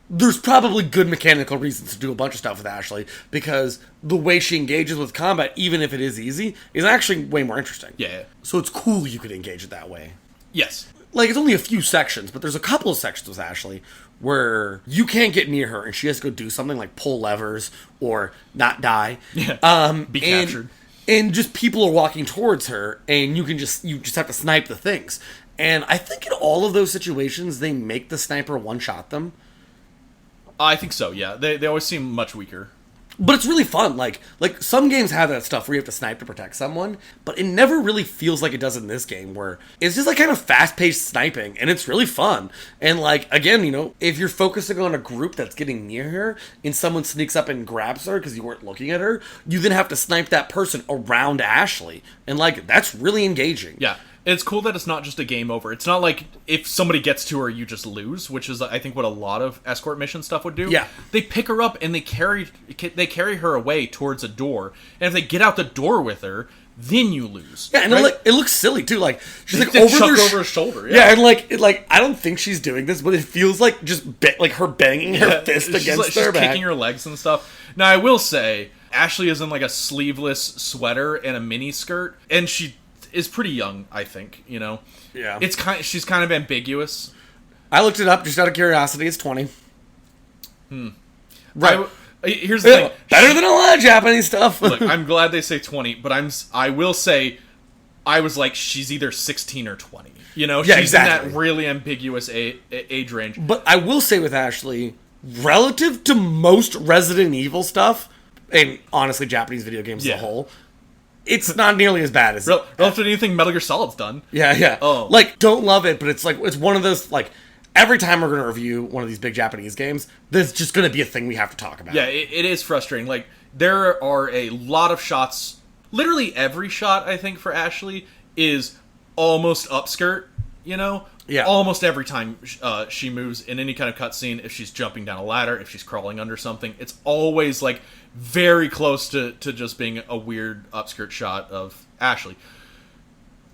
[SPEAKER 2] there's probably good mechanical reasons to do a bunch of stuff with Ashley because the way she engages with combat, even if it is easy, is actually way more interesting.
[SPEAKER 1] Yeah.
[SPEAKER 2] So it's cool you could engage it that way.
[SPEAKER 1] Yes.
[SPEAKER 2] Like it's only a few sections, but there's a couple of sections with Ashley where you can't get near her and she has to go do something like pull levers or not die.
[SPEAKER 1] Yeah. Be captured.
[SPEAKER 2] And just people are walking towards her and you just have to snipe the things. And I think in all of those situations they make the sniper one-shot them.
[SPEAKER 1] I think so, yeah. They always seem much weaker.
[SPEAKER 2] But it's really fun. Like some games have that stuff where you have to snipe to protect someone, but it never really feels like it does in this game where it's just like kind of fast-paced sniping and it's really fun. And like again, you know, if you're focusing on a group that's getting near her and someone sneaks up and grabs her because you weren't looking at her, you then have to snipe that person around Ashley. And like that's really engaging.
[SPEAKER 1] Yeah. It's cool that it's not just a game over. It's not like if somebody gets to her, you just lose, which is, I think, what a lot of escort mission stuff would do.
[SPEAKER 2] Yeah.
[SPEAKER 1] They pick her up and they carry her away towards a door. And if they get out the door with her, then you lose.
[SPEAKER 2] Yeah, and
[SPEAKER 1] right?
[SPEAKER 2] it looks silly, too. Like, she's like
[SPEAKER 1] They
[SPEAKER 2] over
[SPEAKER 1] chuck
[SPEAKER 2] their
[SPEAKER 1] over her shoulder.
[SPEAKER 2] Yeah, and like I don't think she's doing this, but it feels like just like her banging her fist
[SPEAKER 1] she's
[SPEAKER 2] against
[SPEAKER 1] she's
[SPEAKER 2] their back.
[SPEAKER 1] kicking her legs and stuff. Now, I will say, Ashley is in like a sleeveless sweater and a mini skirt, and she is pretty young, I think, you know.
[SPEAKER 2] Yeah.
[SPEAKER 1] She's kind of ambiguous.
[SPEAKER 2] I looked it up just out of curiosity. It's 20.
[SPEAKER 1] Right. Here's the thing.
[SPEAKER 2] Better than a lot of Japanese stuff.
[SPEAKER 1] Look, I'm glad they say 20, but I will say I was like, she's either 16 or 20. You know,
[SPEAKER 2] Yeah,
[SPEAKER 1] she's
[SPEAKER 2] exactly.
[SPEAKER 1] in that really ambiguous age range.
[SPEAKER 2] But I will say with Ashley, relative to most Resident Evil stuff, and honestly Japanese video games as
[SPEAKER 1] Yeah.
[SPEAKER 2] a whole, it's not nearly as bad as
[SPEAKER 1] Relative to anything Metal Gear Solid's done.
[SPEAKER 2] Yeah.
[SPEAKER 1] Oh.
[SPEAKER 2] Like, don't love it, but it's like it's one of those like every time we're gonna review one of these big Japanese games, there's just gonna be a thing we have to talk about.
[SPEAKER 1] Yeah, it is frustrating. Like, there are a lot of shots. Literally every shot, I think, for Ashley is almost upskirt, you know?
[SPEAKER 2] Yeah.
[SPEAKER 1] Almost every time she moves in any kind of cutscene, if she's jumping down a ladder, if she's crawling under something, it's always, like, very close to just being a weird upskirt shot of Ashley.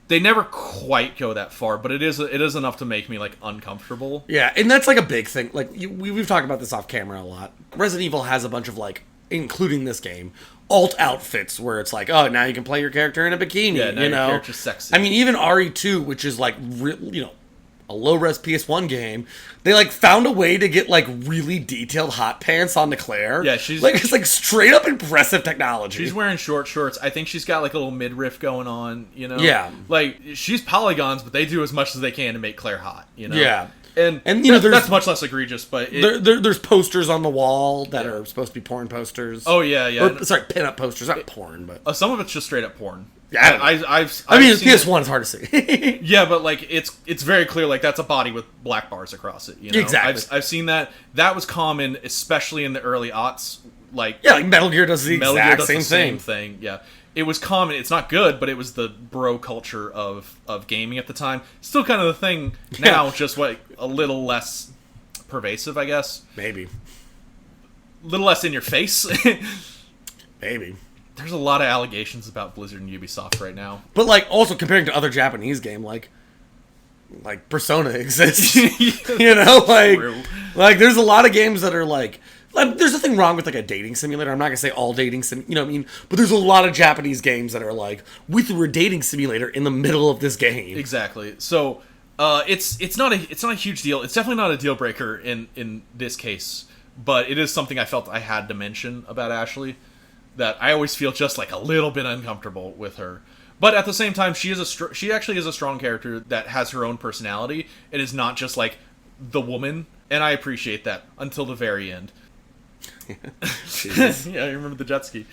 [SPEAKER 1] They never quite go that far, but it is enough to make me, like, uncomfortable.
[SPEAKER 2] Yeah, and that's like a big thing. Like we've talked about this off camera a lot. Resident Evil has a bunch of like, including this game, alt outfits where it's like, oh, now you can play your character in a bikini.
[SPEAKER 1] Yeah, now
[SPEAKER 2] you
[SPEAKER 1] your
[SPEAKER 2] know,
[SPEAKER 1] character's sexy.
[SPEAKER 2] I mean, even RE2, which is like, you know, a low-res PS1 game, they like found a way to get like really detailed hot pants onto Claire.
[SPEAKER 1] Yeah, she's
[SPEAKER 2] like it's like straight up impressive technology.
[SPEAKER 1] She's wearing short shorts. I think she's got like a little midriff going on, you know?
[SPEAKER 2] Yeah.
[SPEAKER 1] Like, she's polygons, but they do as much as they can to make Claire hot, you know?
[SPEAKER 2] Yeah.
[SPEAKER 1] And
[SPEAKER 2] you know,
[SPEAKER 1] that's much less egregious, but...
[SPEAKER 2] there's posters on the wall that are supposed to be porn posters.
[SPEAKER 1] Oh, yeah.
[SPEAKER 2] Or, sorry, pinup posters, not porn, but...
[SPEAKER 1] some of it's just straight up porn.
[SPEAKER 2] Yeah,
[SPEAKER 1] I
[SPEAKER 2] mean,
[SPEAKER 1] seen
[SPEAKER 2] PS1 is hard to see.
[SPEAKER 1] Yeah, but like it's very clear, like that's a body with black bars across it. You know?
[SPEAKER 2] Exactly.
[SPEAKER 1] I've seen that. That was common, especially in the early aughts. Like
[SPEAKER 2] like Metal Gear does the
[SPEAKER 1] Metal Gear
[SPEAKER 2] exact
[SPEAKER 1] does
[SPEAKER 2] same
[SPEAKER 1] the same thing. Yeah, it was common. It's not good, but it was the bro culture of gaming at the time. Still kind of the thing now, just like a little less pervasive, I guess.
[SPEAKER 2] Maybe.
[SPEAKER 1] A little less in your face.
[SPEAKER 2] Maybe.
[SPEAKER 1] There's a lot of allegations about Blizzard and Ubisoft right now.
[SPEAKER 2] But like also comparing to other Japanese game, like Persona exists. You know, like there's a lot of games that are like there's nothing wrong with like a dating simulator. I'm not gonna say all dating you know what I mean? But there's a lot of Japanese games that are like, we threw a dating simulator in the middle of this game.
[SPEAKER 1] Exactly. So it's not a huge deal. It's definitely not a deal breaker in this case, but it is something I felt I had to mention about Ashley. That I always feel just like a little bit uncomfortable with her, but at the same time, she actually is a strong character that has her own personality. It is not just like the woman, and I appreciate that until the very end. Yeah, I remember the jet ski.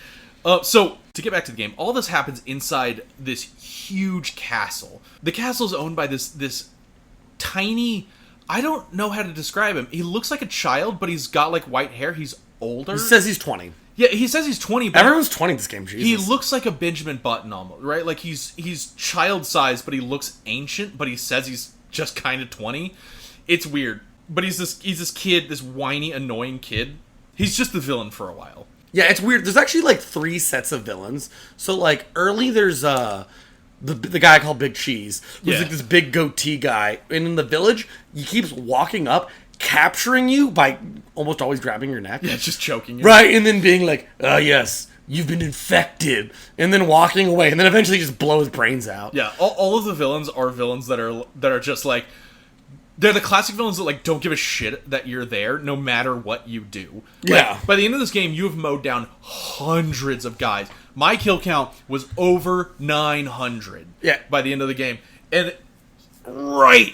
[SPEAKER 1] So to get back to the game, all this happens inside this huge castle. The castle is owned by this tiny. I don't know how to describe him. He looks like a child, but he's got like white hair. He's older.
[SPEAKER 2] He says he's 20.
[SPEAKER 1] Yeah, he says he's 20, but
[SPEAKER 2] Everyone's 20 in this game, Jesus.
[SPEAKER 1] he looks like a Benjamin Button almost, right? Like he's child-sized, but he looks ancient, but he says he's just kind of 20. It's weird. But he's this kid, this whiny, annoying kid. He's just the villain for a while.
[SPEAKER 2] Yeah, it's weird. There's actually like 3 sets of villains. So like early, there's the guy called Big Cheese, who's like this big goatee guy, and in the village, he keeps walking up, capturing you by almost always grabbing your neck.
[SPEAKER 1] Yeah, just choking you.
[SPEAKER 2] Right, and then being like, yes, you've been infected, and then walking away, and then eventually just blow his brains out.
[SPEAKER 1] Yeah, all of the villains are villains that are just like, they're the classic villains that like don't give a shit that you're there no matter what you do.
[SPEAKER 2] Yeah.
[SPEAKER 1] Like, by the end of this game, you have mowed down hundreds of guys. My kill count was over 900.
[SPEAKER 2] Yeah.
[SPEAKER 1] By the end of the game, and right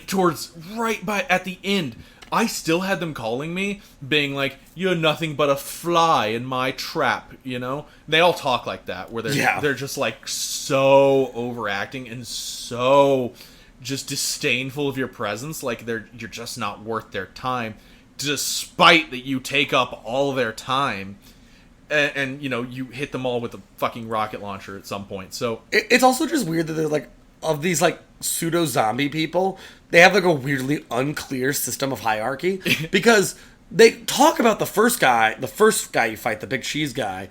[SPEAKER 1] at the end, I still had them calling me, being like, "You're nothing but a fly in my trap," you know? They all talk like that, where they're just like so overacting and so just disdainful of your presence, like you're just not worth their time, despite that you take up all their time, and you know, you hit them all with a fucking rocket launcher at some point. So
[SPEAKER 2] it's also just weird that they're like, of these like pseudo zombie people, they have like a weirdly unclear system of hierarchy, because they talk about the first guy you fight, the Big Cheese guy,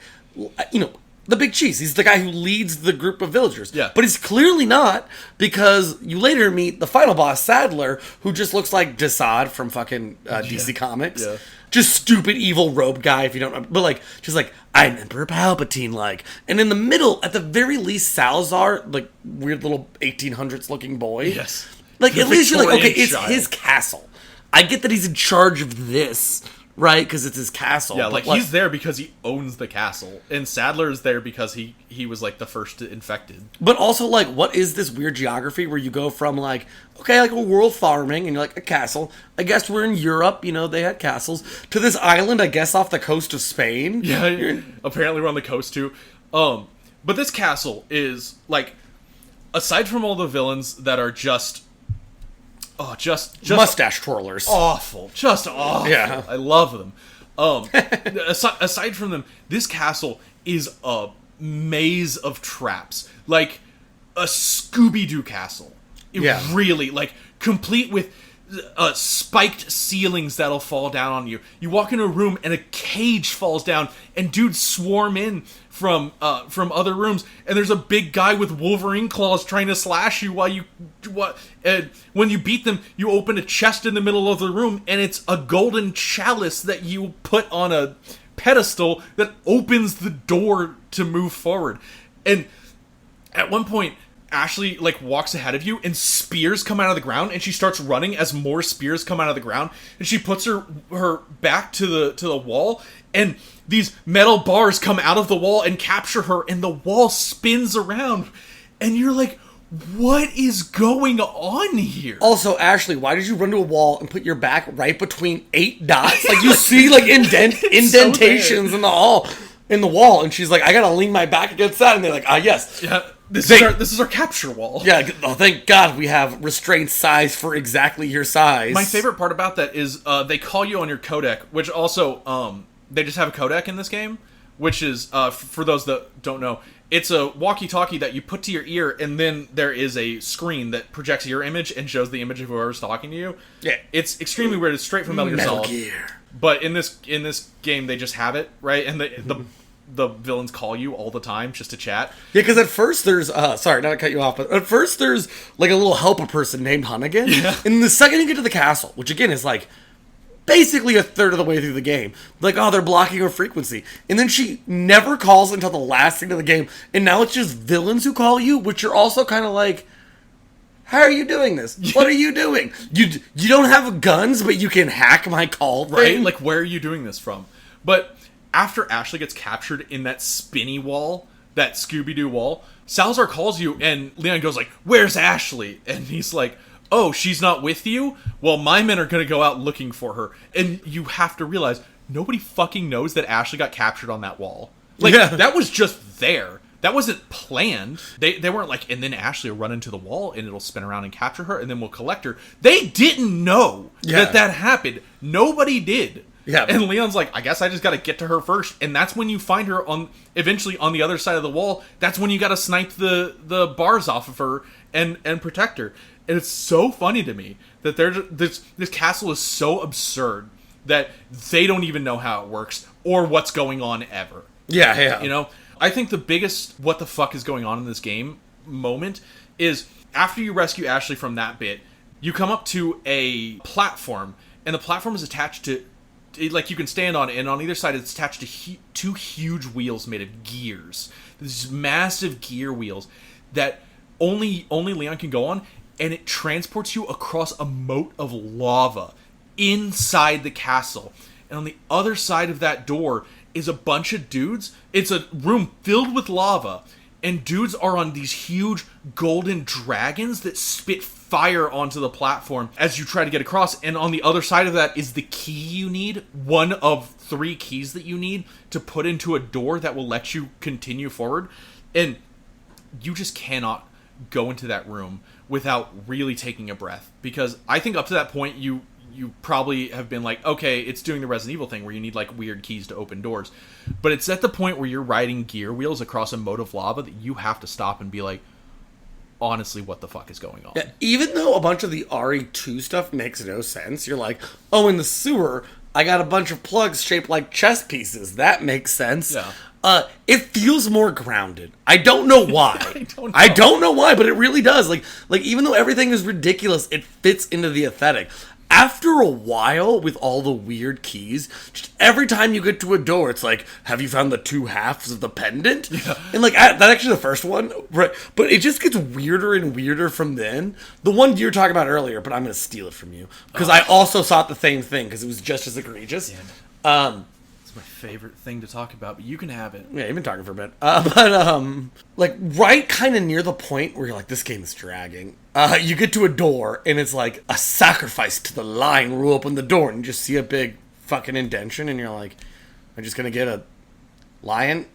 [SPEAKER 2] you know, the Big Cheese, he's the guy who leads the group of villagers.
[SPEAKER 1] Yeah.
[SPEAKER 2] But he's clearly not, because you later meet the final boss, Sadler, who just looks like Desaad from fucking DC Comics.
[SPEAKER 1] Yeah.
[SPEAKER 2] Just stupid evil robe guy, if you don't know. But like, just like, I'm Emperor Palpatine, like. And in the middle, at the very least, Salazar, like, weird little 1800s looking boy.
[SPEAKER 1] yes,
[SPEAKER 2] Like,
[SPEAKER 1] The
[SPEAKER 2] at least you're like,
[SPEAKER 1] Victorian
[SPEAKER 2] okay, it's
[SPEAKER 1] child.
[SPEAKER 2] his castle. I get that he's in charge of this, right? Because it's his castle.
[SPEAKER 1] Yeah,
[SPEAKER 2] but,
[SPEAKER 1] like he's there because he owns the castle, and Sadler's there because he was like the first infected.
[SPEAKER 2] But also, like, what is this weird geography where you go from, like, okay, like a world farming, and you're like, a castle. I guess we're in Europe, you know, they had castles. To this island, I guess, off the coast of Spain.
[SPEAKER 1] Yeah, apparently we're on the coast too. But this castle is like, aside from all the villains that are just
[SPEAKER 2] mustache twirlers.
[SPEAKER 1] awful, just awful.
[SPEAKER 2] Yeah.
[SPEAKER 1] I love them. Aside from them, this castle is a maze of traps, like a Scooby-Doo castle. Really, like, complete with spiked ceilings that'll fall down on you. You walk in a room and a cage falls down, and dudes swarm in from other rooms, and there's a big guy with Wolverine claws trying to slash you when you beat them, you open a chest in the middle of the room, and it's a golden chalice that you put on a pedestal that opens the door to move forward. And at one point, Ashley like walks ahead of you, and spears come out of the ground, and she starts running as more spears come out of the ground, and she puts her back to the wall, and these metal bars come out of the wall and capture her, and the wall spins around, and you're like, what is going on here?
[SPEAKER 2] Also, Ashley, why did you run to a wall and put your back right between 8 dots? Like, you see, like, indentations in the wall, and she's like, I gotta lean my back against that, and they're like, yes.
[SPEAKER 1] Yeah, this is our capture wall.
[SPEAKER 2] Yeah, oh, thank God we have restraint size for exactly your size.
[SPEAKER 1] My favorite part about that is they call you on your codec, which also, they just have a codec in this game, which is, for those that don't know, it's a walkie-talkie that you put to your ear, and then there is a screen that projects your image and shows the image of whoever's talking to you.
[SPEAKER 2] Yeah.
[SPEAKER 1] It's extremely weird. It's straight from Metal Gear Solid.
[SPEAKER 2] Gear.
[SPEAKER 1] But in this game, they just have it, right? And the villains call you all the time just to chat.
[SPEAKER 2] Yeah, because at first there's, sorry, not to cut you off, but at first there's, like, a little helper person named Hunnigan.
[SPEAKER 1] Yeah.
[SPEAKER 2] And the second you get to the castle, which again is, like, basically a third of the way through the game, like, oh, they're blocking her frequency. And then she never calls until the last thing of the game. And now it's just villains who call you, which are also kind of like, how are you doing this? Yeah. What are you doing? You don't have guns, but you can hack my call thing?
[SPEAKER 1] Right? Like, where are you doing this from? But after Ashley gets captured in that spinny wall, that Scooby-Doo wall, Salazar calls you, and Leon goes like, where's Ashley? And he's like, oh, she's not with you? Well, my men are going to go out looking for her. And you have to realize, nobody fucking knows that Ashley got captured on that wall. Like, that was just there. That wasn't planned. They weren't like, and then Ashley will run into the wall, and it'll spin around and capture her, and then we'll collect her. They didn't know that happened. Nobody did.
[SPEAKER 2] Yeah.
[SPEAKER 1] And Leon's like, I guess I just got to get to her first. And that's when you find her eventually on the other side of the wall. That's when you got to snipe the bars off of her and protect her. And it's so funny to me that this castle is so absurd that they don't even know how it works or what's going on ever.
[SPEAKER 2] Yeah.
[SPEAKER 1] You know, I think the biggest what the fuck is going on in this game moment is after you rescue Ashley from that bit, you come up to a platform, and the platform is attached to, like, you can stand on it, and on either side it's attached to two huge wheels made of gears. These massive gear wheels that only Leon can go on, and it transports you across a moat of lava inside the castle. And on the other side of that door is a bunch of dudes. It's a room filled with lava, and dudes are on these huge golden dragons that spit fire onto the platform as you try to get across. And on the other side of that is the key you need, one of 3 keys that you need to put into a door that will let you continue forward. And you just cannot go into that room without really taking a breath, because I think up to that point you probably have been like, okay, it's doing the Resident Evil thing where you need like weird keys to open doors, but it's at the point where you're riding gear wheels across a moat of lava that you have to stop and be like, honestly, what the fuck is going on?
[SPEAKER 2] Yeah, even though a bunch of the RE2 stuff makes no sense, you're like, oh, in the sewer, I got a bunch of plugs shaped like chess pieces. That makes sense.
[SPEAKER 1] Yeah.
[SPEAKER 2] It feels more grounded. I don't know why.
[SPEAKER 1] I
[SPEAKER 2] don't know why, but it really does. Like even though everything is ridiculous, it fits into the aesthetic. After a while, with all the weird keys, just every time you get to a door, it's like, have you found the 2 halves of the pendant?
[SPEAKER 1] Yeah.
[SPEAKER 2] And like, that's actually the first one, right? But it just gets weirder and weirder from then. The one you were talking about earlier, but I'm going to steal it from you, because I also thought the same thing, because it was just as egregious.
[SPEAKER 1] It's my favorite thing to talk about, but you can have it.
[SPEAKER 2] Yeah, you've been talking for a bit. But like, right kind of near the point where you're like, this game is dragging. You get to a door, and it's like a sacrifice to the lion will open the door, and you just see a big fucking indentation, and you're like, I'm just gonna get a lion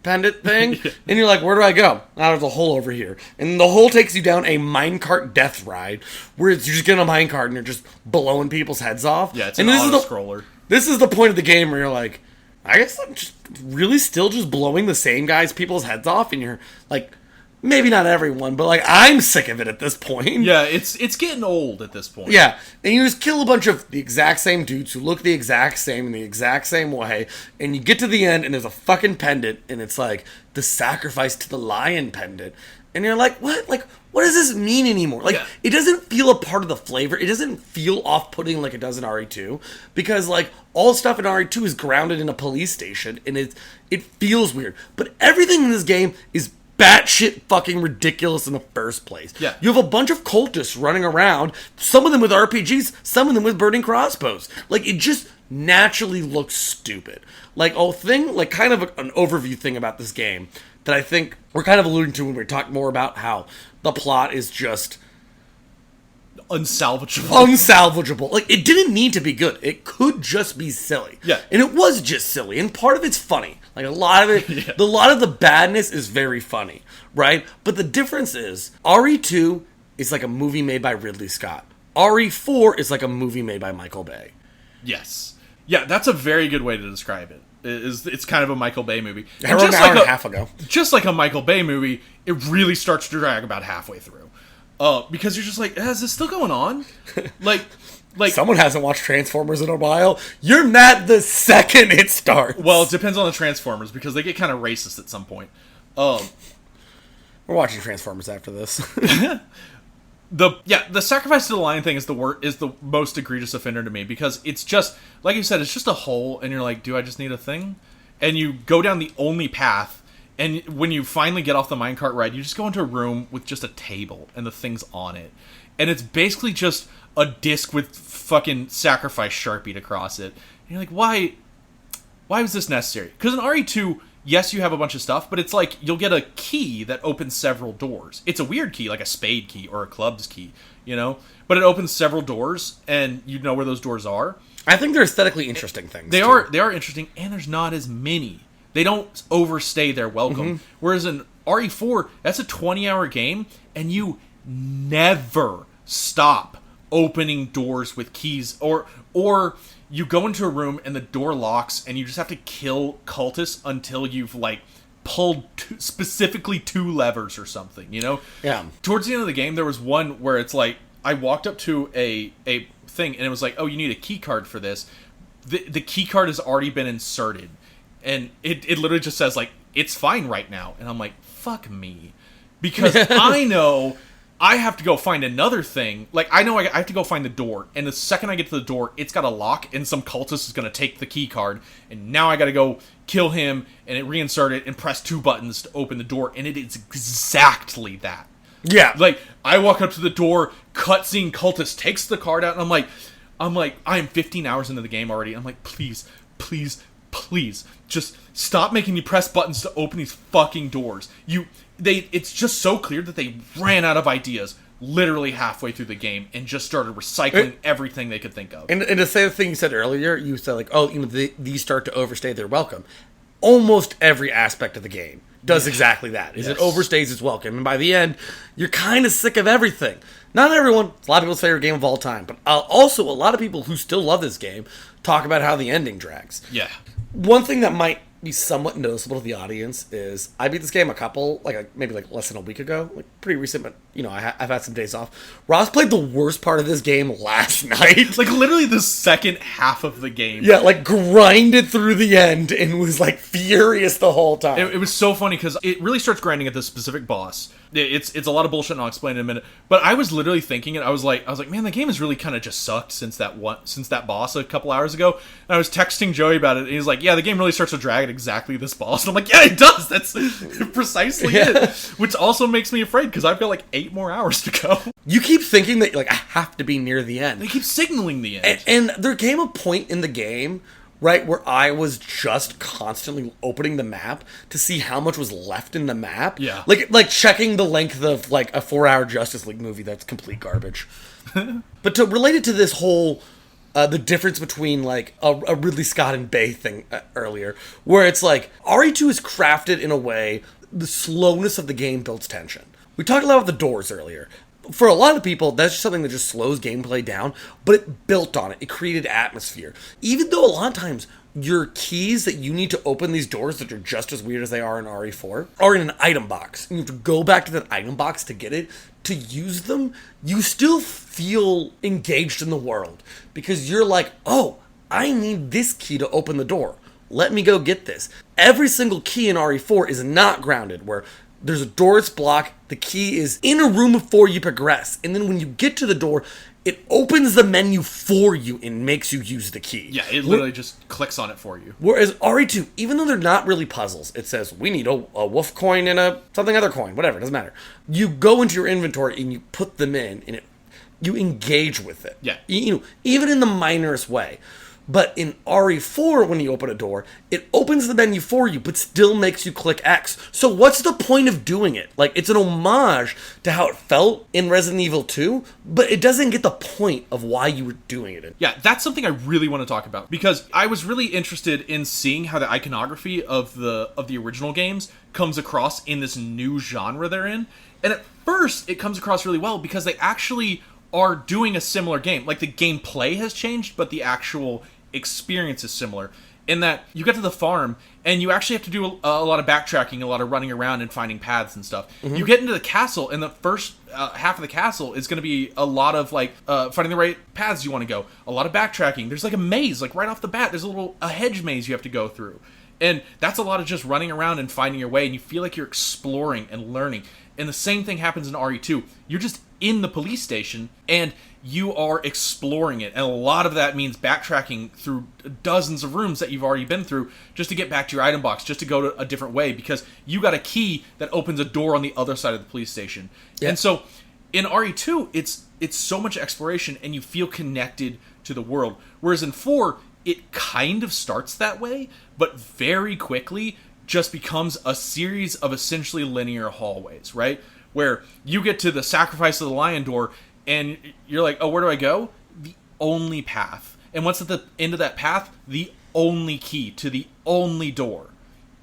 [SPEAKER 2] pendant thing? And you're like, where do I go? Now there's a hole over here. And the hole takes you down a minecart death ride, where you're just getting a minecart, and you're just blowing people's heads off.
[SPEAKER 1] Yeah, it's
[SPEAKER 2] and
[SPEAKER 1] an auto-scroller.
[SPEAKER 2] This is the point of the game where you're like, I guess I'm just really still just blowing the same people's heads off, and you're like, maybe not everyone, but like, I'm sick of it at this point.
[SPEAKER 1] Yeah, it's getting old at this point.
[SPEAKER 2] Yeah, and you just kill a bunch of the exact same dudes who look the exact same in the exact same way, and you get to the end, and there's a fucking pendant, and it's like, the sacrifice to the lion pendant. And you're like, what? Like, what does this mean anymore? Like, It doesn't feel a part of the flavor. It doesn't feel off-putting like it does in RE2. Because, like, all stuff in RE2 is grounded in a police station, and it feels weird. But everything in this game is batshit fucking ridiculous in the first place.
[SPEAKER 1] Yeah.
[SPEAKER 2] You have a bunch of cultists running around, some of them with RPGs, some of them with burning crossbows. Like, it just naturally looks stupid. Like, a thing, like, kind of an overview thing about this game that I think we're kind of alluding to when we talk more about how the plot is just unsalvageable. Like, it didn't need to be good. It could just be silly.
[SPEAKER 1] Yeah.
[SPEAKER 2] And it was just silly. And part of it's funny. Like, a lot of it, a lot of the badness is very funny, right? But the difference is, RE2 is like a movie made by Ridley Scott. RE4 is like a movie made by Michael Bay.
[SPEAKER 1] Yes. Yeah, that's a very good way to describe it. It's kind of a Michael Bay movie.
[SPEAKER 2] I wrote an hour and a half ago.
[SPEAKER 1] Just like a Michael Bay movie, it really starts to drag about halfway through. Because you're just like, is this still going on? like
[SPEAKER 2] someone hasn't watched Transformers in a while. You're mad the second it starts.
[SPEAKER 1] Well, it depends on the Transformers, because they get kind of racist at some point.
[SPEAKER 2] We're watching Transformers after this.
[SPEAKER 1] The sacrifice to the lion thing is the most egregious offender to me, because it's just, like you said, it's just a hole, and you're like, do I just need a thing? And you go down the only path, and when you finally get off the minecart ride, you just go into a room with just a table and the things on it, and it's basically just a disc with fucking sacrifice sharpied across it. And you're like, why was this necessary? Because in RE2, yes, you have a bunch of stuff, but it's like you'll get a key that opens several doors. It's a weird key, like a spade key or a club's key, you know? But it opens several doors, and you know where those doors are.
[SPEAKER 2] I think they're aesthetically interesting things.
[SPEAKER 1] They are interesting, and there's not as many. They don't overstay their welcome. Mm-hmm. Whereas in RE4, that's a 20-hour game, and you never stop opening doors with keys, or you go into a room and the door locks, and you just have to kill cultists until you've like pulled specifically 2 levers or something, you know?
[SPEAKER 2] Yeah.
[SPEAKER 1] Towards the end of the game, there was one where it's like I walked up to a thing, and it was like, oh, you need a key card for this, the key card has already been inserted, and it literally just says like it's fine right now, and I'm like, fuck me, because I know I have to go find another thing. Like, I know I have to go find the door, and the second I get to the door, it's got a lock, and some cultist is going to take the key card, and now I got to go kill him, and reinsert it, and press 2 buttons to open the door, and it is exactly that.
[SPEAKER 2] Yeah.
[SPEAKER 1] Like, I walk up to the door, cutscene cultist takes the card out, and I'm like, I am 15 hours into the game already. I'm like, please, just stop making me press buttons to open these fucking doors. It's just so clear that they ran out of ideas literally halfway through the game and just started recycling everything they could think of.
[SPEAKER 2] And to say the thing you said earlier, you said like, oh, these start to overstay their welcome. Almost every aspect of the game does exactly that. It overstays its welcome, and by the end, you're kind of sick of everything. Not everyone. It's a lot of people's favorite game of all time, but also a lot of people who still love this game talk about how the ending drags.
[SPEAKER 1] Yeah.
[SPEAKER 2] One thing that might be somewhat noticeable to the audience is I beat this game maybe less than a week ago, like pretty recent, but I've had some days off. Ross played the worst part of this game last night.
[SPEAKER 1] Like literally the second half of the game.
[SPEAKER 2] Yeah, like grinded through the end and was like furious the whole time.
[SPEAKER 1] It was so funny because it really starts grinding at this specific boss. It's a lot of bullshit, and I'll explain in a minute. But I was literally thinking it. I was like, man, the game has really kind of just sucked since that boss a couple hours ago. And I was texting Joey about it, and he's like, yeah, the game really starts to drag at exactly this boss. And I'm like, yeah, it does. That's precisely it. Which also makes me afraid because I've got like 8 more hours to go.
[SPEAKER 2] You keep thinking that like I have to be near the end.
[SPEAKER 1] They keep signaling the end.
[SPEAKER 2] And there came a point in the game, right, where I was just constantly opening the map to see how much was left in the map.
[SPEAKER 1] Yeah.
[SPEAKER 2] Like checking the length of like a 4-hour Justice League movie that's complete garbage. But to relate it to this whole the difference between like a Ridley Scott and Bay thing earlier, where it's like RE2 is crafted in a way the slowness of the game builds tension. We talked a lot about the doors earlier. For a lot of people, that's just something that just slows gameplay down, but it built on it. It created atmosphere. Even though a lot of times your keys that you need to open these doors that are just as weird as they are in RE4 are in an item box. And you have to go back to that item box to get it. To use them, you still feel engaged in the world because you're like, oh, I need this key to open the door. Let me go get this. Every single key in RE4 is not grounded, where there's a door that's blocked, the key is in a room before you progress, and then when you get to the door, it opens the menu for you and makes you use the key.
[SPEAKER 1] Yeah, it literally just clicks on it for you.
[SPEAKER 2] Whereas RE2, even though they're not really puzzles, it says, we need a wolf coin and a something other coin, whatever, it doesn't matter. You go into your inventory and you put them in, and you engage with it.
[SPEAKER 1] Yeah.
[SPEAKER 2] Even in the minorest way. But in RE4, when you open a door, it opens the menu for you, but still makes you click X. So what's the point of doing it? Like, it's an homage to how it felt in Resident Evil 2, but it doesn't get the point of why you were doing it.
[SPEAKER 1] Yeah, that's something I really want to talk about, because I was really interested in seeing how the iconography of the original games comes across in this new genre they're in. And at first, it comes across really well, because they actually are doing a similar game. Like, the gameplay has changed, but the actual experience is similar, in that you get to the farm and you actually have to do a lot of backtracking, a lot of running around and finding paths and stuff. Mm-hmm. You get into the castle, and the first half of the castle is going to be a lot of like finding the right paths you want to go, a lot of backtracking. There's like a maze, like right off the bat there's a hedge maze you have to go through, and that's a lot of just running around and finding your way, and you feel like you're exploring and learning. And the same thing happens in RE2. You're just in the police station, and you are exploring it. And a lot of that means backtracking through dozens of rooms that you've already been through just to get back to your item box, just to go to a different way, because you got a key that opens a door on the other side of the police station. Yeah. And so in RE2, it's so much exploration, and you feel connected to the world. Whereas in 4, it kind of starts that way, but very quickly just becomes a series of essentially linear hallways, right? Where you get to the Sacrifice of the Lion door, and you're like, oh, where do I go? The only path. And once at the end of that path, the only key to the only door.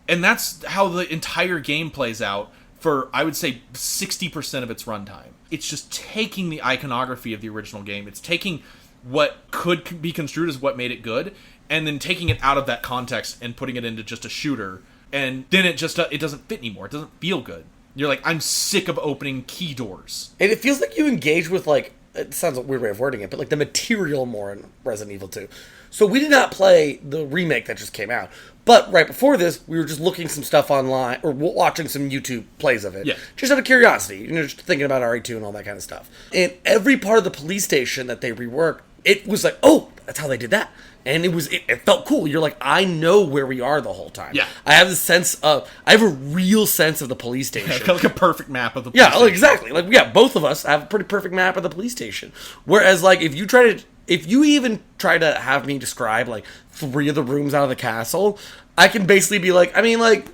[SPEAKER 1] And that's how the entire game plays out for, I would say, 60% of its runtime. It's just taking the iconography of the original game. It's taking what could be construed as what made it good, and then taking it out of that context and putting it into just a shooter. And then it doesn't fit anymore. It doesn't feel good. You're like, I'm sick of opening key doors.
[SPEAKER 2] And it feels like you engage with, like, it sounds a weird way of wording it, but like the material more in Resident Evil 2. So we did not play the remake that just came out. But right before this, we were just looking some stuff online, or watching some YouTube plays of it.
[SPEAKER 1] Yeah.
[SPEAKER 2] Just out of curiosity, just thinking about RE2 and all that kind of stuff. And every part of the police station that they reworked, it was like, oh, that's how they did that. And it felt cool. You're like, I know where we are the whole time.
[SPEAKER 1] Yeah.
[SPEAKER 2] I have a real sense of the police station.
[SPEAKER 1] Kind of like a perfect map of the police
[SPEAKER 2] Yeah,
[SPEAKER 1] station.
[SPEAKER 2] exactly. Like, yeah, both of us have a pretty perfect map of the police station. Whereas, like, if you even try to have me describe, like, 3 of the rooms out of the castle, I can basically be like, I mean, like,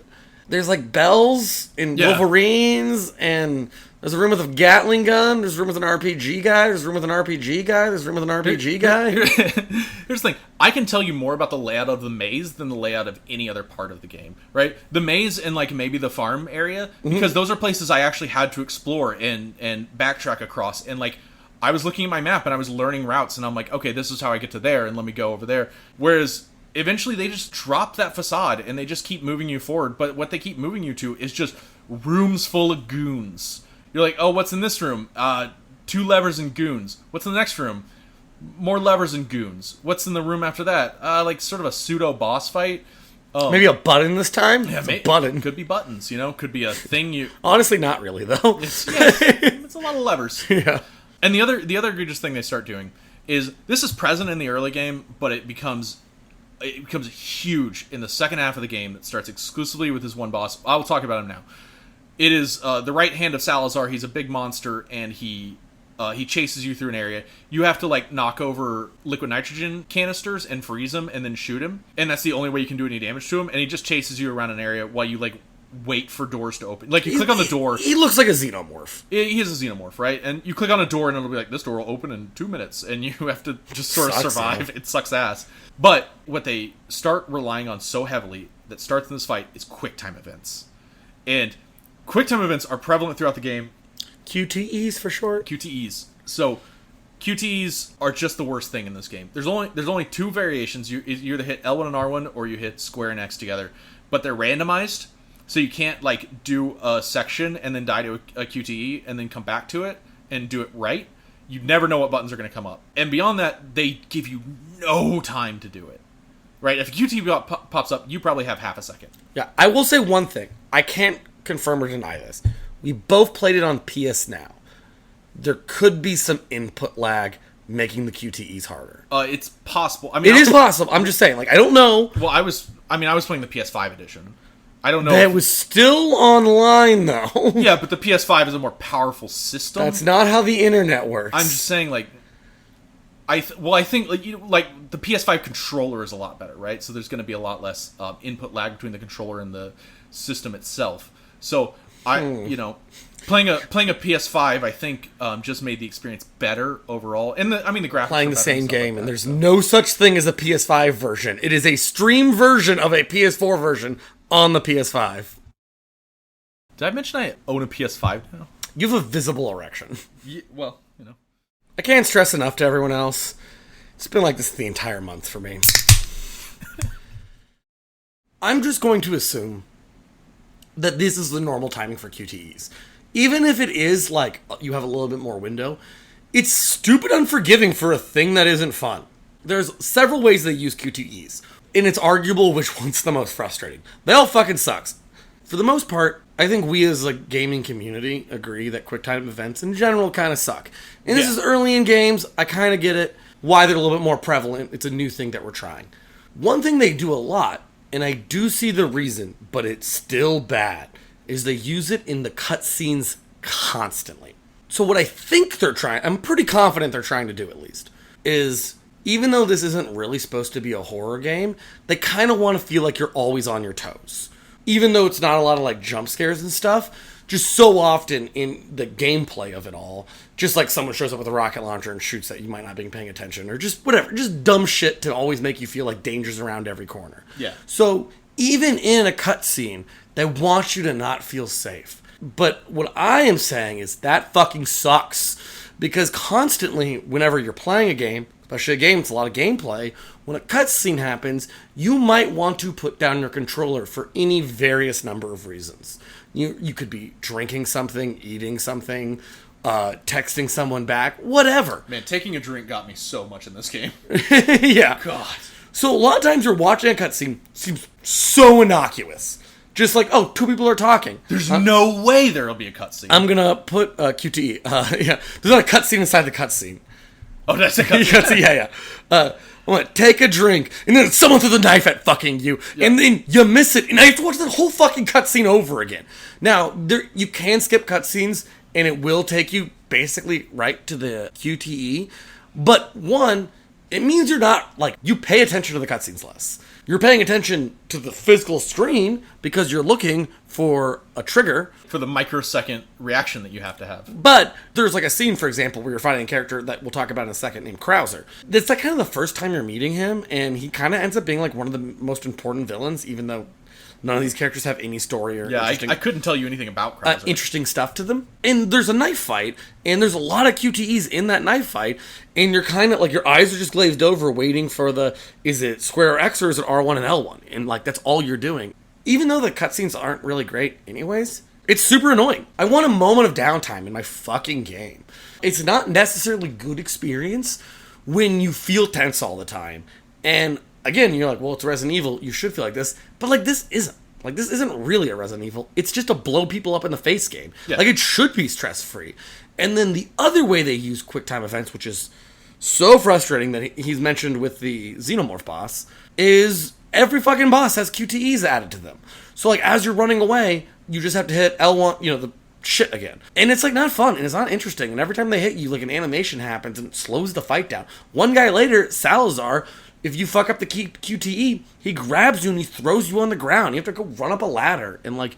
[SPEAKER 2] there's, like, bells and Wolverines, and there's a room with a Gatling gun, there's a room with an RPG guy, there's a room with an RPG guy, there's a room with an RPG guy.
[SPEAKER 1] Here's the thing. I can tell you more about the layout of the maze than the layout of any other part of the game, right? The maze and, like, maybe the farm area, because those are places I actually had to explore and backtrack across, and, like, I was looking at my map and I was learning routes, and I'm like, okay, this is how I get to there, and let me go over there. Whereas eventually they just drop that facade and they just keep moving you forward, but what they keep moving you to is just rooms full of goons. You're like, oh, what's in this room? 2 levers and goons. What's in the next room? More levers and goons. What's in the room after that? Like sort of a pseudo boss fight.
[SPEAKER 2] Maybe a button this time?
[SPEAKER 1] Yeah,
[SPEAKER 2] a button.
[SPEAKER 1] Could be buttons, Could be a thing you...
[SPEAKER 2] Honestly, not really, though.
[SPEAKER 1] It's a lot of levers.
[SPEAKER 2] Yeah.
[SPEAKER 1] And the other egregious thing they start doing is, this is present in the early game, but it becomes huge in the second half of the game that starts exclusively with this one boss. I will talk about him now. It is the right hand of Salazar. He's a big monster, and he chases you through an area. You have to, like, knock over liquid nitrogen canisters and freeze him and then shoot him. And that's the only way you can do any damage to him. And he just chases you around an area while you, like, wait for doors to open. Like, you click on the door.
[SPEAKER 2] He looks like a xenomorph.
[SPEAKER 1] He is a xenomorph, right? And you click on a door and it'll be like, this door will open in 2 minutes. And you have to just sort of survive. It sucks ass. But what they start relying on so heavily that starts in this fight is QuickTime events. And QuickTime events are prevalent throughout the game.
[SPEAKER 2] QTEs for short.
[SPEAKER 1] QTEs. So QTEs are just the worst thing in this game. There's only 2 variations. You either hit L1 and R1 or you hit square and X together. But they're randomized. So you can't, like, do a section and then die to a QTE and then come back to it and do it right. You never know what buttons are going to come up. And beyond that, they give you no time to do it. Right? If a QTE pops up, you probably have half a second.
[SPEAKER 2] Yeah, I will say one thing. I can't confirm or deny this. We both played it on PS Now. There could be some input lag making the QTEs harder.
[SPEAKER 1] It's possible. I mean,
[SPEAKER 2] it is possible. I'm just saying. Like, I don't know.
[SPEAKER 1] Well, I was playing the PS5 edition. I don't know.
[SPEAKER 2] That was still online, though.
[SPEAKER 1] Yeah, but the PS5 is a more powerful system.
[SPEAKER 2] That's not how the internet works.
[SPEAKER 1] I'm just saying, like, I think like the PS5 controller is a lot better, right? So there's going to be a lot less input lag between the controller and the system itself. So playing a PS5, I think just made the experience better overall. And the graphics.
[SPEAKER 2] Playing the same game, and there's no such thing as a PS5 version. It is a stream version of a PS4 version on the PS5.
[SPEAKER 1] Did I mention I own a PS5 now?
[SPEAKER 2] You have a visible erection.
[SPEAKER 1] Yeah, well,
[SPEAKER 2] I can't stress enough to everyone else. It's been like this the entire month for me. I'm just going to assume that this is the normal timing for QTEs. Even if it is, like, you have a little bit more window, it's stupid unforgiving for a thing that isn't fun. There's several ways they use QTEs, and it's arguable which one's the most frustrating. They all fucking sucks. For the most part, I think we as a gaming community agree that QuickTime events in general kind of suck. And this is early in games, I kind of get it, why they're a little bit more prevalent. It's a new thing that we're trying. One thing they do a lot, and I do see the reason, but it's still bad, is they use it in the cutscenes constantly. So what I think they're trying, I'm pretty confident they're trying to do at least, is even though this isn't really supposed to be a horror game, they kind of want to feel like you're always on your toes. Even though it's not a lot of, like, jump scares and stuff, just so often in the gameplay of it all, just like someone shows up with a rocket launcher and shoots at you, might not be paying attention, or just whatever, just dumb shit to always make you feel like danger's around every corner.
[SPEAKER 1] Yeah.
[SPEAKER 2] So even in a cutscene, they want you to not feel safe. But what I am saying is that fucking sucks. Because constantly, whenever you're playing a game, especially a game with a lot of gameplay, when a cutscene happens, you might want to put down your controller for any various number of reasons. You could be drinking something, eating something, texting someone back, whatever.
[SPEAKER 1] Man, taking a drink got me so much in this game.
[SPEAKER 2] Yeah.
[SPEAKER 1] God.
[SPEAKER 2] So a lot of times you're watching a cutscene, seems so innocuous. Just like, oh, two people are talking.
[SPEAKER 1] There's no way there'll be a cutscene.
[SPEAKER 2] I'm gonna put QTE. Yeah, there's not a cutscene inside the cutscene.
[SPEAKER 1] Oh, that's a cutscene.
[SPEAKER 2] Yeah. I'm gonna take a drink, and then someone threw the knife at fucking you, and then you miss it, and I have to watch the whole fucking cutscene over again. Now, you can skip cutscenes, and it will take you basically right to the QTE, but one, it means you're not, like, you pay attention to the cutscenes less. You're paying attention to the physical screen because you're looking for a trigger.
[SPEAKER 1] For the microsecond reaction that you have to have.
[SPEAKER 2] But there's like a scene, for example, where you're fighting a character that we'll talk about in a second named Krauser. It's like kind of the first time you're meeting him, and he kind of ends up being like one of the most important villains, even though none of these characters have any story or
[SPEAKER 1] I couldn't tell you anything about Krauser.
[SPEAKER 2] Interesting stuff to them. And there's a knife fight, and there's a lot of QTEs in that knife fight, and you're kind of like, your eyes are just glazed over waiting for is it square or X or is it R1 and L1? And like, that's all you're doing. Even though the cutscenes aren't really great anyways, it's super annoying. I want a moment of downtime in my fucking game. It's not necessarily good experience when you feel tense all the time. And again, you're like, well, it's Resident Evil, you should feel like this. But like, this isn't. Like, this isn't really a Resident Evil. It's just a blow people up in the face game. Yeah. Like, it should be stress-free. And then the other way they use quick-time events, which is so frustrating that he's mentioned with the Xenomorph boss, is every fucking boss has QTEs added to them. So, like, as you're running away, you just have to hit L1, the shit again. And it's, like, not fun, and it's not interesting. And every time they hit you, like, an animation happens, and it slows the fight down. One guy later, Salazar, if you fuck up the QTE, he grabs you and he throws you on the ground. You have to go run up a ladder, and, like,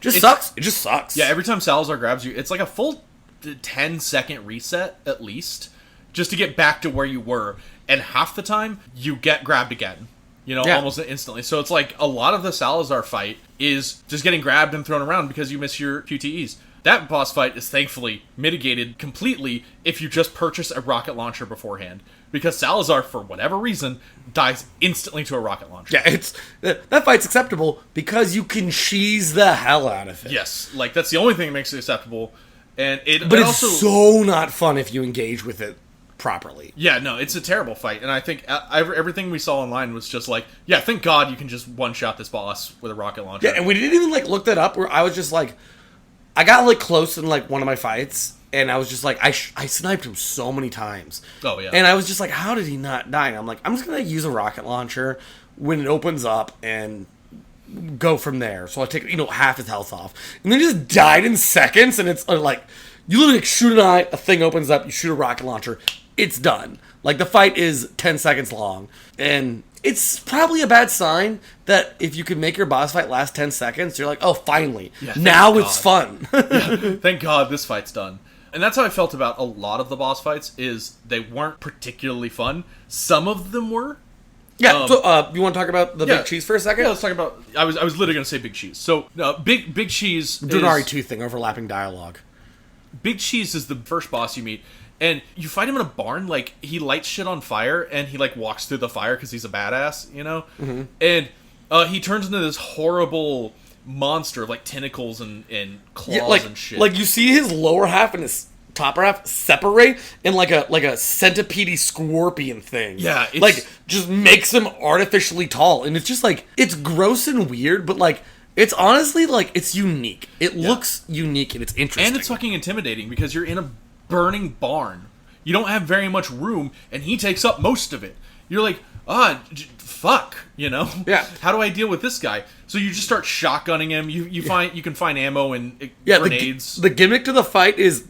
[SPEAKER 2] just sucks. It just sucks.
[SPEAKER 1] Yeah, every time Salazar grabs you, it's like a full 10-second reset, at least, just to get back to where you were. And half the time, you get grabbed again. Almost instantly. So it's like a lot of the Salazar fight is just getting grabbed and thrown around because you miss your QTEs. That boss fight is thankfully mitigated completely if you just purchase a rocket launcher beforehand. Because Salazar, for whatever reason, dies instantly to a rocket launcher.
[SPEAKER 2] Yeah, that fight's acceptable because you can cheese the hell out of it.
[SPEAKER 1] Yes, like that's the only thing that makes it acceptable. But
[SPEAKER 2] it's also so not fun if you engage with it properly.
[SPEAKER 1] Yeah, no, it's a terrible fight, and I think everything we saw online was just like, yeah, thank God you can just one-shot this boss with a rocket launcher.
[SPEAKER 2] Yeah, and we didn't even like look that up. Where I was just like, I got like close in like one of my fights, and I was just like, I sniped him so many times.
[SPEAKER 1] Oh yeah,
[SPEAKER 2] and I was just like, how did he not die? And I'm like, I'm just gonna use a rocket launcher when it opens up and go from there. So I take half his health off, and then he just died in seconds. And it's like, you literally shoot an eye, a thing opens up, you shoot a rocket launcher. It's done. Like, the fight is 10 seconds long. And it's probably a bad sign that if you can make your boss fight last 10 seconds, you're like, oh, finally. Yeah, now it's fun.
[SPEAKER 1] Yeah, thank God this fight's done. And that's how I felt about a lot of the boss fights, is they weren't particularly fun. Some of them were.
[SPEAKER 2] Yeah, so you want to talk about the Big Cheese for a second?
[SPEAKER 1] Yeah, let's talk about... I was literally going to say Big Cheese. So, Big Cheese
[SPEAKER 2] doing RE2 thing, overlapping dialogue.
[SPEAKER 1] Big Cheese is the first boss you meet. And you fight him in a barn, like, he lights shit on fire, and he, like, walks through the fire because he's a badass, Mm-hmm. And he turns into this horrible monster of, like, tentacles and claws and shit.
[SPEAKER 2] Like, you see his lower half and his top half separate in, like a centipede scorpion thing.
[SPEAKER 1] Yeah.
[SPEAKER 2] Like, just makes him artificially tall. And it's just, like, it's gross and weird, but, like, it's honestly, like, it's unique. It looks unique, and it's interesting.
[SPEAKER 1] And it's fucking intimidating because you're in a burning barn. You don't have very much room, and he takes up most of it. You're like, fuck,
[SPEAKER 2] Yeah.
[SPEAKER 1] How do I deal with this guy? So you just start shotgunning him. You can find ammo and grenades.
[SPEAKER 2] The gimmick to the fight is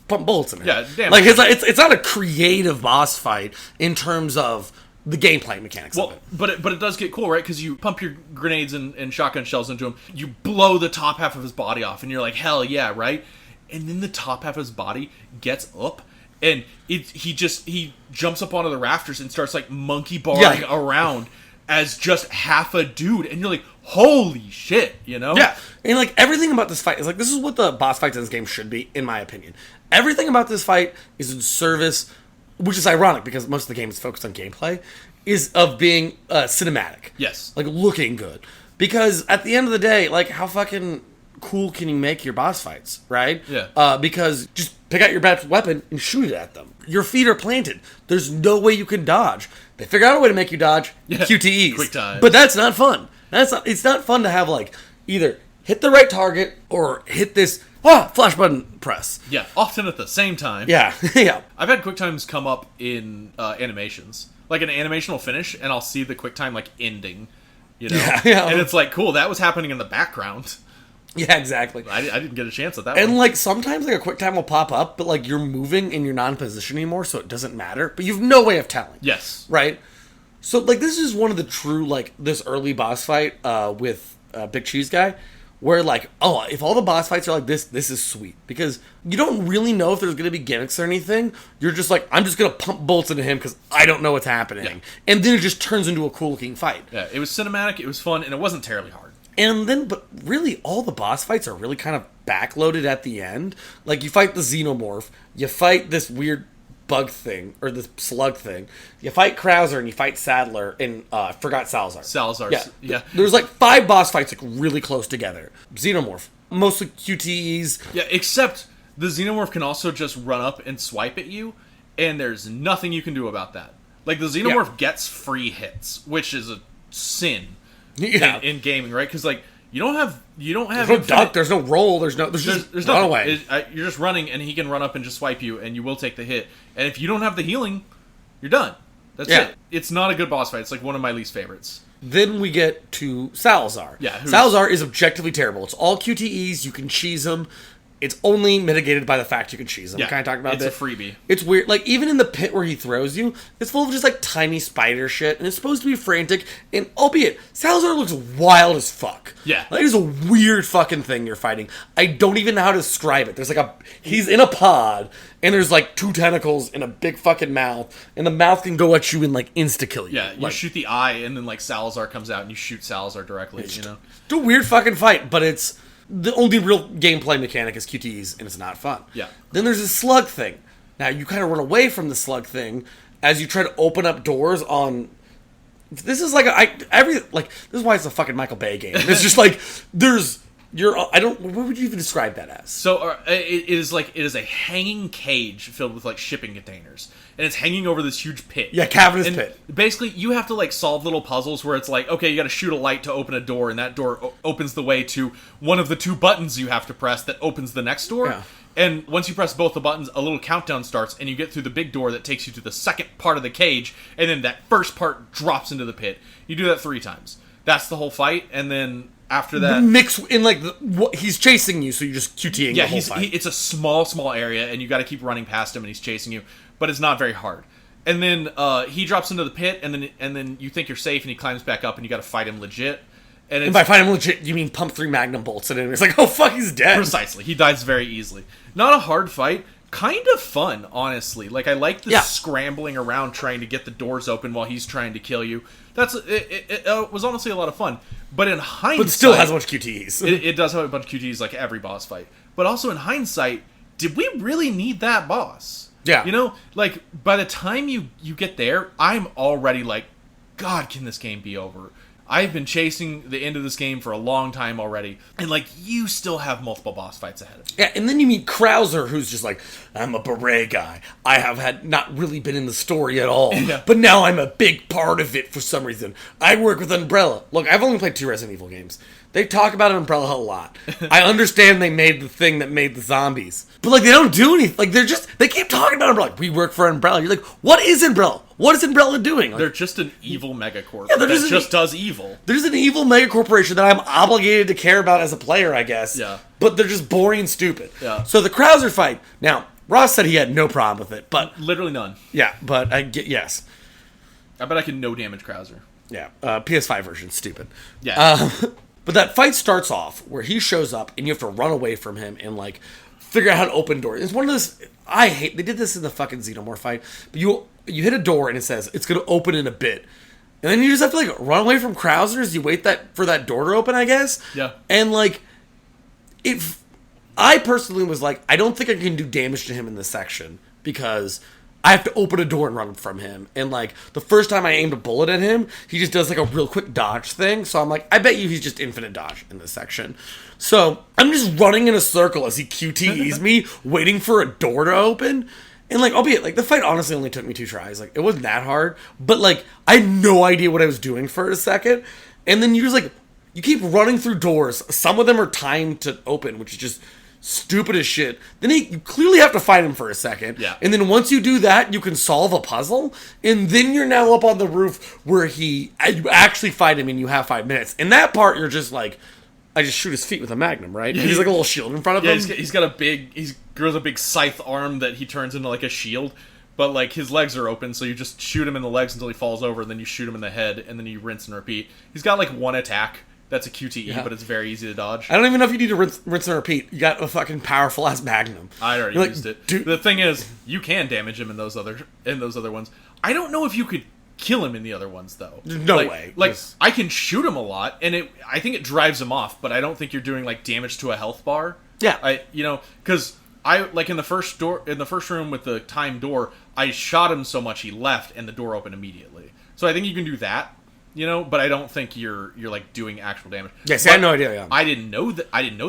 [SPEAKER 2] pump bullets in him.
[SPEAKER 1] Yeah, damn.
[SPEAKER 2] Like, it's not a creative boss fight in terms of the gameplay mechanics of it.
[SPEAKER 1] But it does get cool, right? Because you pump your grenades and shotgun shells into him. You blow the top half of his body off, and you're like, hell yeah, right? And then the top half of his body gets up, and he jumps up onto the rafters and starts like monkey barring around as just half a dude, and you're like, holy shit,
[SPEAKER 2] Yeah, and like everything about this fight is like, this is what the boss fights in this game should be, in my opinion. Everything about this fight is in service, which is ironic because most of the game is focused on gameplay, is of being cinematic.
[SPEAKER 1] Yes,
[SPEAKER 2] like looking good. Because at the end of the day, like, how fucking cool can you make your boss fights, right?
[SPEAKER 1] Yeah.
[SPEAKER 2] Because just pick out your best weapon and shoot it at them. Your feet are planted. There's no way you can dodge. They figure out a way to make you dodge.
[SPEAKER 1] Yeah.
[SPEAKER 2] QTEs.
[SPEAKER 1] Quick time.
[SPEAKER 2] But that's not fun. It's not fun to have, like, either hit the right target or hit this flash button press.
[SPEAKER 1] Yeah, often at the same time.
[SPEAKER 2] Yeah, yeah.
[SPEAKER 1] I've had quick times come up in animations. Like, an animation will finish, and I'll see the quick time, like, ending. You know?
[SPEAKER 2] Yeah.
[SPEAKER 1] And it's like, cool, that was happening in the background.
[SPEAKER 2] Yeah, exactly.
[SPEAKER 1] I didn't get a chance at that
[SPEAKER 2] And,
[SPEAKER 1] one.
[SPEAKER 2] like, sometimes, like, a quick time will pop up, but, like, you're moving and you're not in position anymore, so it doesn't matter. But you have no way of telling.
[SPEAKER 1] Yes.
[SPEAKER 2] Right? So, like, this is one of the true, like, this early boss fight with Big Cheese Guy, where, like, oh, if all the boss fights are like this is sweet. Because you don't really know if there's going to be gimmicks or anything. You're just like, I'm just going to pump bolts into him because I don't know what's happening.
[SPEAKER 1] Yeah.
[SPEAKER 2] And then it just turns into a cool-looking fight.
[SPEAKER 1] Yeah, it was cinematic, it was fun, and it wasn't terribly hard.
[SPEAKER 2] And then, but really, all the boss fights are really kind of backloaded at the end. Like, you fight the Xenomorph, you fight this weird bug thing, or this slug thing, you fight Krauser, and you fight Sadler, and I forgot Salazar.
[SPEAKER 1] Salazar's, yeah.
[SPEAKER 2] There's like 5 boss fights like really close together. Xenomorph, mostly QTEs.
[SPEAKER 1] Yeah, except the Xenomorph can also just run up and swipe at you, and there's nothing you can do about that. Like, the Xenomorph gets free hits, which is a sin in gaming, right? Because, like, you don't have
[SPEAKER 2] There's no duck, there's no roll, there's just run
[SPEAKER 1] nothing.
[SPEAKER 2] away.
[SPEAKER 1] You're just running, and he can run up and just swipe you, and you will take the hit. And if you don't have the healing, you're done. That's it. It's not a good boss fight. It's like one of my least favorites.
[SPEAKER 2] Then we get to Salazar.
[SPEAKER 1] Yeah,
[SPEAKER 2] Salazar is objectively terrible. It's all QTEs, you can cheese them. It's only mitigated by the fact you can cheese them.
[SPEAKER 1] Yeah,
[SPEAKER 2] Kind of talking about
[SPEAKER 1] it's
[SPEAKER 2] that.
[SPEAKER 1] a freebie.
[SPEAKER 2] It's weird. Like, even in the pit where he throws you, it's full of just, like, tiny spider shit, and it's supposed to be frantic, and albeit, Salazar looks wild as fuck.
[SPEAKER 1] Yeah.
[SPEAKER 2] Like, it's a weird fucking thing you're fighting. I don't even know how to describe it. There's, like, he's in a pod, and there's, like, 2 tentacles and a big fucking mouth, and the mouth can go at you and, like, insta-kill you.
[SPEAKER 1] Yeah, you shoot the eye, and then, like, Salazar comes out, and you shoot Salazar directly, you know?
[SPEAKER 2] It's a weird fucking fight, but it's... The only real gameplay mechanic is QTEs, and it's not fun.
[SPEAKER 1] Yeah.
[SPEAKER 2] Then there's a slug thing. Now, you kind of run away from the slug thing as you try to open up doors on... This is like this is why it's a fucking Michael Bay game. It's just like, what would you even describe that as?
[SPEAKER 1] So it is a hanging cage filled with, like, shipping containers, and it's hanging over this huge pit.
[SPEAKER 2] Yeah, cavernous pit.
[SPEAKER 1] Basically, you have to, like, solve little puzzles where it's like, okay, you got to shoot a light to open a door, and that door opens the way to one of the 2 buttons you have to press that opens the next door.
[SPEAKER 2] Yeah.
[SPEAKER 1] And once you press both the buttons, a little countdown starts, and you get through the big door that takes you to the second part of the cage, and then that first part drops into the pit. You do that 3 times. That's the whole fight, and then after that...
[SPEAKER 2] Mix in, like, he's chasing you, so you're just QTing the whole fight.
[SPEAKER 1] It's a small area, and you got to keep running past him, and he's chasing you, but it's not very hard. And then he drops into the pit, and then you think you're safe, and he climbs back up, and you got to fight him legit. And
[SPEAKER 2] by fight him legit, you mean pump 3 magnum bolts at him. It's like, oh fuck, he's dead.
[SPEAKER 1] Precisely. He dies very easily. Not a hard fight. Kind of fun, honestly. Like, I like the scrambling around trying to get the doors open while he's trying to kill you. It was honestly a lot of fun. But in hindsight...
[SPEAKER 2] But still has a bunch of QTEs.
[SPEAKER 1] It does have a bunch of QTEs like every boss fight. But also in hindsight, did we really need that boss?
[SPEAKER 2] Yeah.
[SPEAKER 1] You know, like, by the time you get there, I'm already like, God, can this game be over? I've been chasing the end of this game for a long time already, and, like, you still have multiple boss fights ahead of you.
[SPEAKER 2] Yeah, and then you meet Krauser, who's just like, I'm a beret guy. I have had not really been in the story at all, but now I'm a big part of it for some reason. I work with Umbrella. Look, I've only played 2 Resident Evil games. They talk about Umbrella a lot. I understand they made the thing that made the zombies, but, like, they don't do anything. Like, they keep talking about Umbrella. Like, we work for Umbrella. You're like, what is Umbrella? What is Umbrella doing? Like,
[SPEAKER 1] they're just an evil megacorp
[SPEAKER 2] that
[SPEAKER 1] just does evil.
[SPEAKER 2] There's an evil megacorporation that I'm obligated to care about as a player, I guess.
[SPEAKER 1] Yeah.
[SPEAKER 2] But they're just boring and stupid.
[SPEAKER 1] Yeah.
[SPEAKER 2] So the Krauser fight. Now, Ross said he had no problem with it, but...
[SPEAKER 1] Literally none.
[SPEAKER 2] Yeah, but I get... Yes.
[SPEAKER 1] I bet I can no damage Krauser.
[SPEAKER 2] Yeah. PS5 version, stupid.
[SPEAKER 1] Yeah.
[SPEAKER 2] But that fight starts off where he shows up and you have to run away from him and, like, figure out how to open doors. It's one of those... I hate... They did this in the fucking Xenomorph fight, but you hit a door and it says it's going to open in a bit. And then you just have to, like, run away from Krauser's. You wait for that door to open, I guess.
[SPEAKER 1] Yeah.
[SPEAKER 2] And, like, I personally was like, I don't think I can do damage to him in this section because I have to open a door and run from him. And, like, the first time I aimed a bullet at him, he just does, like, a real quick dodge thing. So I'm like, I bet you he's just infinite dodge in this section. So I'm just running in a circle as he QTEs me, waiting for a door to open. And, like, albeit, like, the fight honestly only took me 2 tries. Like, it wasn't that hard. But, like, I had no idea what I was doing for a second. And then you just, like, you keep running through doors. Some of them are timed to open, which is just stupid as shit. Then you clearly have to fight him for a second.
[SPEAKER 1] Yeah.
[SPEAKER 2] And then once you do that, you can solve a puzzle. And then you're now up on the roof where you actually fight him and you have 5 minutes. In that part, you're just like, I just shoot his feet with a magnum, right? Yeah, he's like a little shield in front of him.
[SPEAKER 1] He's got a big, he grows a big scythe arm that he turns into like a shield. But like his legs are open, so you just shoot him in the legs until he falls over, and then you shoot him in the head, and then you rinse and repeat. He's got like 1 attack. That's a QTE, but it's very easy to dodge.
[SPEAKER 2] I don't even know if you need to rinse and repeat. You got a fucking powerful ass magnum.
[SPEAKER 1] I already used it. The thing is, you can damage him in those other ones. I don't know if you could kill him in the other ones though.
[SPEAKER 2] No way.
[SPEAKER 1] Like I can shoot him a lot, and I think it drives him off, but I don't think you're doing like damage to a health bar.
[SPEAKER 2] Yeah.
[SPEAKER 1] Because I like in the first room with the timed door, I shot him so much he left, and the door opened immediately. So I think you can do that. But I don't think you're like doing actual damage.
[SPEAKER 2] Yeah, see, I had no idea. Yeah.
[SPEAKER 1] I didn't know there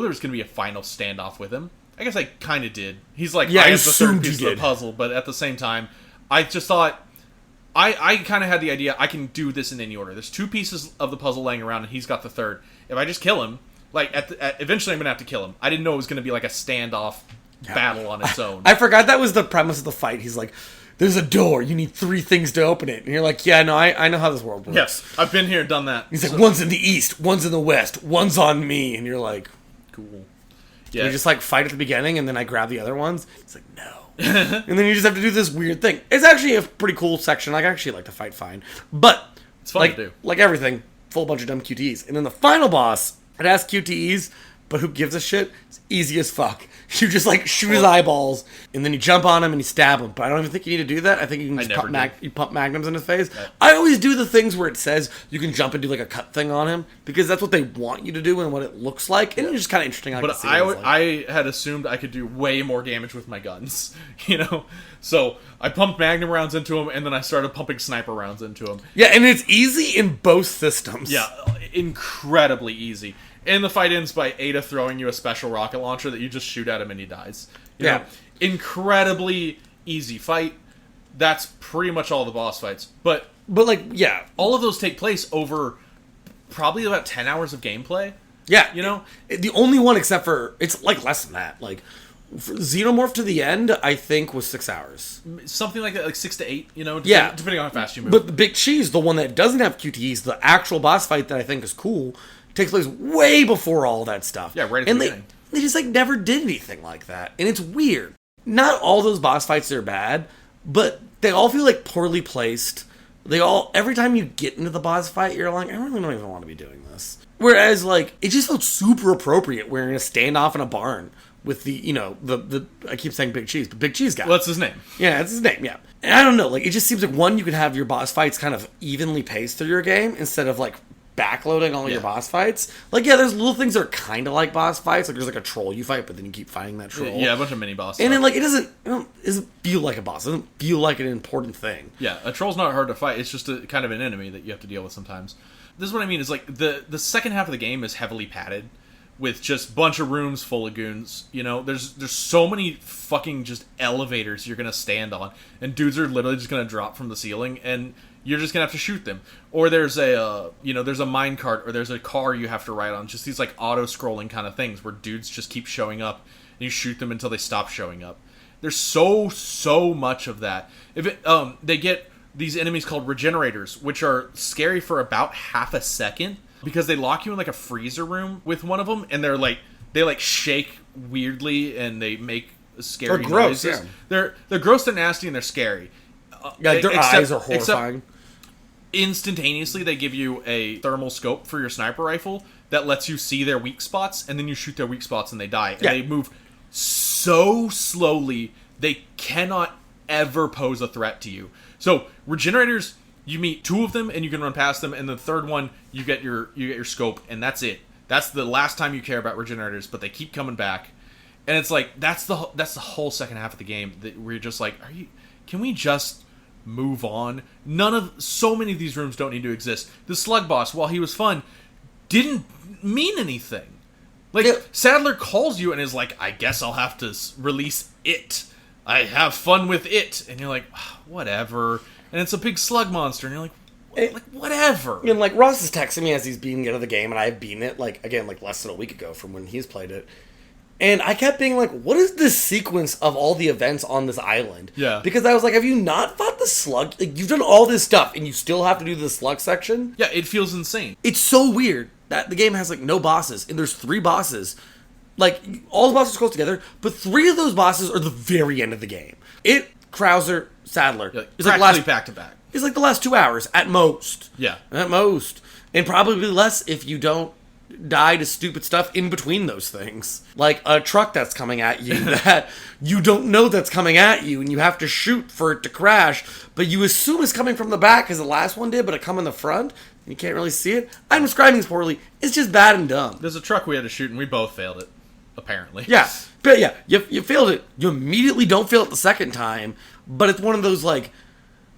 [SPEAKER 1] was going to be a final standoff with him. I guess I kind of did. He's like,
[SPEAKER 2] yeah,
[SPEAKER 1] I
[SPEAKER 2] have
[SPEAKER 1] the third piece of the puzzle, but at the same time, I just thought I kind of had the idea I can do this in any order. There's 2 pieces of the puzzle laying around, and he's got the third. If I just kill him, like eventually I'm going to have to kill him. I didn't know it was going to be like a standoff battle on its own.
[SPEAKER 2] I forgot that was the premise of the fight. He's like, there's a door. You need 3 things to open it. And you're like, yeah, no, I know how this world works.
[SPEAKER 1] Yes, I've been here, done that.
[SPEAKER 2] He's like, one's in the east, one's in the west, one's on me. And you're like,
[SPEAKER 1] cool.
[SPEAKER 2] Yeah. You just like fight at the beginning, and then I grab the other ones. It's like, no. And then you just have to do this weird thing. It's actually a pretty cool section. Like, I actually like to fight fine. But
[SPEAKER 1] it's fun to do.
[SPEAKER 2] Like everything, full bunch of dumb QTEs. And then the final boss, it has QTEs, but who gives a shit? It's easy as fuck. You just like shoot his eyeballs, and then you jump on him and you stab him. But I don't even think you need to do that. I think you can just pump magnums in his face. Yeah. I always do the things where it says you can jump and do like a cut thing on him, because that's what they want you to do and what it looks like. And it's just kind of interesting.
[SPEAKER 1] But I had assumed I could do way more damage with my guns, So I pumped magnum rounds into him, and then I started pumping sniper rounds into him.
[SPEAKER 2] Yeah, and it's easy in both systems.
[SPEAKER 1] Yeah, incredibly easy. And the fight ends by Ada throwing you a special rocket launcher that you just shoot at him and he dies. You know? Incredibly easy fight. That's pretty much all the boss fights. But
[SPEAKER 2] like, yeah.
[SPEAKER 1] All of those take place over probably about 10 hours of gameplay.
[SPEAKER 2] Yeah. The only one except for, it's like less than that. Like, Xenomorph to the end, I think, was 6 hours.
[SPEAKER 1] Something like that, like 6 to 8, depending on how fast you move.
[SPEAKER 2] But the Big Cheese, the one that doesn't have QTEs, the actual boss fight that I think is cool, takes place way before all that stuff.
[SPEAKER 1] Yeah, right at the beginning.
[SPEAKER 2] They just like never did anything like that. And it's weird. Not all those boss fights are bad, but they all feel like poorly placed. Every time you get into the boss fight, you're like, I really don't even want to be doing this. Whereas, like, it just felt super appropriate. We're in a standoff in a barn with the I keep saying Big Cheese, but Big Cheese guy.
[SPEAKER 1] Well, that's his name.
[SPEAKER 2] Yeah, that's his name, yeah. And I don't know, like, it just seems like, one, you can have your boss fights kind of evenly paced through your game instead of, like, backloading all your boss fights. Like, yeah, there's little things that are kind of like boss fights. Like, there's like a troll you fight, but then you keep fighting that troll.
[SPEAKER 1] Yeah, a bunch of mini bosses.
[SPEAKER 2] And then, like, it doesn't feel like a boss. It doesn't feel like an important thing.
[SPEAKER 1] Yeah, a troll's not hard to fight. It's just a kind of an enemy that you have to deal with sometimes. This is what I mean, is like, the second half of the game is heavily padded with just a bunch of rooms full of goons. There's so many fucking just elevators you're gonna stand on, and dudes are literally just gonna drop from the ceiling, and you're just gonna have to shoot them. Or there's a there's a minecart, or there's a car you have to ride on. Just these like auto-scrolling kind of things where dudes just keep showing up, and you shoot them until they stop showing up. There's so much of that. They get these enemies called regenerators, which are scary for about half a second, because they lock you in like a freezer room with one of them, and they shake weirdly, and they make scary
[SPEAKER 2] gross,
[SPEAKER 1] noises.
[SPEAKER 2] Yeah.
[SPEAKER 1] They're gross, they're nasty, and they're scary.
[SPEAKER 2] Their eyes are horrifying.
[SPEAKER 1] Instantaneously, they give you a thermal scope for your sniper rifle that lets you see their weak spots, and then you shoot their weak spots and they die. And they move so slowly, they cannot ever pose a threat to you. So, regenerators, you meet 2 of them and you can run past them, and the third one, you get your scope, and that's it. That's the last time you care about regenerators, but they keep coming back. And it's like, that's the whole second half of the game, where you're just like, can we just move on? So many of these rooms don't need to exist. The slug boss, while he was fun, didn't mean anything. Like, Sadler calls you and is like, I guess I'll have to release it. I have fun with it. And you're like, whatever. And it's a big slug monster. And you're like, whatever.
[SPEAKER 2] And, like, Ross is texting me as he's beating it of the game, and I have beaten it, like, again, like, less than a week ago from when he's played it. And I kept being like, what is this sequence of all the events on this island?
[SPEAKER 1] Yeah.
[SPEAKER 2] Because I was like, have you not fought the slug? Like, you've done all this stuff, and you still have to do the slug section?
[SPEAKER 1] Yeah, it feels insane.
[SPEAKER 2] It's so weird that the game has, like, no bosses, and there's 3 bosses. Like, all the bosses close together, but 3 of those bosses are the very end of the game. Krauser, Sadler.
[SPEAKER 1] Yeah, it's practically back to back.
[SPEAKER 2] It's like the last 2 hours, at most.
[SPEAKER 1] Yeah.
[SPEAKER 2] At most. And probably less if you don't die to stupid stuff in between those things. Like a truck that's coming at you that you don't know that's coming at you, and you have to shoot for it to crash, but you assume it's coming from the back as the last one did, but it come in the front, and you can't really see it. I'm describing this poorly. It's just bad and dumb.
[SPEAKER 1] There's a truck we had to shoot, and we both failed it, apparently.
[SPEAKER 2] Yeah. But yeah, you failed it. You immediately don't fail it the second time, but it's one of those, like,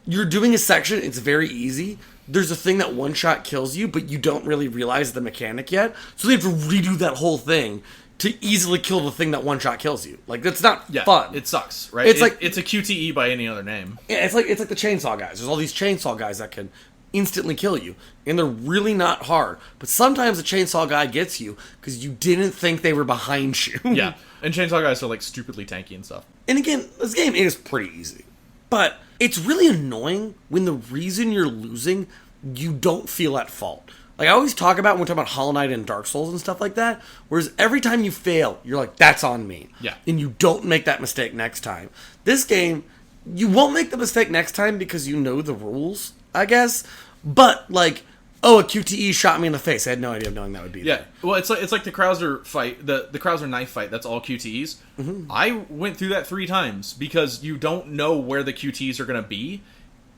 [SPEAKER 2] you're doing a section, it's very easy. There's a thing that one-shot kills you, but you don't really realize the mechanic yet. So they have to redo that whole thing to easily kill the thing that one-shot kills you. Like, that's not fun.
[SPEAKER 1] It sucks, right?
[SPEAKER 2] It's like
[SPEAKER 1] it's a QTE by any other name.
[SPEAKER 2] Yeah, it's like the chainsaw guys. There's all these chainsaw guys that can instantly kill you, and they're really not hard. But sometimes a chainsaw guy gets you because you didn't think they were behind you.
[SPEAKER 1] Yeah, and chainsaw guys are, like, stupidly tanky and stuff.
[SPEAKER 2] And again, this game is pretty easy. But it's really annoying when the reason you're losing, you don't feel at fault. Like, I always talk about when we're talking about Hollow Knight and Dark Souls and stuff like that, whereas every time you fail, you're like, that's on me.
[SPEAKER 1] Yeah.
[SPEAKER 2] And you don't make that mistake next time. This game, you won't make the mistake next time because you know the rules, I guess. But, like, oh, a QTE shot me in the face. I had no idea of knowing that would be there.
[SPEAKER 1] Well, it's like the Krauser fight, the Krauser knife fight. That's all QTEs. Mm-hmm. I went through that 3 times because you don't know where the QTEs are going to be,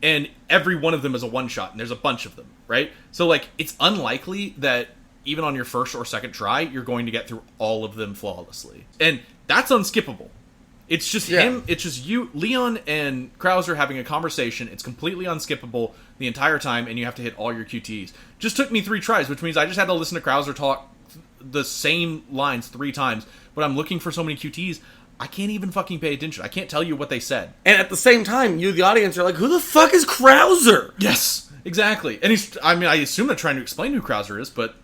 [SPEAKER 1] and every one of them is a one-shot, and there's a bunch of them, right? So, like, it's unlikely that even on your first or second try, you're going to get through all of them flawlessly. And that's unskippable. It's just him, it's just you, Leon and Krauser having a conversation. It's completely unskippable the entire time, and you have to hit all your QTEs. Just took me 3 tries, which means I just had to listen to Krauser talk the same lines 3 times, but I'm looking for so many QTEs, I can't even fucking pay attention. I can't tell you what they said.
[SPEAKER 2] And at the same time, you, the audience, are like, who the fuck is Krauser?
[SPEAKER 1] Yes, exactly. And I assume they're trying to explain who Krauser is, but...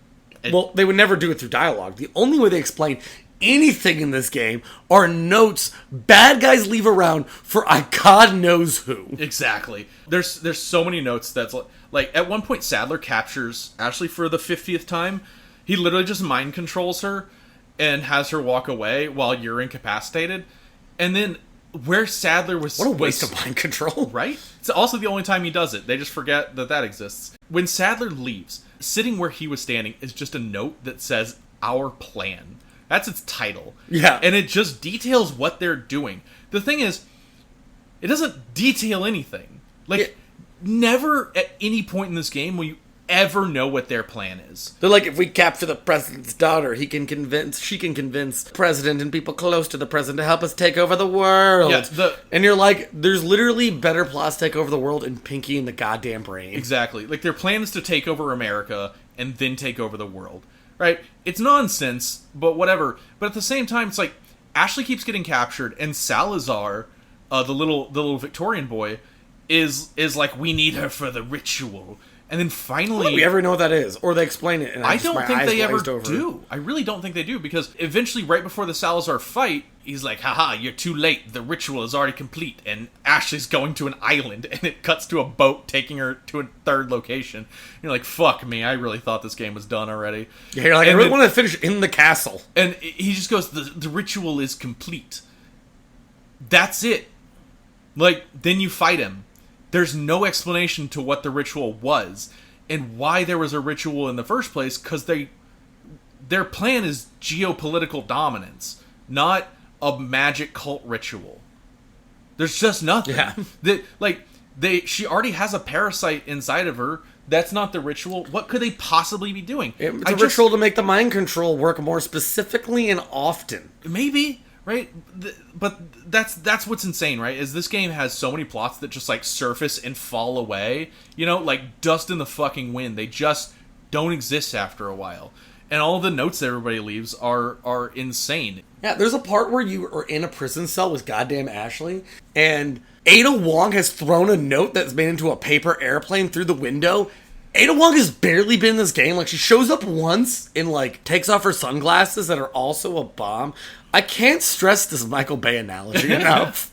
[SPEAKER 2] Well, they would never do it through dialogue. The only way they explain anything in this game are notes bad guys leave around for God knows who.
[SPEAKER 1] Exactly. There's so many notes that's like at one point Sadler captures Ashley for the 50th time. He literally just mind controls her and has her walk away while you're incapacitated. And then where Sadler was...
[SPEAKER 2] What a waste of mind control.
[SPEAKER 1] Right? It's also the only time he does it. They just forget that exists. When Sadler leaves, sitting where he was standing is just a note that says, "Our plan." That's its title.
[SPEAKER 2] Yeah.
[SPEAKER 1] And it just details what they're doing. The thing is, it doesn't detail anything. Like, never at any point in this game will you ever know what their plan is.
[SPEAKER 2] They're like, if we capture the president's daughter, she can convince the president and people close to the president to help us take over the world.
[SPEAKER 1] Yeah,
[SPEAKER 2] and you're like, there's literally better plots to take over the world in Pinky and the goddamn Brain.
[SPEAKER 1] Exactly. Like, their plan is to take over America and then take over the world. Right? It's nonsense, but whatever. But at the same time, it's like, Ashley keeps getting captured, and Salazar, the little Victorian boy, is like, we need her for the ritual. And then finally...
[SPEAKER 2] Do we ever know what that is? Or they explain it, and
[SPEAKER 1] I don't think they ever do. I really don't think they do, because eventually, right before the Salazar fight, he's like, haha, you're too late. The ritual is already complete. And Ashley's going to an island, and it cuts to a boat taking her to a 3rd location. You're like, fuck me, I really thought this game was done already.
[SPEAKER 2] Yeah, you're like, I really want to finish in the castle.
[SPEAKER 1] And he just goes, the ritual is complete. That's it. Like, then you fight him. There's no explanation to what the ritual was and why there was a ritual in the first place, because their plan is geopolitical dominance, not a magic cult ritual. There's just nothing. Yeah. She already has a parasite inside of her. That's not the ritual. What could they possibly be doing?
[SPEAKER 2] It's a ritual to make the mind control work more specifically and often.
[SPEAKER 1] Maybe. Right? But that's what's insane, right? Is this game has so many plots that just, like, surface and fall away. You know, like dust in the fucking wind. They just don't exist after a while. And all the notes that everybody leaves are insane.
[SPEAKER 2] Yeah, there's a part where you are in a prison cell with goddamn Ashley, and Ada Wong has thrown a note that's made into a paper airplane through the window. Ada Wong has barely been in this game. Like, she shows up once and, like, takes off her sunglasses that are also a bomb. I can't stress this Michael Bay analogy enough.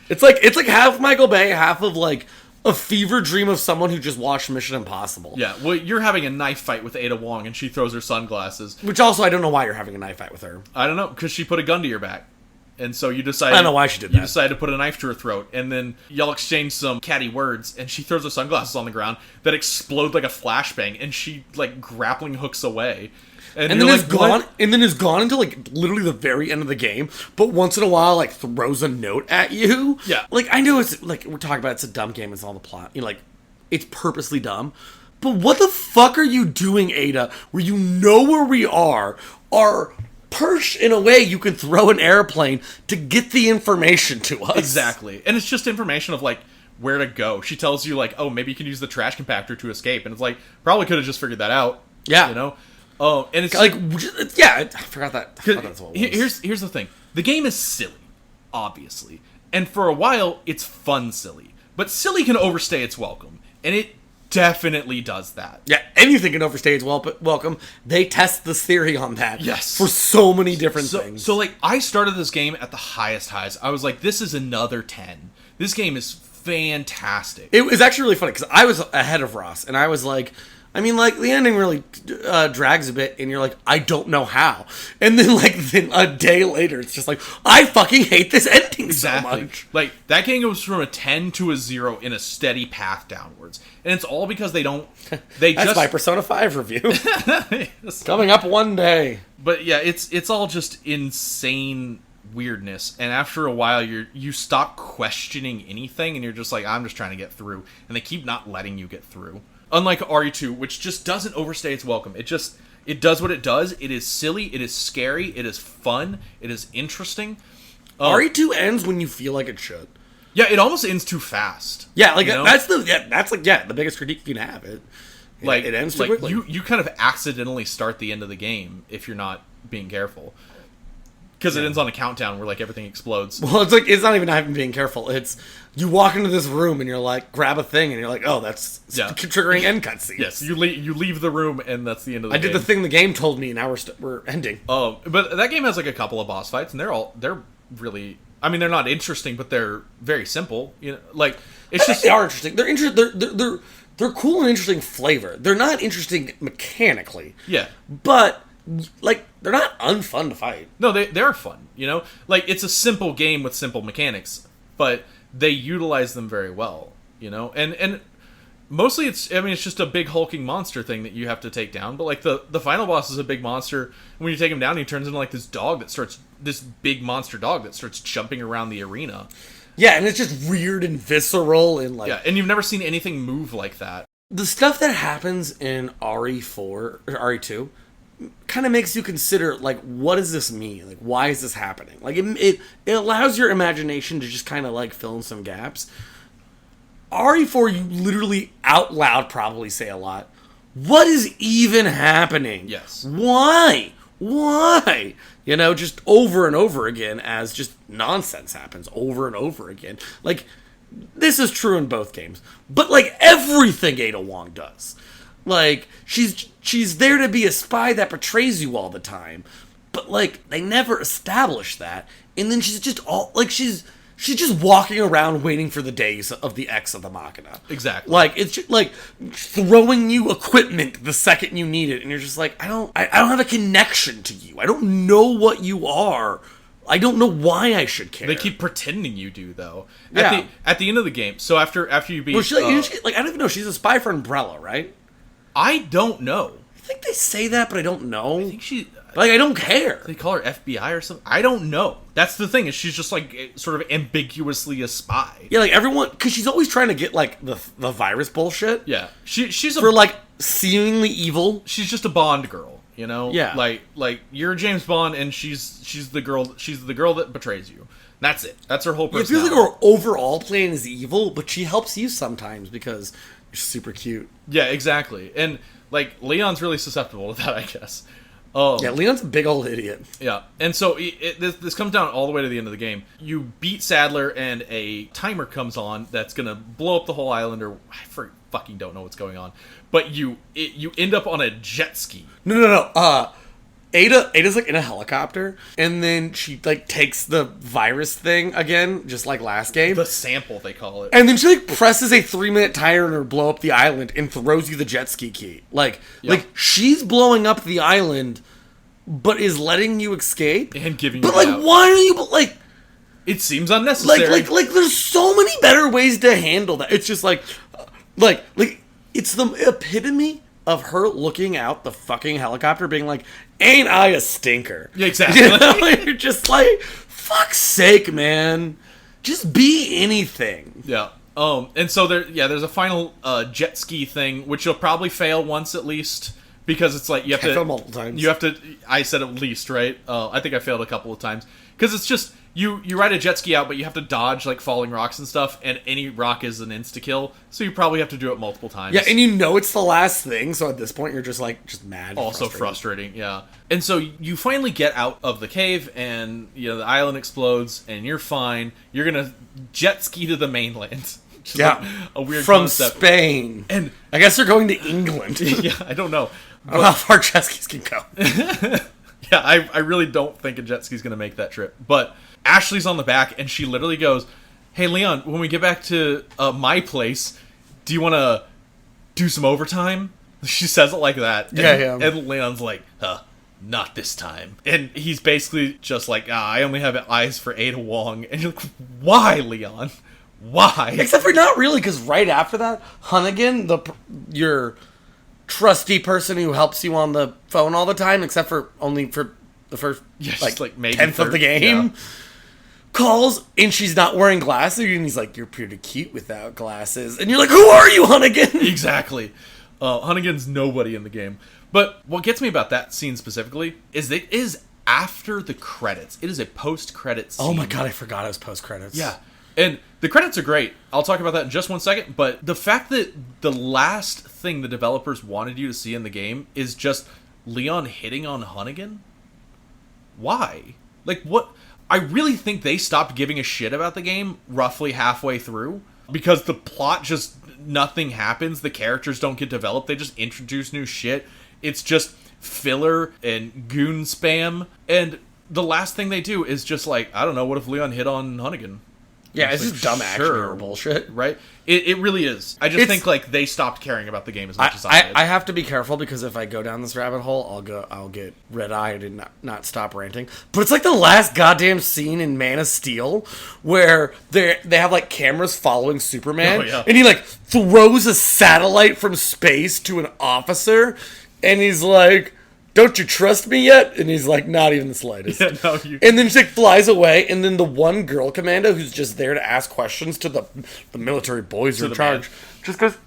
[SPEAKER 2] It's like half Michael Bay, half of, like, a fever dream of someone who just watched Mission Impossible.
[SPEAKER 1] Yeah, well, you're having a knife fight with Ada Wong, and she throws her sunglasses.
[SPEAKER 2] Which also, I don't know why you're having a knife fight with her.
[SPEAKER 1] I don't know, because she put a gun to your back. And so you decided...
[SPEAKER 2] I don't know why she did that.
[SPEAKER 1] You decided to put a knife to her throat, and then y'all exchange some catty words, and she throws her sunglasses on the ground that explode like a flashbang, and she, like, grappling hooks away. And
[SPEAKER 2] then
[SPEAKER 1] like,
[SPEAKER 2] is gone. And then is gone until, like, literally the very end of the game. But once in a while, like, throws a note at you.
[SPEAKER 1] Yeah.
[SPEAKER 2] Like, I know it's, like, we're talking about it's a dumb game. It's all the plot. You know, like, it's purposely dumb. But what the fuck are you doing, Ada, where you know where we are perched in a way you can throw an airplane to get the information to us?
[SPEAKER 1] Exactly. And it's just information of, like, where to go. She tells you, like, oh, maybe you can use the trash compactor to escape. And it's like, probably could have just figured that out.
[SPEAKER 2] Yeah.
[SPEAKER 1] You know? Oh, and it's...
[SPEAKER 2] Like, yeah, I forgot that. I thought that's what it was.
[SPEAKER 1] Here's the thing. The game is silly, obviously. And for a while, it's fun silly. But silly can overstay its welcome. And it definitely does that.
[SPEAKER 2] Yeah, anything can overstay its welcome. They test this theory on that.
[SPEAKER 1] Yes.
[SPEAKER 2] For so many different things.
[SPEAKER 1] So, like, I started this game at the highest highs. I was like, this is another 10. This game is fantastic.
[SPEAKER 2] It was actually really funny, because I was ahead of Ross, and I was like... I mean, like, the ending really drags a bit, and you're like, I don't know how. And then, like, a day later, it's just like, I fucking hate this ending so much.
[SPEAKER 1] Like, that game goes from a 10 to a 0 in a steady path downwards. And it's all because they don't...
[SPEAKER 2] That's my Persona 5 review. Yes. Coming up one day.
[SPEAKER 1] But, yeah, it's all just insane weirdness. And after a while, you stop questioning anything, and you're just like, I'm just trying to get through. And they keep not letting you get through. Unlike RE2, which just doesn't overstay its welcome. It does what it does. It is silly. It is scary. It is fun. It is interesting.
[SPEAKER 2] RE2 ends when you feel like it should.
[SPEAKER 1] Yeah, it almost ends too fast.
[SPEAKER 2] Yeah, like, that's the biggest critique you can have. It ends too quickly.
[SPEAKER 1] You kind of accidentally start the end of the game if you're not being careful. Because it ends on a countdown where, like, everything explodes.
[SPEAKER 2] Well, it's like, it's not even being careful. It's, you walk into this room and you're like, grab a thing, and you're like, oh, that's triggering end cutscenes.
[SPEAKER 1] Yes, you leave the room, and that's the end of the game.
[SPEAKER 2] I did the thing the game told me, and now we're ending.
[SPEAKER 1] Oh, but that game has, like, a couple of boss fights, and they're really... I mean, they're not interesting, but they're very simple. You know, like, it's just...
[SPEAKER 2] They are interesting. They're cool and interesting flavor. They're not interesting mechanically.
[SPEAKER 1] Yeah.
[SPEAKER 2] But... like, they're not unfun to fight.
[SPEAKER 1] No, they're fun, you know? Like, it's a simple game with simple mechanics, but they utilize them very well, you know? And mostly it's just a big hulking monster thing that you have to take down, but, like, the final boss is a big monster, and when you take him down, he turns into, like, this big monster dog that starts jumping around the arena.
[SPEAKER 2] Yeah, and it's just weird and visceral and, like...
[SPEAKER 1] Yeah, and you've never seen anything move like that.
[SPEAKER 2] The stuff that happens in RE4, or RE2... kind of makes you consider, like, what does this mean? Like, why is this happening? Like, it allows your imagination to just kind of, like, fill in some gaps. RE4, you literally out loud probably say a lot. What is even happening?
[SPEAKER 1] Yes.
[SPEAKER 2] Why? You know, just over and over again as just nonsense happens over and over again. Like, this is true in both games. But, like, everything Ada Wong does. Like, she's there to be a spy that betrays you all the time. But, like, they never establish that. And then she's just she's just walking around waiting for the days of the X of the Machina.
[SPEAKER 1] Exactly.
[SPEAKER 2] Like, it's just, like, throwing you equipment the second you need it. And you're just like, I don't have a connection to you. I don't know what you are. I don't know why I should care.
[SPEAKER 1] They keep pretending you do, though.
[SPEAKER 2] Yeah.
[SPEAKER 1] At the end of the game, so after you beat...
[SPEAKER 2] Well, I don't even know. She's a spy for Umbrella, right?
[SPEAKER 1] I don't know.
[SPEAKER 2] I think they say that, but I don't know.
[SPEAKER 1] I think she...
[SPEAKER 2] Like, I don't care.
[SPEAKER 1] They call her FBI or something. I don't know. That's the thing, is she's just, like, sort of ambiguously a spy.
[SPEAKER 2] Yeah, like, everyone... Because she's always trying to get, like, the virus bullshit.
[SPEAKER 1] Yeah. She's
[SPEAKER 2] for, like, seemingly evil.
[SPEAKER 1] She's just a Bond girl, you know?
[SPEAKER 2] Yeah.
[SPEAKER 1] Like you're James Bond, and she's the girl that betrays you. That's it. That's her whole
[SPEAKER 2] It
[SPEAKER 1] personality.
[SPEAKER 2] feels like her overall plan is evil, but she helps you sometimes because you're super cute.
[SPEAKER 1] Yeah, exactly. And like Leon's really susceptible to that, I guess.
[SPEAKER 2] Yeah, Leon's a big old idiot.
[SPEAKER 1] Yeah, and so this comes down all the way to the end of the game. You beat Sadler, and a timer comes on that's gonna blow up the whole island, or I fucking don't know what's going on. But you end up on a jet ski.
[SPEAKER 2] No. Ada's like in a helicopter, and then she like takes the virus thing again, just like last game.
[SPEAKER 1] The sample, they call it.
[SPEAKER 2] And then she like presses a 3-minute timer to blow up the island and throws you the jet ski key. Like she's blowing up the island, but is letting you escape
[SPEAKER 1] And giving you
[SPEAKER 2] But like,
[SPEAKER 1] out.
[SPEAKER 2] why are you? Like,
[SPEAKER 1] It seems unnecessary.
[SPEAKER 2] like, there's so many better ways to handle that. It's just like it's the epitome of her looking out the fucking helicopter, being like, "Ain't I a stinker?"
[SPEAKER 1] Yeah, exactly.
[SPEAKER 2] You know? You're just like, fuck's sake, man. Just be anything.
[SPEAKER 1] Yeah. And so there's a final jet ski thing, which you'll probably fail once at least, because it's like you have
[SPEAKER 2] I
[SPEAKER 1] to.
[SPEAKER 2] failed multiple times.
[SPEAKER 1] You have to. I said at least, right? I think I failed a couple of times because it's just you ride a jet ski out, but you have to dodge like falling rocks and stuff, and any rock is an insta kill, so you probably have to do it multiple times.
[SPEAKER 2] Yeah, and you know it's the last thing, so at this point you're just mad.
[SPEAKER 1] Also frustrating, yeah. And so you finally get out of the cave, and the island explodes, and you're fine. You're gonna jet ski to the mainland. Which is like a weird
[SPEAKER 2] from
[SPEAKER 1] concept.
[SPEAKER 2] Spain,
[SPEAKER 1] And
[SPEAKER 2] I guess they're going to England.
[SPEAKER 1] yeah, I don't know.
[SPEAKER 2] I don't know how far jet skis can go.
[SPEAKER 1] Yeah, I really don't think a jet ski's gonna make that trip. But Ashley's on the back, and she literally goes, "Hey, Leon, when we get back to my place, do you want to do some overtime?" She says it like that.
[SPEAKER 2] Yeah.
[SPEAKER 1] And Leon's like, not this time. And he's basically just like, I only have eyes for Ada Wong. And you're like, why, Leon? Why?
[SPEAKER 2] Except for not really, because right after that, Hunnigan, your trusty person who helps you on the phone all the time, except for only for the first
[SPEAKER 1] like maybe
[SPEAKER 2] 10th of the game, calls, and she's not wearing glasses, and he's like, "You're pretty cute without glasses," and you're like, "Who are you, Hunnigan?"
[SPEAKER 1] Exactly. Hunnigan's nobody in the game. But what gets me about that scene specifically is that it is after the credits. It is a post-credit scene.
[SPEAKER 2] Oh my god, I forgot it was post-credits.
[SPEAKER 1] Yeah. And the credits are great. I'll talk about that in just one second. But the fact that the last thing the developers wanted you to see in the game is just Leon hitting on Hunnigan? Why? Like, what? I really think they stopped giving a shit about the game roughly halfway through. Because the plot just, nothing happens. The characters don't get developed. They just introduce new shit. It's just filler and goon spam. And the last thing they do is just like, I don't know, what if Leon hit on Hunnigan?
[SPEAKER 2] Yeah, it's just dumb action or bullshit.
[SPEAKER 1] Right? It really is. I just think like they stopped caring about the game as much as I did.
[SPEAKER 2] I have to be careful because if I go down this rabbit hole, I'll get red-eyed and not stop ranting. But it's like the last goddamn scene in Man of Steel where they have like cameras following Superman, and he like throws a satellite from space to an officer, and he's like, "Don't you trust me yet?" And he's like, "Not even the slightest."
[SPEAKER 1] Yeah, no,
[SPEAKER 2] And then she like, flies away, and then the one girl commando who's just there to ask questions to the military boys who are in charge just goes,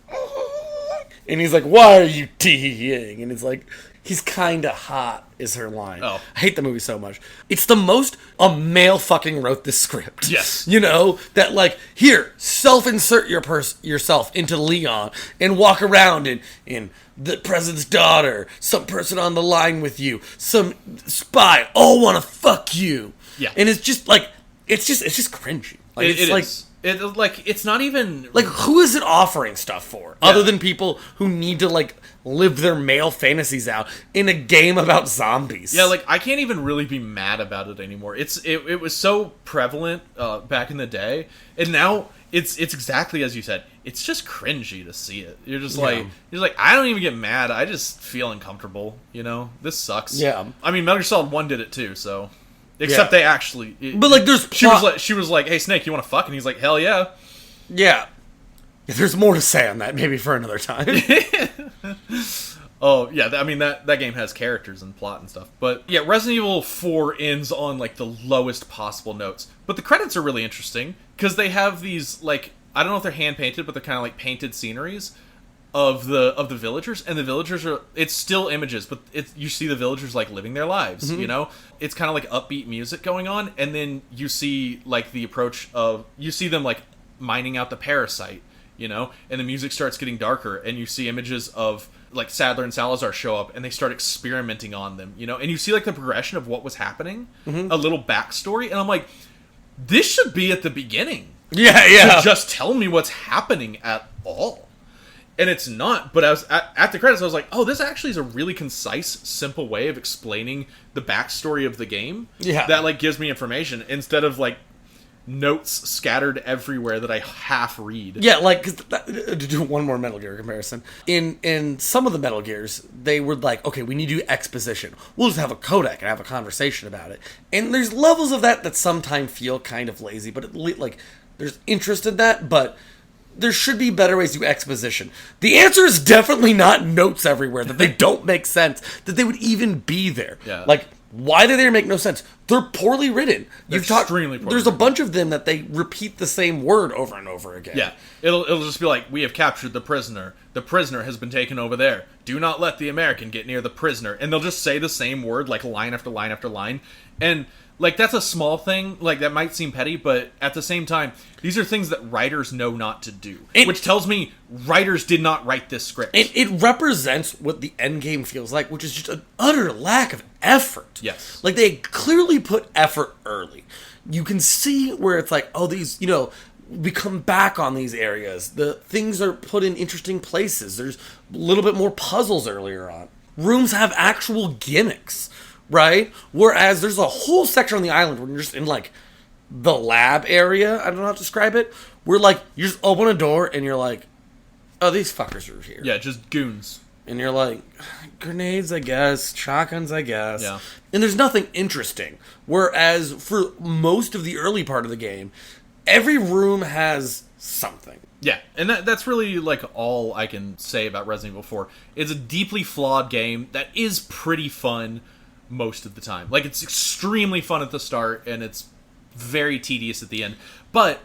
[SPEAKER 2] and he's like, "Why are you teeing?" And it's like, "He's kind of hot," is her line.
[SPEAKER 1] Oh.
[SPEAKER 2] I hate the movie so much. It's the most a male fucking wrote this script.
[SPEAKER 1] Yes.
[SPEAKER 2] You know, that like, here, self-insert yourself into Leon and walk around in the president's daughter, some person on the line with you, some spy, all want to fuck you.
[SPEAKER 1] Yeah.
[SPEAKER 2] And it's just like, it's just cringy. Like,
[SPEAKER 1] It
[SPEAKER 2] like,
[SPEAKER 1] is. It's not even
[SPEAKER 2] like, who is it offering stuff for?
[SPEAKER 1] Yeah.
[SPEAKER 2] Other than people who need to, like, live their male fantasies out in a game about zombies.
[SPEAKER 1] Yeah, like I can't even really be mad about it anymore. It was so prevalent back in the day, and now it's exactly as you said. It's just cringy to see it. You're just like I don't even get mad. I just feel uncomfortable. You know, this sucks.
[SPEAKER 2] Yeah.
[SPEAKER 1] I mean, Metal Gear Solid 1 did it too. So, except they actually.
[SPEAKER 2] But like, there's
[SPEAKER 1] she was like, "Hey, Snake, you want to fuck?" And he's like, "Hell yeah."
[SPEAKER 2] Yeah. There's more to say on that, maybe for another time.
[SPEAKER 1] Oh, yeah, I mean, that game has characters and plot and stuff. But, yeah, Resident Evil 4 ends on, like, the lowest possible notes. But the credits are really interesting, because they have these, like, I don't know if they're hand-painted, but they're kind of like painted sceneries. of the villagers, and the villagers are, it's still images, but you see the villagers like living their lives. You know, it's kind of like upbeat music going on, and then you see like the approach of, you see them like mining out the parasite, you know, and the music starts getting darker, and you see images of like Sadler and Salazar show up, and they start experimenting on them, you know, and you see like the progression of what was happening, a little backstory, and I'm like, this should be at the beginning.
[SPEAKER 2] Yeah.
[SPEAKER 1] To just tell me what's happening at all. And it's not, but I was at the credits, I was like, oh, this actually is a really concise, simple way of explaining the backstory of the game.
[SPEAKER 2] Yeah.
[SPEAKER 1] That like gives me information instead of like notes scattered everywhere that I half read.
[SPEAKER 2] Yeah, like, to do one more Metal Gear comparison, in some of the Metal Gears, they were like, okay, we need to do exposition. We'll just have a codec and have a conversation about it. And there's levels of that sometimes feel kind of lazy, but like, there's interest in that, but there should be better ways to do exposition. The answer is definitely not notes everywhere, that they don't make sense, that they would even be there.
[SPEAKER 1] Yeah.
[SPEAKER 2] Like, why do they make no sense? They're poorly written.
[SPEAKER 1] Extremely poorly
[SPEAKER 2] There's a
[SPEAKER 1] written.
[SPEAKER 2] bunch of them that they repeat the same word over and over again.
[SPEAKER 1] Yeah, it'll just be like, we have captured the prisoner. The prisoner has been taken over there. Do not let the American get near the prisoner. And they'll just say the same word, like line after line after line. And like, that's a small thing, like that might seem petty, but at the same time, these are things that writers know not to do. Which tells me writers did not write this script.
[SPEAKER 2] It represents what the end game feels like, which is just an utter lack of effort.
[SPEAKER 1] Yes.
[SPEAKER 2] Like, they clearly put effort early. You can see where it's like, oh, these, you know, we come back on these areas. The things are put in interesting places. There's a little bit more puzzles earlier on. Rooms have actual gimmicks, right? Whereas there's a whole section on the island where you're just in, like, the lab area, I don't know how to describe it, where, like, you just open a door and you're like, oh, these fuckers are here.
[SPEAKER 1] Yeah, just goons.
[SPEAKER 2] And you're like, grenades, I guess, shotguns, I guess.
[SPEAKER 1] Yeah.
[SPEAKER 2] And there's nothing interesting. Whereas for most of the early part of the game, every room has something.
[SPEAKER 1] Yeah, and that's really, like, all I can say about Resident Evil 4. It's a deeply flawed game that is pretty fun most of the time. Like, it's extremely fun at the start, and it's very tedious at the end. But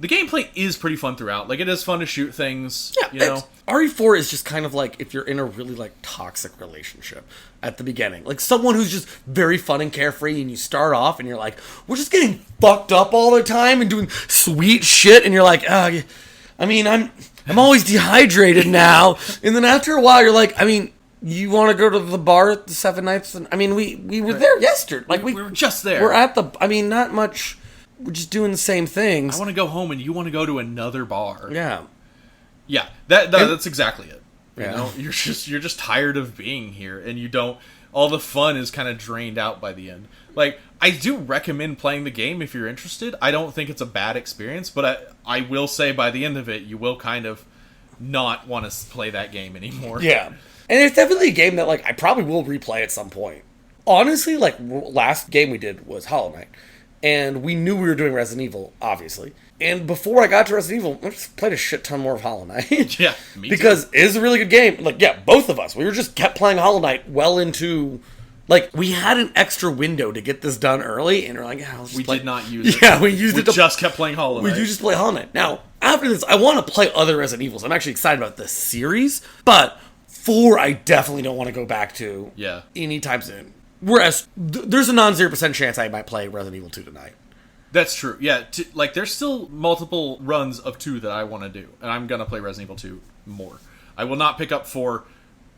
[SPEAKER 1] the gameplay is pretty fun throughout. Like, it is fun to shoot things,
[SPEAKER 2] Yeah,
[SPEAKER 1] you know?
[SPEAKER 2] RE4 is just kind of like if you're in a really, like, toxic relationship at the beginning. Like, someone who's just very fun and carefree, and you start off, and you're like, we're just getting fucked up all the time and doing sweet shit, and you're like, I mean, I'm always dehydrated now. And then after a while, you're like, I mean, you want to go to the bar at the Seven Nights? And I mean, we were there yesterday. Like, we
[SPEAKER 1] were just there.
[SPEAKER 2] We're at the, I mean, not much. We're just doing the same things.
[SPEAKER 1] I want to go home, and you want to go to another bar.
[SPEAKER 2] Yeah.
[SPEAKER 1] Yeah, that's exactly it. You
[SPEAKER 2] Yeah.
[SPEAKER 1] know, you're just tired of being here, and you don't. All the fun is kind of drained out by the end. Like, I do recommend playing the game if you're interested. I don't think it's a bad experience, but I will say by the end of it, you will kind of not want to play that game anymore.
[SPEAKER 2] Yeah. And it's definitely a game that, like, I probably will replay at some point. Honestly, like, last game we did was Hollow Knight. And we knew we were doing Resident Evil, obviously. And before I got to Resident Evil, I just played a shit ton more of Hollow Knight.
[SPEAKER 1] Yeah, me
[SPEAKER 2] because
[SPEAKER 1] too.
[SPEAKER 2] it is a really good game. Like, yeah, both of us. We were just kept playing Hollow Knight well into... Like, we had an extra window to get this done early, and we're like, yeah, let's just
[SPEAKER 1] We
[SPEAKER 2] play.
[SPEAKER 1] did not use it.
[SPEAKER 2] Yeah, we used it to...
[SPEAKER 1] just kept playing Hollow Knight.
[SPEAKER 2] We do just play Hollow Knight. Now, after this, I want to play other Resident Evils. I'm actually excited about this series, but 4 I definitely don't want to go back to anytime soon. Whereas, there's a non-0% chance I might play Resident Evil 2 tonight.
[SPEAKER 1] That's true. Yeah, like, there's still multiple runs of 2 that I want to do, and I'm going to play Resident Evil 2 more. I will not pick up 4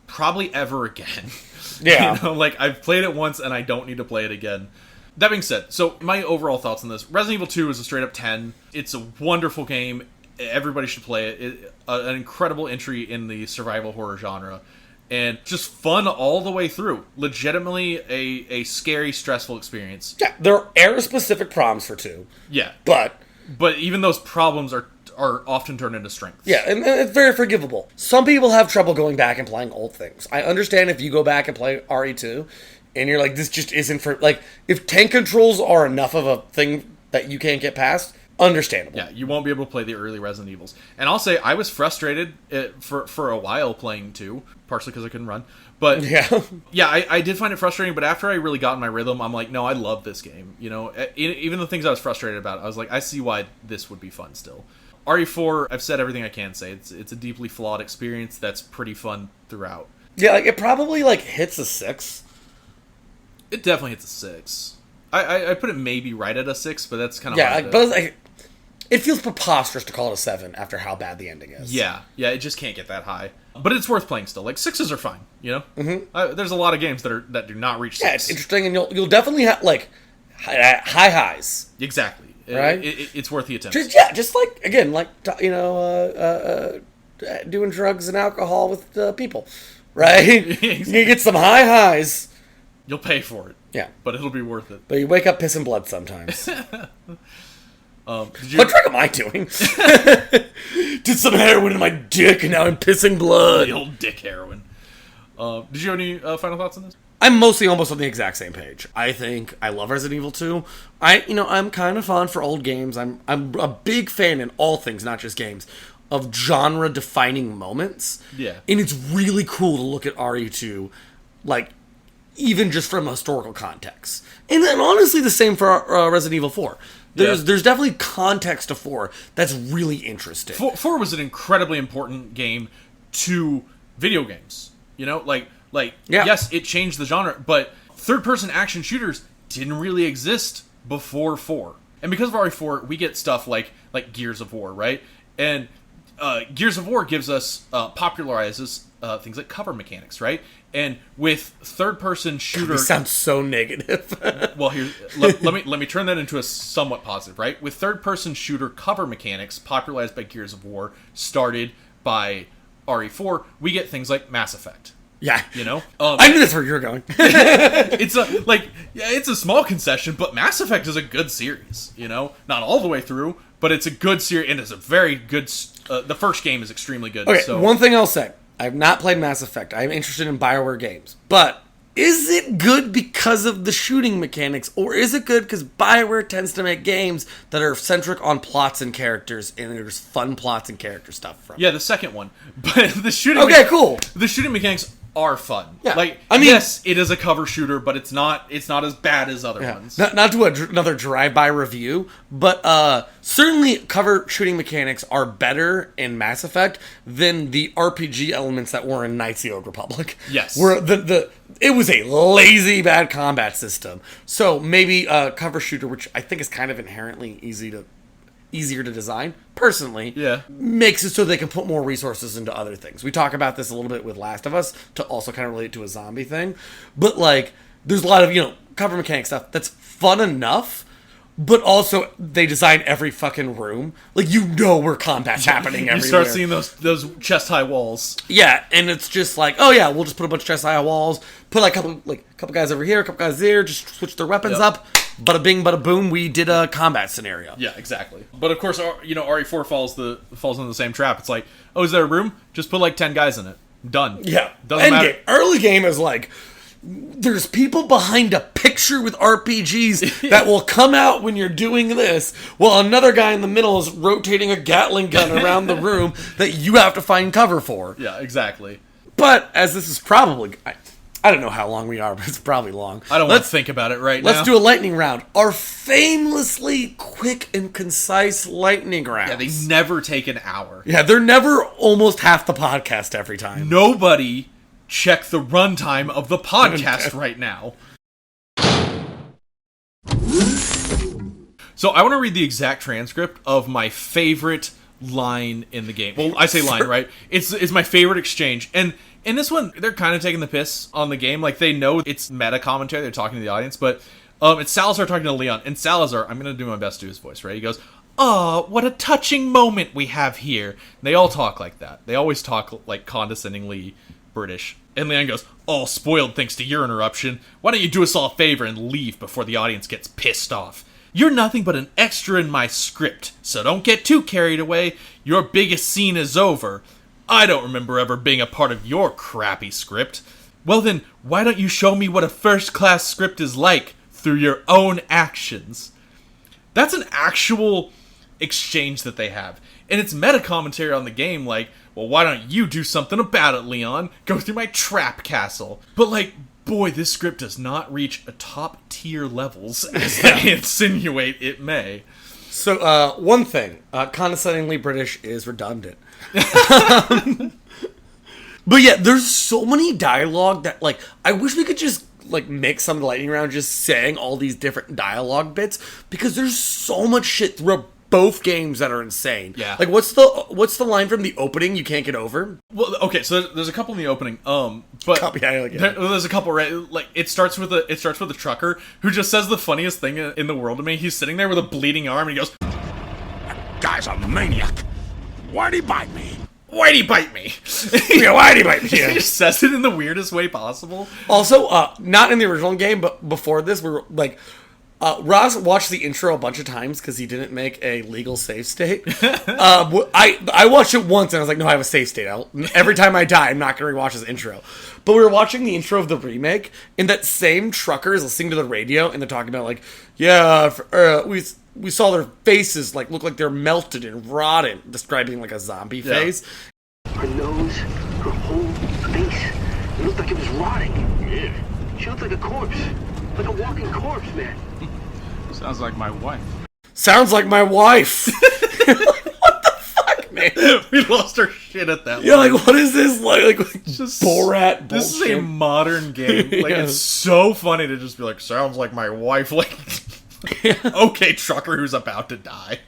[SPEAKER 1] probably ever again.
[SPEAKER 2] Yeah.
[SPEAKER 1] You know, like, I've played it once, and I don't need to play it again. That being said, so my overall thoughts on this. Resident Evil 2 is a straight-up 10. It's a wonderful game. Everybody should play it. An incredible entry in the survival horror genre. And just fun all the way through. Legitimately a scary, stressful experience.
[SPEAKER 2] Yeah, there are era-specific problems for 2.
[SPEAKER 1] Yeah.
[SPEAKER 2] But
[SPEAKER 1] even those problems are often turned into strengths.
[SPEAKER 2] yeah, and it's very forgivable. Some people have trouble going back and playing old things. I understand if you go back and play RE2, and you're like, this just isn't for... Like, if tank controls are enough of a thing that you can't get past... Understandable.
[SPEAKER 1] Yeah, you won't be able to play the early Resident Evils. And I'll say, I was frustrated for a while playing 2, partially because I couldn't run. But yeah, I did find it frustrating, but after I really got in my rhythm, I'm like, no, I love this game. You know, even the things I was frustrated about, I was like, I see why this would be fun still. RE4, I've said everything I can say. It's a deeply flawed experience that's pretty fun throughout.
[SPEAKER 2] Yeah, like it probably like hits a 6.
[SPEAKER 1] It definitely hits a 6. I put it maybe right at a 6, but that's kind of
[SPEAKER 2] yeah. But like, it feels preposterous to call it a 7 after how bad the ending is.
[SPEAKER 1] Yeah, it just can't get that high. But it's worth playing still. Like 6s are fine, you know. Mm-hmm. There's a lot of games that do not reach 6.
[SPEAKER 2] Yeah, it's interesting, and you'll definitely have like high highs.
[SPEAKER 1] Exactly.
[SPEAKER 2] Right.
[SPEAKER 1] It's worth the attempt.
[SPEAKER 2] Just like again, like doing drugs and alcohol with people, right?
[SPEAKER 1] Exactly.
[SPEAKER 2] You get some high highs.
[SPEAKER 1] You'll pay for it.
[SPEAKER 2] Yeah,
[SPEAKER 1] but it'll be worth it.
[SPEAKER 2] But you wake up pissing blood sometimes.
[SPEAKER 1] What
[SPEAKER 2] drug am I doing? Did some heroin in my dick and now I'm pissing blood.
[SPEAKER 1] The old dick heroin. Did you have any final thoughts on this?
[SPEAKER 2] I'm mostly almost on the exact same page. I think I love Resident Evil 2. I'm kind of fond for old games. I'm a big fan in all things, not just games, of genre-defining moments.
[SPEAKER 1] Yeah.
[SPEAKER 2] And it's really cool to look at RE2, like, even just from a historical context. And then honestly the same for Resident Evil 4. There's definitely context to 4 that's really interesting.
[SPEAKER 1] 4 was an incredibly important game to video games. You know, yes, it changed the genre, but third-person action shooters didn't really exist before 4. And because of RE4, we get stuff like Gears of War, right? And Gears of War gives us popularizes things like cover mechanics, right? And with third-person shooter,
[SPEAKER 2] God, this sounds so negative.
[SPEAKER 1] Well, let me turn that into a somewhat positive, right? With third-person shooter cover mechanics popularized by Gears of War, started by RE4, we get things like Mass Effect.
[SPEAKER 2] Yeah,
[SPEAKER 1] you know,
[SPEAKER 2] I knew that's where you were going.
[SPEAKER 1] It's a small concession, but Mass Effect is a good series. You know, not all the way through, but it's a good series, and it's a very good. The first game is extremely good.
[SPEAKER 2] Okay,
[SPEAKER 1] so.
[SPEAKER 2] One thing I'll say: I have not played Mass Effect. I am interested in BioWare games, but is it good because of the shooting mechanics, or is it good because BioWare tends to make games that are centric on plots and characters, and there's fun plots and character stuff from?
[SPEAKER 1] Yeah, the second one, but the shooting.
[SPEAKER 2] Okay, cool.
[SPEAKER 1] The shooting mechanics are fun.
[SPEAKER 2] Yeah.
[SPEAKER 1] Yes, it is a cover shooter, but it's not as bad as other ones.
[SPEAKER 2] Not to another drive-by review, but certainly cover shooting mechanics are better in Mass Effect than the RPG elements that were in Knights of the Old Republic.
[SPEAKER 1] Yes.
[SPEAKER 2] Where it was a lazy, bad combat system. So maybe a cover shooter, which I think is kind of inherently easier to design, personally, makes it so they can put more resources into other things. We talk about this a little bit with Last of Us to also kind of relate to a zombie thing. But, there's a lot of, cover mechanic stuff that's fun enough, but also they design every fucking room. Where combat's happening everywhere.
[SPEAKER 1] You start seeing those chest-high walls.
[SPEAKER 2] Yeah, and it's just we'll just put a bunch of chest-high walls, put a couple guys over here, a couple guys there, just switch their weapons up. Bada bing, bada boom, we did a combat scenario.
[SPEAKER 1] Yeah, exactly. But of course, RE4 falls into the same trap. It's like, oh, is there a room? Just put 10 guys in it. Done.
[SPEAKER 2] Yeah.
[SPEAKER 1] Doesn't matter.
[SPEAKER 2] Early game is there's people behind a picture with RPGs that will come out when you're doing this, while another guy in the middle is rotating a Gatling gun around the room that you have to find cover for.
[SPEAKER 1] Yeah, exactly.
[SPEAKER 2] But as this is probably... I don't know how long we are, but it's probably long.
[SPEAKER 1] I don't want to think about it right now.
[SPEAKER 2] Let's do a lightning round. Our famously quick and concise lightning rounds.
[SPEAKER 1] Yeah, they never take an hour.
[SPEAKER 2] Yeah, they're never almost half the podcast every time.
[SPEAKER 1] Nobody check the runtime of the podcast right now. So I want to read the exact transcript of my favorite line in the game. Well, I say line, right? It's my favorite exchange. And in this one, they're kind of taking the piss on the game. They know it's meta commentary. They're talking to the audience. But it's Salazar talking to Leon. And Salazar, I'm going to do my best to do his voice, right? He goes, "Oh, what a touching moment we have here." And they all talk like that. They always talk condescendingly British. And Leon goes, "All spoiled thanks to your interruption. Why don't you do us all a favor and leave before the audience gets pissed off? You're nothing but an extra in my script, so don't get too carried away. Your biggest scene is over. I don't remember ever being a part of your crappy script. Well then, why don't you show me what a first-class script is like through your own actions?" That's an actual exchange that they have. And it's meta-commentary on the game, well, why don't you do something about it, Leon? Go through my trap castle. But, boy, this script does not reach a top-tier levels, as they insinuate it may.
[SPEAKER 2] So, one thing, condescendingly British is redundant. But yeah, there's so many dialogue that, like, I wish we could just, like, make some lightning round just saying all these different dialogue bits, because there's so much shit throughout both games that are insane.
[SPEAKER 1] Yeah.
[SPEAKER 2] Like, what's the line from the opening you can't get over?
[SPEAKER 1] Well, okay, so there's a couple in the opening, but there's a couple, right? Like, it starts with a trucker who just says the funniest thing in the world to me. He's sitting there with a bleeding arm, and he goes,
[SPEAKER 4] "That guy's a maniac. Why'd he bite me?"
[SPEAKER 1] "Why'd he bite me?"
[SPEAKER 2] Yeah, why'd he bite me?
[SPEAKER 1] He just says it in the weirdest way possible.
[SPEAKER 2] Also, not in the original game, but before this, we were like, Ross watched the intro a bunch of times because he didn't make a legal save state. I watched it once and I was like, no, I have a save state. Every time I die, I'm not going to rewatch this intro. But we were watching the intro of the remake, and that same trucker is listening to the radio, and they're talking about, like, yeah, we saw their faces, like, look like they're melted and rotten, describing, like, a zombie face.
[SPEAKER 5] Her nose, her whole face, it looked like it was rotting. Yeah. She looked like a corpse. Like a walking corpse, man.
[SPEAKER 4] Sounds like my wife.
[SPEAKER 2] Sounds like my wife. What the fuck, man?
[SPEAKER 1] We lost our shit at that.
[SPEAKER 2] Yeah, like, what is this? Like
[SPEAKER 1] just
[SPEAKER 2] Borat bullshit.
[SPEAKER 1] This is a modern game. Like,
[SPEAKER 2] Yeah.
[SPEAKER 1] It's so funny to just be like, sounds like my wife. Like, okay, trucker who's about to die.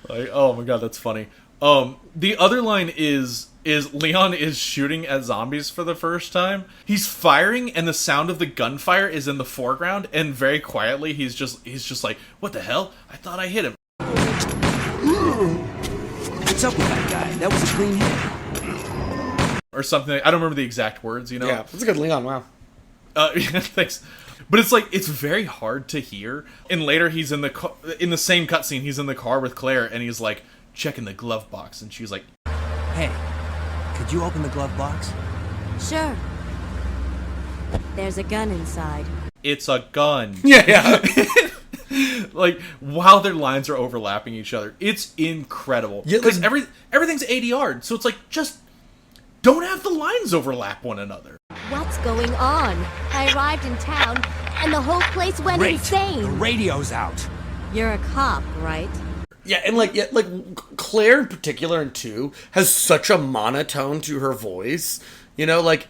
[SPEAKER 1] Like, oh my god, that's funny. The other line is Leon is shooting at zombies for the first time. He's firing, and the sound of the gunfire is in the foreground, and very quietly he's just like, what the hell? I thought I hit him.
[SPEAKER 6] What's up with that guy? That was a clean hit.
[SPEAKER 1] Or something. I don't remember the exact words, you know?
[SPEAKER 2] Yeah, that's a good Leon, wow.
[SPEAKER 1] Thanks. But it's like, it's very hard to hear. And later he's in the same cutscene, he's in the car with Claire, and he's like, checking the glove box, and she's like,
[SPEAKER 6] Hey, could you open the glove box?
[SPEAKER 7] Sure. There's a gun inside.
[SPEAKER 1] it's a gun.
[SPEAKER 2] Yeah.
[SPEAKER 1] Like, while their lines are overlapping each other, it's incredible.
[SPEAKER 2] Yeah,
[SPEAKER 1] Because
[SPEAKER 2] like-
[SPEAKER 1] everything's ADR'd, so it's like, just don't have the lines overlap one another.
[SPEAKER 7] What's going on? I arrived in town, and the whole place went
[SPEAKER 6] Great.
[SPEAKER 7] insane.
[SPEAKER 6] The radio's out.
[SPEAKER 7] You're a cop, right?
[SPEAKER 2] Yeah, and like Claire in particular in 2 has such a monotone to her voice. You know, like,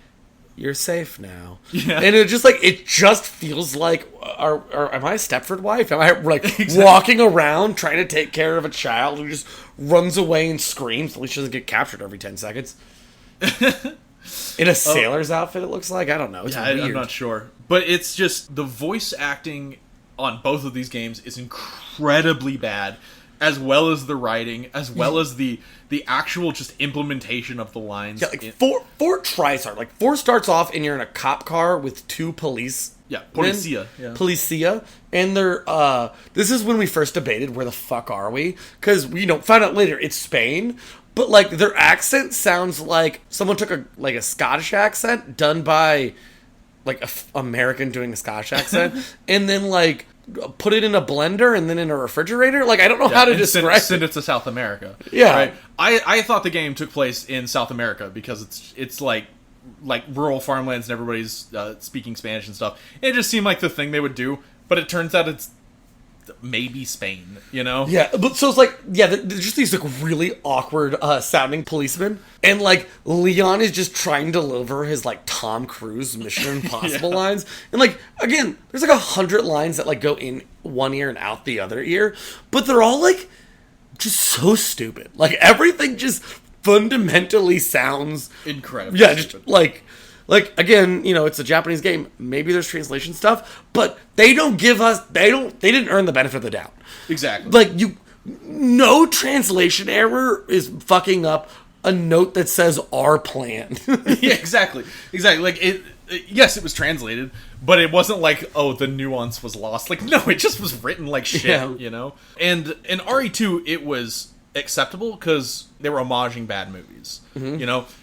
[SPEAKER 2] you're safe now.
[SPEAKER 1] Yeah.
[SPEAKER 2] And it just feels like, am I a Stepford wife? Am I like walking around trying to take care of a child who just runs away and screams? At least she doesn't get captured every 10 seconds. In a sailor's outfit, it looks like. I don't know. It's weird.
[SPEAKER 1] I'm not sure. But it's just, the voice acting on both of these games is incredibly bad, as well as the writing, as well as the actual just implementation of the lines.
[SPEAKER 2] Yeah, like four tries hard. Like 4 starts off and you're in a cop car with 2 police.
[SPEAKER 1] Yeah, policia. Yeah.
[SPEAKER 2] Policia. And they're, this is when we first debated where the fuck are we? Because we found out later it's Spain. But like their accent sounds like someone took a Scottish accent done by like a American doing a Scottish accent and then like put it in a blender and then in a refrigerator. Like I don't know how to describe
[SPEAKER 1] send it to South America.
[SPEAKER 2] Yeah.
[SPEAKER 1] Right? I thought the game took place in South America because it's like rural farmlands and everybody's speaking Spanish and stuff. It just seemed like the thing they would do, but it turns out it's maybe Spain, you know?
[SPEAKER 2] Yeah, but so it's like, yeah, there's just these like really awkward sounding policemen, and like Leon is just trying to deliver his like Tom Cruise Mission Impossible lines, and like again, there's like 100 lines that like go in one ear and out the other ear, but they're all like just so stupid. Like everything just fundamentally sounds
[SPEAKER 1] Incredible.
[SPEAKER 2] Yeah, just like again, it's a Japanese game. Maybe there's translation stuff, but they didn't earn the benefit of the doubt.
[SPEAKER 1] Exactly.
[SPEAKER 2] Like no translation error is fucking up a note that says our plan.
[SPEAKER 1] Yeah, exactly. Like yes, it was translated, but it wasn't like, oh, the nuance was lost. Like, no, it just was written like shit,
[SPEAKER 2] Yeah.
[SPEAKER 1] And in RE2, it was acceptable because they were homaging bad movies,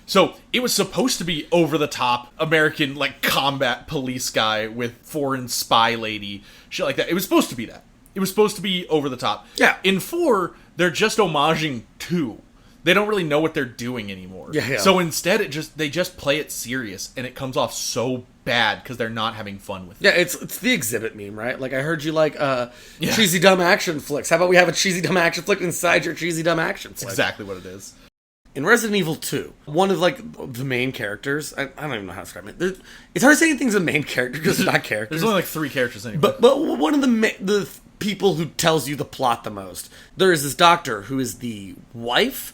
[SPEAKER 1] so it was supposed to be over the top American like combat police guy with foreign spy lady shit like that. It was supposed to be that. It was supposed to be over the top.
[SPEAKER 2] Yeah.
[SPEAKER 1] In 4, they're just homaging 2. They don't really know what they're doing anymore.
[SPEAKER 2] Yeah.
[SPEAKER 1] So instead, they just play it serious, and it comes off so bad because they're not having fun with it.
[SPEAKER 2] Yeah, it's the Exhibit meme, right? Like, I heard you like cheesy dumb action flicks. How about we have a cheesy dumb action flick inside your cheesy dumb action flick?
[SPEAKER 1] That's exactly what it is.
[SPEAKER 2] In Resident Evil 2, one of, like, the main characters, I don't even know how to describe it. It's hard to say anything's a main character because they're not characters.
[SPEAKER 1] There's only like 3 characters anyway.
[SPEAKER 2] But one of the people who tells you the plot the most, there is this doctor who is the wife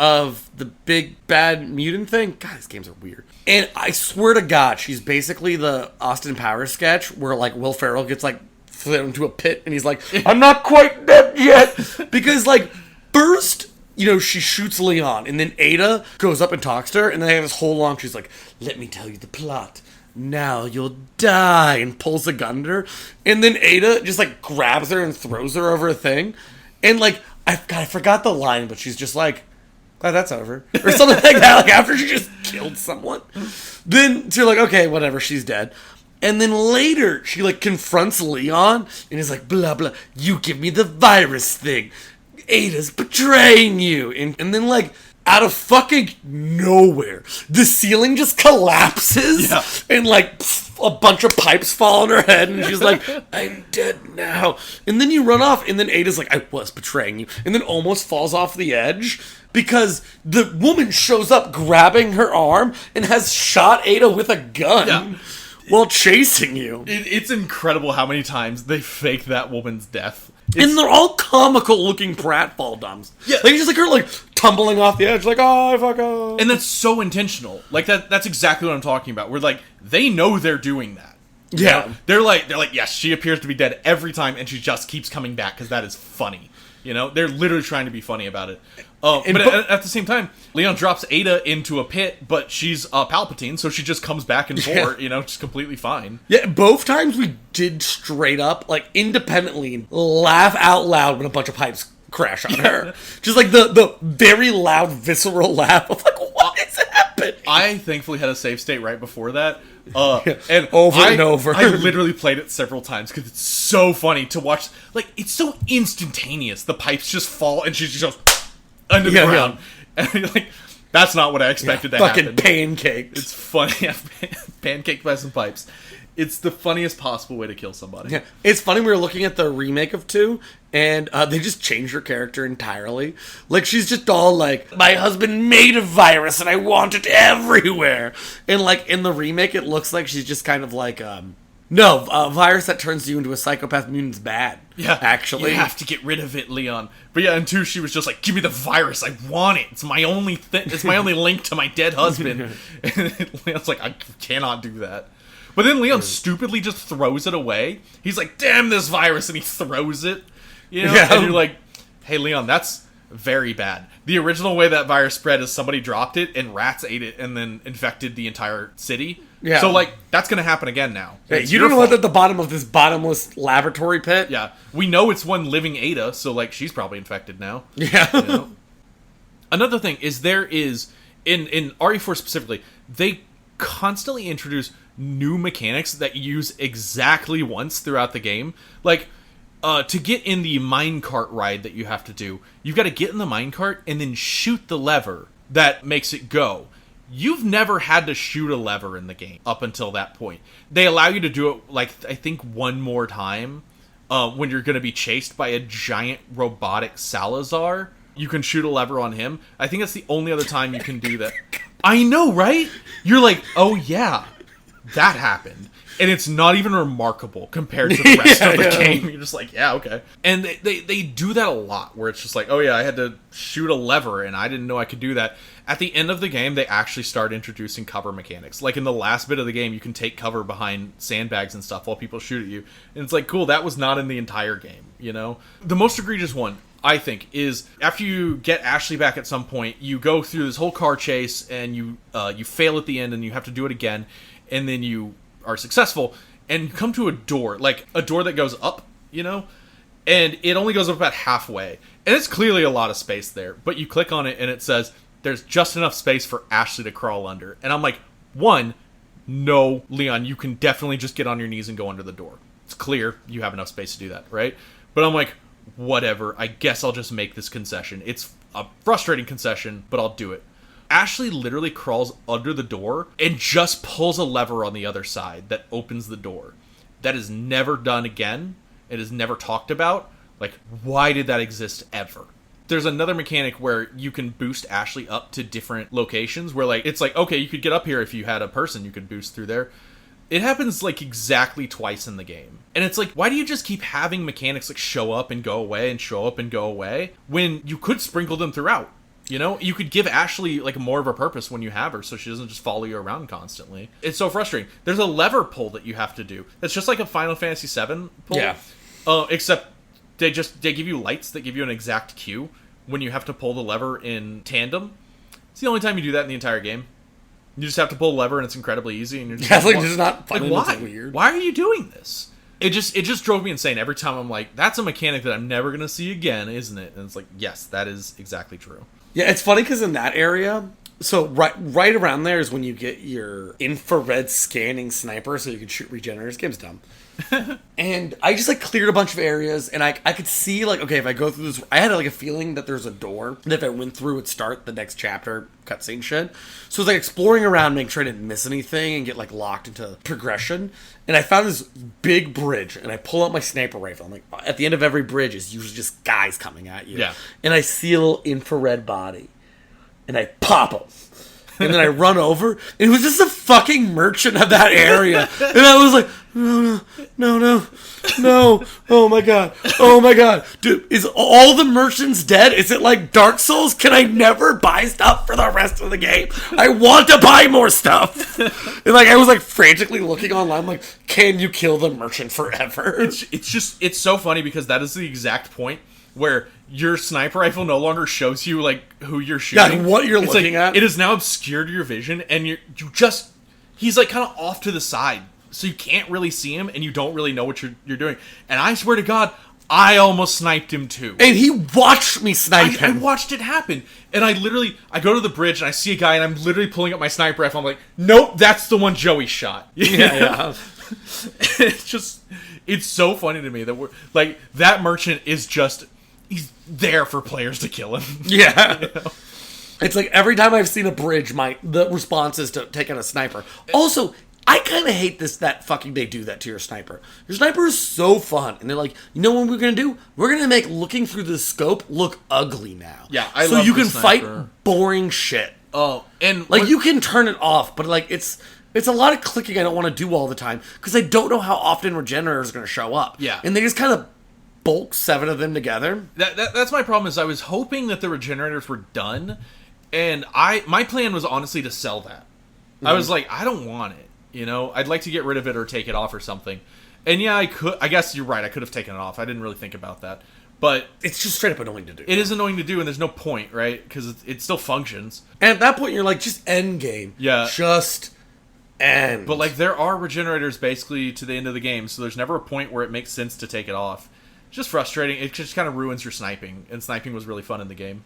[SPEAKER 2] of the big bad mutant thing. God, these games are weird. And I swear to God, she's basically the Austin Powers sketch where, like, Will Ferrell gets, like, thrown into a pit and he's like, I'm not quite dead yet. Because, like, first, you know, she shoots Leon, and then Ada goes up and talks to her, and then they have this whole long, she's like, let me tell you the plot. Now you'll die, and pulls a gun at her. And then Ada just, like, grabs her and throws her over a thing. And, like, I forgot the line, but she's just like, glad that's over. Or something like that, like, after she just killed someone. Then you're like, okay, whatever, she's dead. And then later, she, like, confronts Leon, and is like, blah, blah, you give me the virus thing. Ada's betraying you. And then, like, out of fucking nowhere, the ceiling just collapses.
[SPEAKER 1] Yeah.
[SPEAKER 2] And, like, a bunch of pipes fall on her head. And she's like, I'm dead now. And then you run off. And then Ada's like, I was betraying you. And then almost falls off the edge. Because the woman shows up grabbing her arm and has shot Ada with a gun while chasing you.
[SPEAKER 1] It's incredible how many times they fake that woman's death.
[SPEAKER 2] And they're all comical looking pratfall dumbs.
[SPEAKER 1] Yeah.
[SPEAKER 2] Like, just like her, like, tumbling off the edge, like, oh, fuck off.
[SPEAKER 1] And that's so intentional. Like, that's exactly what I'm talking about. Where, like, they know they're doing that.
[SPEAKER 2] Yeah.
[SPEAKER 1] You know? They're like, yes, she appears to be dead every time, and she just keeps coming back, because that is funny. You know? They're literally trying to be funny about it. But at the same time, Leon drops Ada into a pit, but she's Palpatine, so she just comes back and forth, you know, just completely fine.
[SPEAKER 2] Yeah, both times we did straight up, like, independently laugh out loud when a bunch of pipes crash on her. Just like the very loud, visceral laugh of, like, what is happening?
[SPEAKER 1] I thankfully had a save state right before that. And
[SPEAKER 2] and over.
[SPEAKER 1] I literally played it several times because it's so funny to watch. Like, it's so instantaneous. The pipes just fall and she just goes under the ground. And you're like, that's not what I expected to happen.
[SPEAKER 2] Fucking pancakes.
[SPEAKER 1] It's funny. Pancaked by some pipes. It's the funniest possible way to kill somebody.
[SPEAKER 2] Yeah, it's funny. We were looking at the remake of 2, and they just changed her character entirely. Like, she's just all like, my husband made a virus, and I want it everywhere. And, like, in the remake, it looks like she's just kind of like, no, a virus that turns you into a psychopath mutant's bad.
[SPEAKER 1] Yeah,
[SPEAKER 2] actually,
[SPEAKER 1] you have to get rid of it, Leon. But yeah, in 2, she was just like, "Give me the virus. I want it. It's my only It's my only link to my dead husband." And Leon's like, "I cannot do that." But then Leon stupidly just throws it away. He's like, "Damn this virus," and he throws it. You know, and you're like, "Hey, Leon, that's very bad." The original way that virus spread is somebody dropped it and rats ate it and then infected the entire city.
[SPEAKER 2] Yeah.
[SPEAKER 1] So, like, that's going to happen again now.
[SPEAKER 2] Hey, you don't know what's at the bottom of this bottomless laboratory pit?
[SPEAKER 1] Yeah. We know it's one living Ada, so, like, she's probably infected now.
[SPEAKER 2] Yeah.
[SPEAKER 1] You know? Another thing is in RE4 specifically, they constantly introduce new mechanics that you use exactly once throughout the game. Like, to get in the minecart ride that you have to do, you've got to get in the minecart and then shoot the lever that makes it go. You've never had to shoot a lever in the game up until that point. They allow you to do it, like, I think one more time when you're going to be chased by a giant robotic Salazar. You can shoot a lever on him. I think that's the only other time you can do that. I know, right? You're like, oh yeah, that happened. And it's not even remarkable compared to the rest of the game. You're just like, yeah, okay. And they do that a lot, where it's just like, oh yeah, I had to shoot a lever, and I didn't know I could do that. At the end of the game, they actually start introducing cover mechanics. Like, in the last bit of the game, you can take cover behind sandbags and stuff while people shoot at you. And it's like, cool, that was not in the entire game, you know? The most egregious one, I think, is after you get Ashley back at some point, you go through this whole car chase, and you fail at the end, and you have to do it again, and then you are successful, and you come to a door, like a door that goes up, you know, and it only goes up about halfway, and it's clearly a lot of space there, but you click on it and it says there's just enough space for Ashley to crawl under. And I'm like, one, no, Leon, you can definitely just get on your knees and go under the door. It's clear you have enough space to do that, right? But I'm like, whatever, I guess I'll just make this concession. a frustrating concession, but I'll do it. Ashley literally crawls under the door and just pulls a lever on the other side that opens the door. That is never done again. It is never talked about. Like, why did that exist ever? There's another mechanic where you can boost Ashley up to different locations where, like, it's like, okay, you could get up here if you had a person you could boost through there. It happens, like, exactly twice in the game. And it's like, why do you just keep having mechanics, like, show up and go away and show up and go away when you could sprinkle them throughout? You know, you could give Ashley, like, more of a purpose when you have her so she doesn't just follow you around constantly. It's so frustrating. There's a lever pull that you have to do. That's just like a Final Fantasy VII pull. Yeah. Except they give you lights that give you an exact cue when you have to pull the lever in tandem. It's the only time you do that in the entire game. You just have to pull the lever and it's incredibly easy. And you're just
[SPEAKER 2] like, it's not fun.
[SPEAKER 1] Like, why?
[SPEAKER 2] It's weird.
[SPEAKER 1] Why are you doing this? It just drove me insane. Every time I'm like, that's a mechanic that I'm never going to see again, isn't it? And it's like, yes, that is exactly true.
[SPEAKER 2] Yeah, it's funny because in that area, so right around there is when you get your infrared scanning sniper, so you can shoot regenerators. Game's dumb. And I just, like, cleared a bunch of areas, and I could see, like, okay, if I go through this, I had, like, a feeling that there's a door that if I went through would start the next chapter cutscene shit. So I was, like, exploring around, making sure I didn't miss anything and get, like, locked into progression. And I found this big bridge, and I pull out my sniper rifle. I'm like, at the end of every bridge is usually just guys coming at you.
[SPEAKER 1] Yeah.
[SPEAKER 2] And I see a little infrared body, and I pop him. And then I run over, and it was just a fucking merchant of that area. And I was like, no. Oh my god. Dude, is all the merchants dead? Is it like Dark Souls? Can I never buy stuff for the rest of the game? I want to buy more stuff. And, like, I was, like, frantically looking online, like, can you kill the merchant forever?
[SPEAKER 1] It's so funny because that is the exact point where your sniper rifle no longer shows you, like, who you're shooting.
[SPEAKER 2] Yeah, what you're looking at.
[SPEAKER 1] It is now obscured your vision, and he's, like, kind of off to the side, so you can't really see him, and you don't really know what you're doing. And I swear to God, I almost sniped him too.
[SPEAKER 2] And he watched me snipe him.
[SPEAKER 1] I watched it happen, and I go to the bridge, and I see a guy, and I'm literally pulling up my sniper rifle. I'm like, nope, that's the one Joey shot.
[SPEAKER 2] Yeah.
[SPEAKER 1] It's so funny to me that that merchant is just... He's there for players to kill him.
[SPEAKER 2] Yeah. You know? It's like every time I've seen a bridge, the response is to take out a sniper. Also, I kind of hate that fucking they do that to your sniper. Your sniper is so fun. And they're like, you know what we're going to do? We're going to make looking through the scope look ugly now.
[SPEAKER 1] Yeah,
[SPEAKER 2] so you can fight boring shit.
[SPEAKER 1] Oh, and...
[SPEAKER 2] Like, you can turn it off, but, like, it's a lot of clicking I don't want to do all the time. Because I don't know how often regenerators are going to show up.
[SPEAKER 1] Yeah.
[SPEAKER 2] And they just kind of bulk 7 of them together.
[SPEAKER 1] That's my problem. Is I was hoping that the regenerators were done, and my plan was honestly to sell that. Mm-hmm. I was like, I don't want it. You know, I'd like to get rid of it or take it off or something. And yeah, I could. I guess you're right. I could have taken it off. I didn't really think about that. But
[SPEAKER 2] it's just straight up annoying to do.
[SPEAKER 1] It is annoying to do, and there's no point, right? Because it still functions.
[SPEAKER 2] And at that point, you're like, just end game.
[SPEAKER 1] Yeah,
[SPEAKER 2] just end.
[SPEAKER 1] But, like, there are regenerators basically to the end of the game, so there's never a point where it makes sense to take it off. Just frustrating. It just kind of ruins your sniping, and sniping was really fun in the game.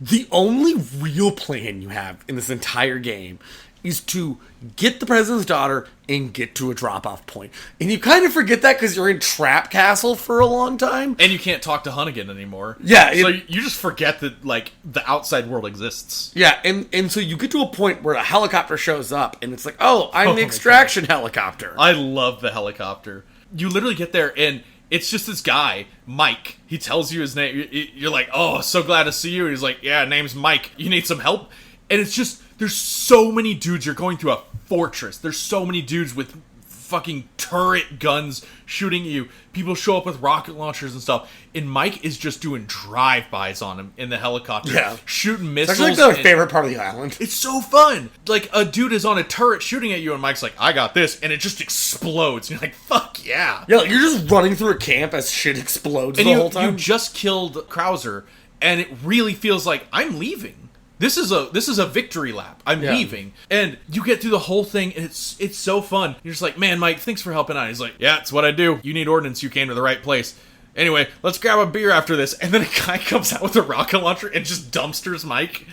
[SPEAKER 2] The only real plan you have in this entire game is to get the president's daughter and get to a drop-off point. And you kind of forget that because you're in Trap Castle for a long time.
[SPEAKER 1] And you can't talk to Hunnigan anymore.
[SPEAKER 2] Yeah.
[SPEAKER 1] So you just forget that, like, the outside world exists.
[SPEAKER 2] Yeah, and so you get to a point where a helicopter shows up, and it's like, oh, I'm the extraction helicopter.
[SPEAKER 1] I love the helicopter. You literally get there, and it's just this guy, Mike. He tells you his name. You're like, oh, so glad to see you. He's like, yeah, name's Mike. You need some help? And it's just, there's so many dudes. You're going through a fortress. There's so many dudes with fucking turret guns shooting at you. People show up with rocket launchers and stuff. And Mike is just doing drive-bys on him in the helicopter.
[SPEAKER 2] Yeah.
[SPEAKER 1] Shooting missiles.
[SPEAKER 2] That's like my favorite part of the island.
[SPEAKER 1] It's so fun. Like, a dude is on a turret shooting at you, and Mike's like, I got this. And it just explodes. And you're like, fuck yeah.
[SPEAKER 2] Yeah, like, you're just running through a camp as shit explodes
[SPEAKER 1] and
[SPEAKER 2] the whole time.
[SPEAKER 1] You just killed Krauser, and it really feels like, I'm leaving. This is a victory lap. I'm leaving. And you get through the whole thing, and it's so fun. You're just like, man, Mike, thanks for helping out. He's like, yeah, it's what I do. You need ordnance, you came to the right place. Anyway, let's grab a beer after this. And then a guy comes out with a rocket launcher and just dumpsters Mike.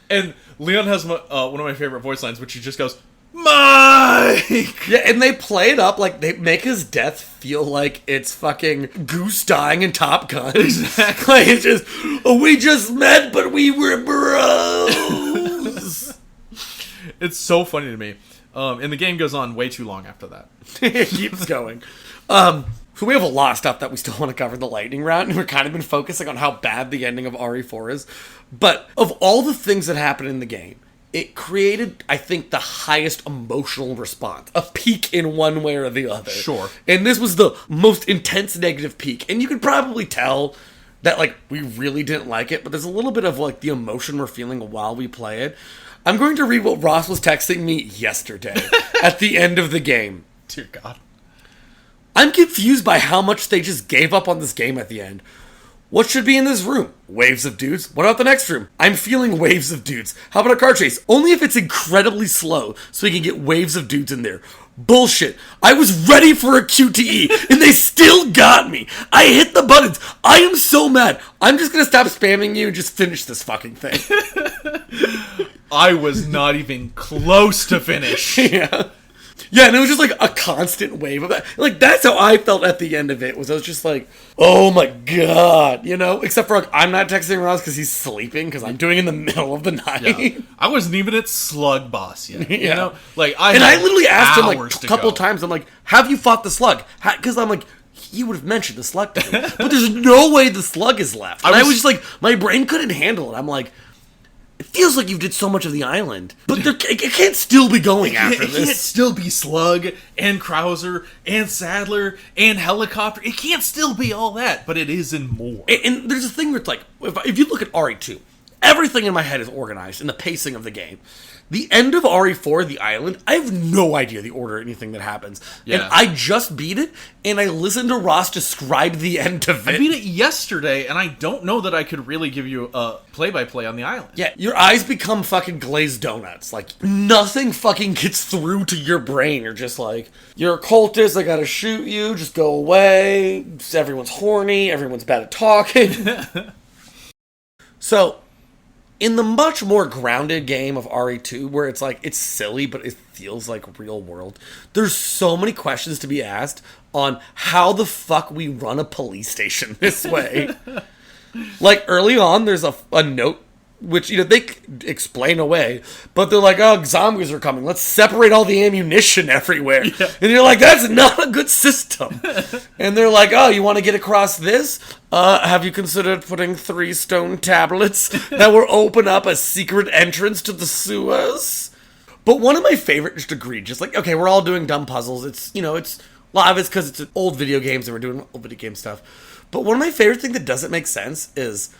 [SPEAKER 1] And Leon has one of my favorite voice lines, which he just goes, Mike!
[SPEAKER 2] Yeah, and they play it up like they make his death feel like it's fucking Goose dying in Top Gun.
[SPEAKER 1] Exactly.
[SPEAKER 2] Like, it's just, we just met, but we were bros.
[SPEAKER 1] It's so funny to me. And the game goes on way too long after that.
[SPEAKER 2] It keeps going. So we have a lot of stuff that we still want to cover in the lightning round, and we've kind of been focusing on how bad the ending of RE4 is. But of all the things that happen in the game, it created, I think, the highest emotional response. A peak in one way or the other.
[SPEAKER 1] Sure.
[SPEAKER 2] And this was the most intense negative peak. And you could probably tell that, like, we really didn't like it, but there's a little bit of, like, the emotion we're feeling while we play it. I'm going to read what Ross was texting me yesterday at the end of the game.
[SPEAKER 1] Dear God.
[SPEAKER 2] I'm confused by how much they just gave up on this game at the end. What should be in this room? Waves of dudes? What about the next room? I'm feeling waves of dudes. How about a car chase? Only if it's incredibly slow, so we can get waves of dudes in there. Bullshit. I was ready for a QTE, and they still got me. I hit the buttons. I am so mad. I'm just gonna stop spamming you and just finish this fucking thing.
[SPEAKER 1] I was not even close to finish.
[SPEAKER 2] Yeah. Yeah, and it was just like a constant wave of that. Like, that's how I felt at the end of it, was I was just like, oh my God, you know? Except for, like, I'm not texting Ross because he's sleeping, because I'm doing it in the middle of the night.
[SPEAKER 1] Yeah. I wasn't even at Slug Boss yet.
[SPEAKER 2] Yeah.
[SPEAKER 1] You know? Like,
[SPEAKER 2] I literally asked him, like,
[SPEAKER 1] hours
[SPEAKER 2] a
[SPEAKER 1] to
[SPEAKER 2] couple
[SPEAKER 1] go.
[SPEAKER 2] times, I'm like, have you fought the slug? Because I'm like, he would have mentioned the slug to me. But there's no way the slug is left. And I was just like, my brain couldn't handle it. I'm like, it feels like you did so much of the island, but it can't still be going after
[SPEAKER 1] It
[SPEAKER 2] this.
[SPEAKER 1] can't still be Slug and Krauser and Sadler and Helicopter. It can't still be all that, but it is and more.
[SPEAKER 2] And there's a thing where it's like, if you look at RE2, everything in my head is organized in the pacing of the game. The end of RE4, the island, I have no idea the order of anything that happens.
[SPEAKER 1] Yeah.
[SPEAKER 2] And I just beat it, and I listened to Ross describe the end of it.
[SPEAKER 1] I beat it yesterday, and I don't know that I could really give you a play-by-play on the island.
[SPEAKER 2] Yeah, your eyes become fucking glazed donuts. Like, nothing fucking gets through to your brain. You're just like, you're a cultist, I gotta shoot you, just go away. Everyone's horny, everyone's bad at talking. So, in the much more grounded game of RE2, where it's like, it's silly, but it feels like real world, there's so many questions to be asked on how the fuck we run a police station this way. Like, early on, there's a note, which, you know, they explain away, but they're like, oh, zombies are coming, let's separate all the ammunition everywhere. Yeah. And you're like, that's not a good system. And they're like, oh, you want to get across this? Have you considered putting 3 stone tablets that will open up a secret entrance to the sewers? But one of my favorite, just agreed, just like, okay, we're all doing dumb puzzles. It's, you know, it's, a lot of it's because it's old video games and we're doing old video game stuff. But one of my favorite things that doesn't make sense is,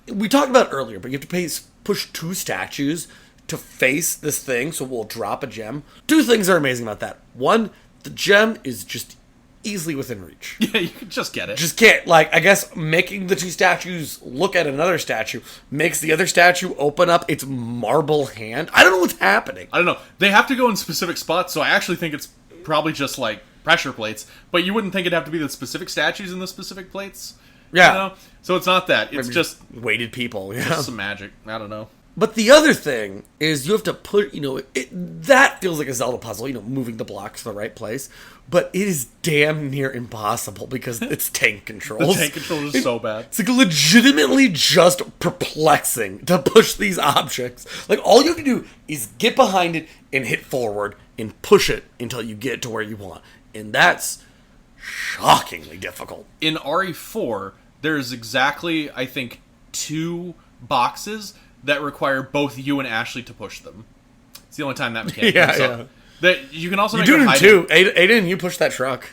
[SPEAKER 2] we talked about it earlier, but you have to push 2 statues to face this thing, so we'll drop a gem. 2 things are amazing about that. 1, the gem is just easily within reach.
[SPEAKER 1] Yeah, you can just get it.
[SPEAKER 2] Just can't, like, I guess making the 2 statues look at another statue makes the other statue open up its marble hand. I don't know what's happening.
[SPEAKER 1] I don't know. They have to go in specific spots, so I actually think it's probably just, like, pressure plates. But you wouldn't think it'd have to be the specific statues in the specific plates?
[SPEAKER 2] Yeah.
[SPEAKER 1] You know? So it's not that. It's
[SPEAKER 2] Maybe
[SPEAKER 1] just
[SPEAKER 2] weighted people. Yeah.
[SPEAKER 1] just some magic. I don't know.
[SPEAKER 2] But the other thing is you have to put, you know, that feels like a Zelda puzzle, you know, moving the blocks to the right place. But it is damn near impossible because it's tank controls.
[SPEAKER 1] The tank controls is so bad.
[SPEAKER 2] It's like legitimately just perplexing to push these objects. Like, all you have to do is get behind it and hit forward and push it until you get to where you want. And that's shockingly difficult.
[SPEAKER 1] In RE4, there's exactly, I think, 2 boxes that require both you and Ashley to push them. It's the only time that mechanic comes up. That you can also
[SPEAKER 2] You
[SPEAKER 1] make
[SPEAKER 2] do
[SPEAKER 1] her
[SPEAKER 2] it in
[SPEAKER 1] hide
[SPEAKER 2] 2. Aiden, you push that truck.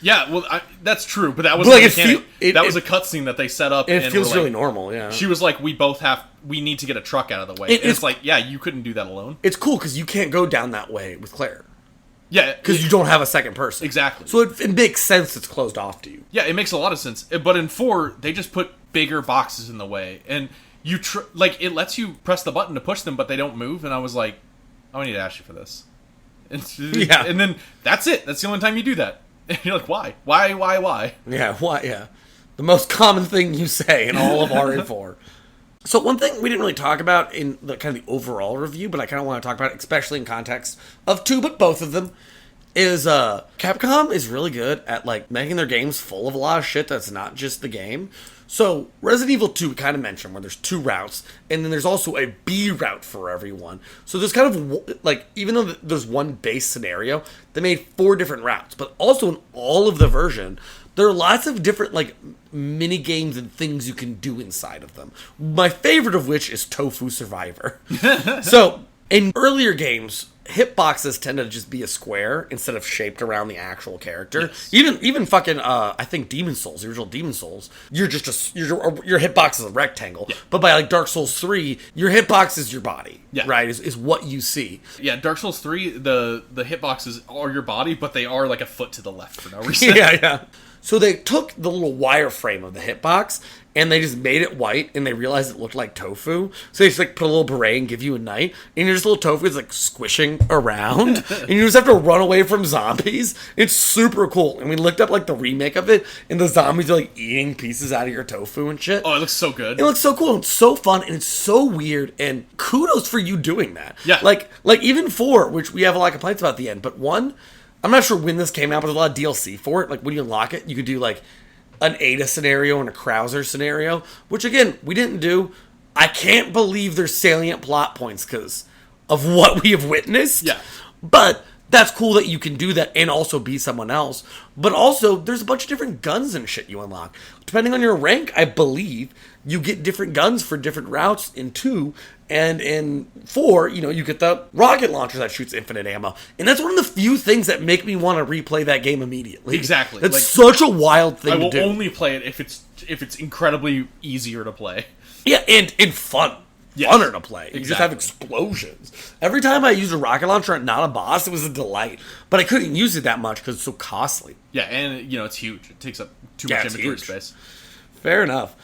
[SPEAKER 1] Yeah, well, that's true, but that was
[SPEAKER 2] Like,
[SPEAKER 1] a mechanic.
[SPEAKER 2] it
[SPEAKER 1] That was a cutscene that they set up.
[SPEAKER 2] It
[SPEAKER 1] and
[SPEAKER 2] feels
[SPEAKER 1] were like,
[SPEAKER 2] really normal, yeah.
[SPEAKER 1] She was like, we need to get a truck out of the way. And it's like, yeah, you couldn't do that alone.
[SPEAKER 2] It's cool because you can't go down that way with Claire.
[SPEAKER 1] Yeah.
[SPEAKER 2] Because you don't have a second person.
[SPEAKER 1] Exactly.
[SPEAKER 2] So it makes sense it's closed off to you.
[SPEAKER 1] Yeah, it makes a lot of sense. But in 4, they just put bigger boxes in the way. And you, like, it lets you press the button to push them, but they don't move. And I was like, oh, I need to ask you for this.
[SPEAKER 2] Yeah.
[SPEAKER 1] And then that's it. That's the only time you do that. And you're like, why? Why?
[SPEAKER 2] Yeah, why? Yeah. The most common thing you say in all of RE4. So one thing we didn't really talk about in the kind of the overall review, but I kind of want to talk about it, especially in context of two, but both of them, is Capcom is really good at like making their games full of a lot of shit that's not just the game. So Resident Evil 2, we kind of mentioned, where there's 2 routes, and then there's also a B route for everyone. So there's kind of, like, even though there's one base scenario, they made 4 different routes. But also in all of the version, there are lots of different, like, mini games and things you can do inside of them. My favorite of which is Tofu Survivor. So in earlier games, hitboxes tend to just be a square instead of shaped around the actual character. Yes. Even fucking I think Demon Souls, the original Demon Souls, you're just your hitbox is a rectangle. Yeah. But by like Dark Souls 3, your hitbox is your body. Yeah. Right? Is what you see.
[SPEAKER 1] Yeah, Dark Souls 3, the hitboxes are your body, but they are like a foot to the left for no reason.
[SPEAKER 2] Yeah. So they took the little wireframe of the hitbox and they just made it white, and they realized it looked like tofu. So they just like put a little beret and give you a knight, and your just little tofu is like squishing around, and you just have to run away from zombies. It's super cool. And we looked up like the remake of it, and the zombies are like eating pieces out of your tofu and shit.
[SPEAKER 1] Oh, it looks so good.
[SPEAKER 2] It looks so cool. It's so fun, and it's so weird. And kudos for you doing that.
[SPEAKER 1] Yeah.
[SPEAKER 2] Like even 4, which we have a lot of complaints about at the end, but 1, I'm not sure when this came out, but there's a lot of DLC for it. Like when you unlock it, you could do like an Ada scenario and a Krauser scenario, which again, we didn't do. I can't believe there's salient plot points because of what we have witnessed.
[SPEAKER 1] Yeah.
[SPEAKER 2] But that's cool that you can do that and also be someone else. But also, there's a bunch of different guns and shit you unlock. Depending on your rank, I believe, you get different guns for different routes in 2. And in 4, you get the rocket launcher that shoots infinite ammo. And that's one of the few things that make me want to replay that game immediately.
[SPEAKER 1] Exactly.
[SPEAKER 2] That's like, such a wild thing to do.
[SPEAKER 1] I will only play it if it's incredibly easier to play.
[SPEAKER 2] Yeah, and fun. Yes. Funner to play. You just have explosions. Every time I used a rocket launcher and not a boss, it was a delight. But I couldn't use it that much because it's so costly.
[SPEAKER 1] Yeah, and it's huge. It takes up too much inventory space.
[SPEAKER 2] Fair enough.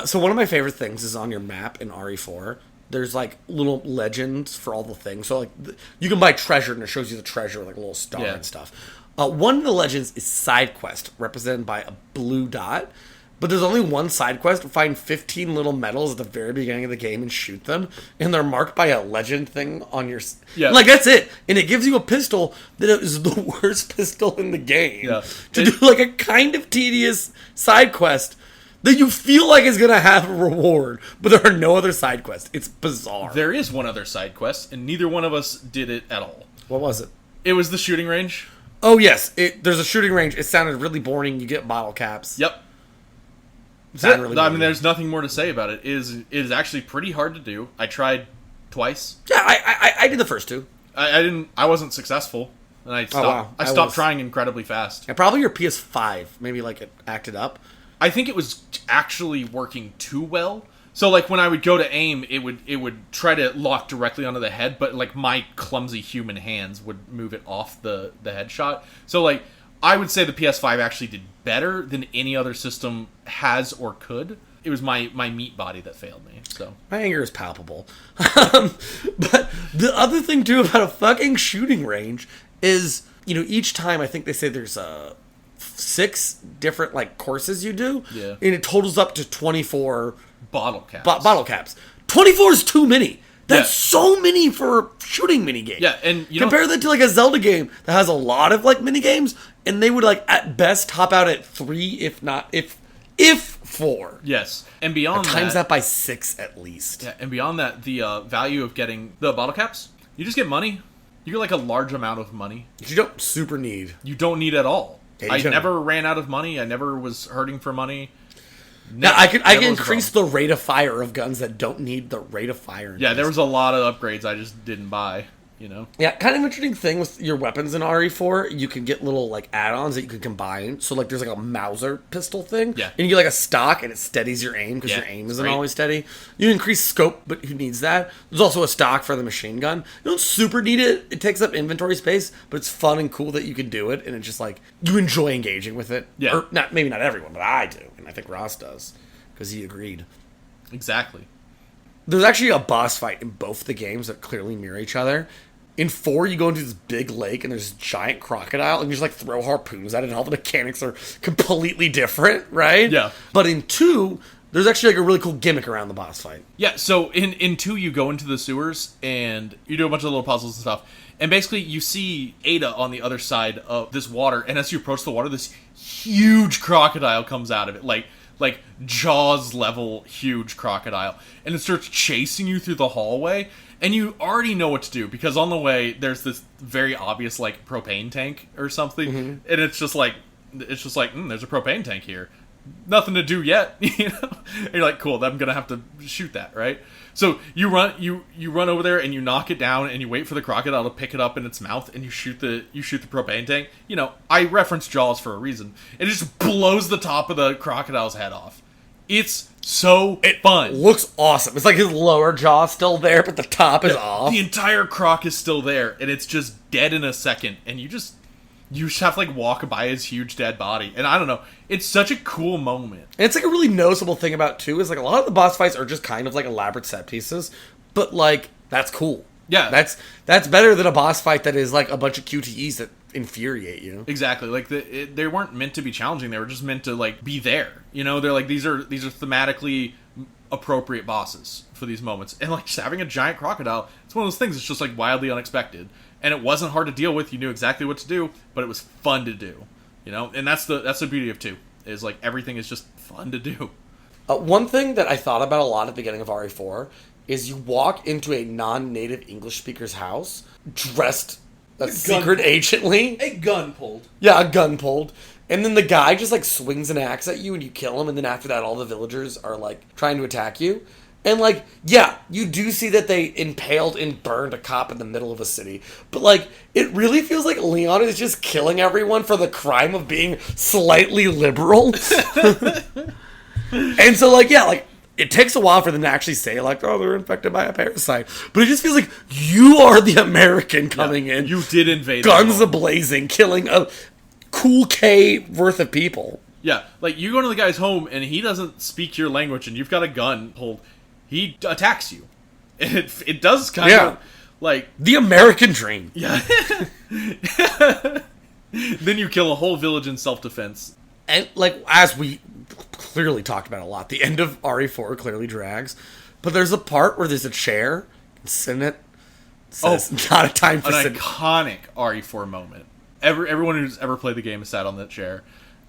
[SPEAKER 2] So one of my favorite things is on your map in RE4. There's like little legends for all the things. So like you can buy treasure and it shows you the treasure with like a little star and stuff. One of the legends is side quest, represented by a blue dot. But there's only one side quest. Find 15 little medals at the very beginning of the game and shoot them. And they're marked by a legend thing on your... Yeah. Like, that's it. And it gives you a pistol that is the worst pistol in the game. Yeah. To do, like, a kind of tedious side quest that you feel like is going to have a reward. But there are no other side quests. It's bizarre.
[SPEAKER 1] There is one other side quest, and neither one of us did it at all.
[SPEAKER 2] What was it?
[SPEAKER 1] It was the shooting range.
[SPEAKER 2] Oh, yes. There's a shooting range. It sounded really boring. You get bottle caps.
[SPEAKER 1] Yep. Really I mean, there's nothing more to say about it. It is actually pretty hard to do. I tried twice.
[SPEAKER 2] Yeah, I did the first 2.
[SPEAKER 1] I wasn't successful, and I stopped. I stopped trying incredibly fast.
[SPEAKER 2] Yeah, probably your PS5 maybe like it acted up.
[SPEAKER 1] I think it was actually working too well. So like when I would go to aim, it would try to lock directly onto the head, but like my clumsy human hands would move it off the headshot. So like I would say the PS5 actually did better than any other system has or could. It was my meat body that failed me. So
[SPEAKER 2] my anger is palpable. But the other thing too about a fucking shooting range is, each time I think they say there's 6 different like courses you do. Yeah. And it totals up to 24
[SPEAKER 1] bottle caps.
[SPEAKER 2] Bottle caps. 24 is too many. That's so many for a shooting minigame.
[SPEAKER 1] Yeah, and
[SPEAKER 2] compare that to like a Zelda game that has a lot of like minigames, and they would like at best top out at 3, if 4.
[SPEAKER 1] Yes, and beyond
[SPEAKER 2] times that by 6 at least.
[SPEAKER 1] Yeah, and beyond that, the value of getting the bottle caps, you just get money. You get like a large amount of money.
[SPEAKER 2] You don't super need.
[SPEAKER 1] You don't need at all. Yeah, I never ran out of money. I never was hurting for money.
[SPEAKER 2] Now, I can increase the rate of fire of guns that don't need the rate of fire.
[SPEAKER 1] Yeah, there was a lot of upgrades I just didn't buy,
[SPEAKER 2] Yeah, kind of interesting thing with your weapons in RE4, you can get little, like, add-ons that you can combine. So, like, there's, like, a Mauser pistol thing. Yeah. And you get, like, a stock, and it steadies your aim, because your aim isn't always steady. You increase scope, but who needs that? There's also a stock for the machine gun. You don't super need it. It takes up inventory space, but it's fun and cool that you can do it, and it's just, like, you enjoy engaging with it. Yeah. Or, maybe not everyone, but I do. I think Ross does, because he agreed.
[SPEAKER 1] Exactly.
[SPEAKER 2] There's actually a boss fight in both the games that clearly mirror each other. In 4, you go into this big lake, and there's a giant crocodile, and you just, like, throw harpoons at it, and all the mechanics are completely different, right?
[SPEAKER 1] Yeah.
[SPEAKER 2] But in 2, There's actually like a really cool gimmick around the boss fight.
[SPEAKER 1] Yeah, so in 2, you go into the sewers, and you do a bunch of little puzzles and stuff, and basically you see Ada on the other side of this water, and as you approach the water, this huge crocodile comes out of it, like Jaws level huge crocodile, and it starts chasing you through the hallway, and you already know what to do, because on the way, there's this very obvious, like, propane tank or something, and it's just like, there's a propane tank here. Nothing to do yet, you know? And you're like, cool, I'm gonna have to shoot that, right? So you run over there and you knock it down and you wait for the crocodile to pick it up in its mouth and you shoot the propane tank. You know, I referenced Jaws for a reason. It just blows the top of the crocodile's head off. It's so fun.
[SPEAKER 2] Looks awesome. It's like his lower jaw's still there, but the top is off.
[SPEAKER 1] The entire croc is still there, and it's just dead in a second, and you just have to, like, walk by his huge dead body. And I don't know, it's such a cool moment.
[SPEAKER 2] And it's like a really noticeable thing about 2 is like a lot of the boss fights are just kind of like elaborate set pieces, but like that's cool.
[SPEAKER 1] Yeah.
[SPEAKER 2] That's better than a boss fight that is like a bunch of QTEs that infuriate you.
[SPEAKER 1] Exactly. Like they weren't meant to be challenging, they were just meant to like be there. You know, they're like these are thematically appropriate bosses for these moments. And like just having a giant crocodile, it's one of those things that's just like wildly unexpected. And it wasn't hard to deal with. You knew exactly what to do, but it was fun to do. You know, and that's the beauty of 2, is like everything is just fun to do.
[SPEAKER 2] One thing that I thought about a lot at the beginning of RE4 is you walk into a non-native English speaker's house dressed secret agently.
[SPEAKER 1] A gun pulled.
[SPEAKER 2] Yeah, a gun pulled. And then the guy just like swings an axe at you and you kill him, and then after that all the villagers are like trying to attack you. And, like, yeah, you do see that they impaled and burned a cop in the middle of a city. But, like, it really feels like Leon is just killing everyone for the crime of being slightly liberal. And so, like, yeah, like, it takes a while for them to actually say, like, oh, they're infected by a parasite. But it just feels like you are the American coming in.
[SPEAKER 1] You did invade.
[SPEAKER 2] Guns a-blazing, killing a cool K worth of people.
[SPEAKER 1] Yeah, like, you go to the guy's home, and he doesn't speak your language, and you've got a gun pulled. He attacks you. It does kind of, like...
[SPEAKER 2] The American dream.
[SPEAKER 1] Yeah. Then you kill a whole village in self-defense.
[SPEAKER 2] And, like, as we clearly talked about a lot, the end of RE4 clearly drags. But there's a part where there's a chair, and sit in it. Says, not a time for
[SPEAKER 1] an iconic RE4 moment. Everyone who's ever played the game has sat on that chair.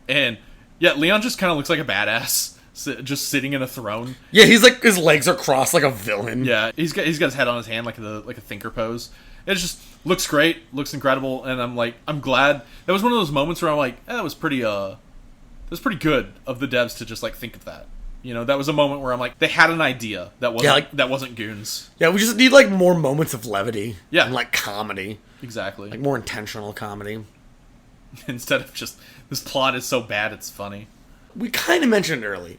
[SPEAKER 1] And, yeah, Leon just kind of looks like a badass. Just sitting in a throne.
[SPEAKER 2] Yeah, he's like, his legs are crossed like a villain.
[SPEAKER 1] Yeah, he's got his head on his hand like a thinker pose. It just looks great, looks incredible, and I'm glad. That was one of those moments where I'm like, that was pretty good of the devs to just like think of that. You know, that was a moment where I'm like, they had an idea that wasn't goons.
[SPEAKER 2] Yeah, we just need like more moments of levity.
[SPEAKER 1] Yeah,
[SPEAKER 2] and like comedy.
[SPEAKER 1] Exactly,
[SPEAKER 2] like more intentional comedy
[SPEAKER 1] instead of just this plot is so bad it's funny.
[SPEAKER 2] We kind of mentioned it early,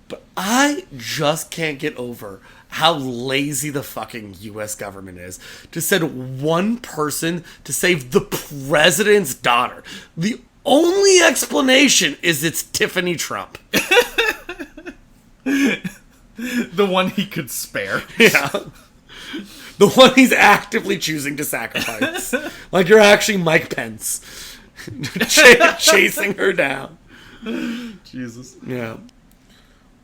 [SPEAKER 2] but I just can't get over how lazy the fucking U.S. government is to send one person to save the president's daughter. The only explanation is it's Tiffany Trump.
[SPEAKER 1] The one he could spare.
[SPEAKER 2] Yeah. The one he's actively choosing to sacrifice. Like you're actually Mike Pence. Chasing her down.
[SPEAKER 1] Jesus.
[SPEAKER 2] Yeah.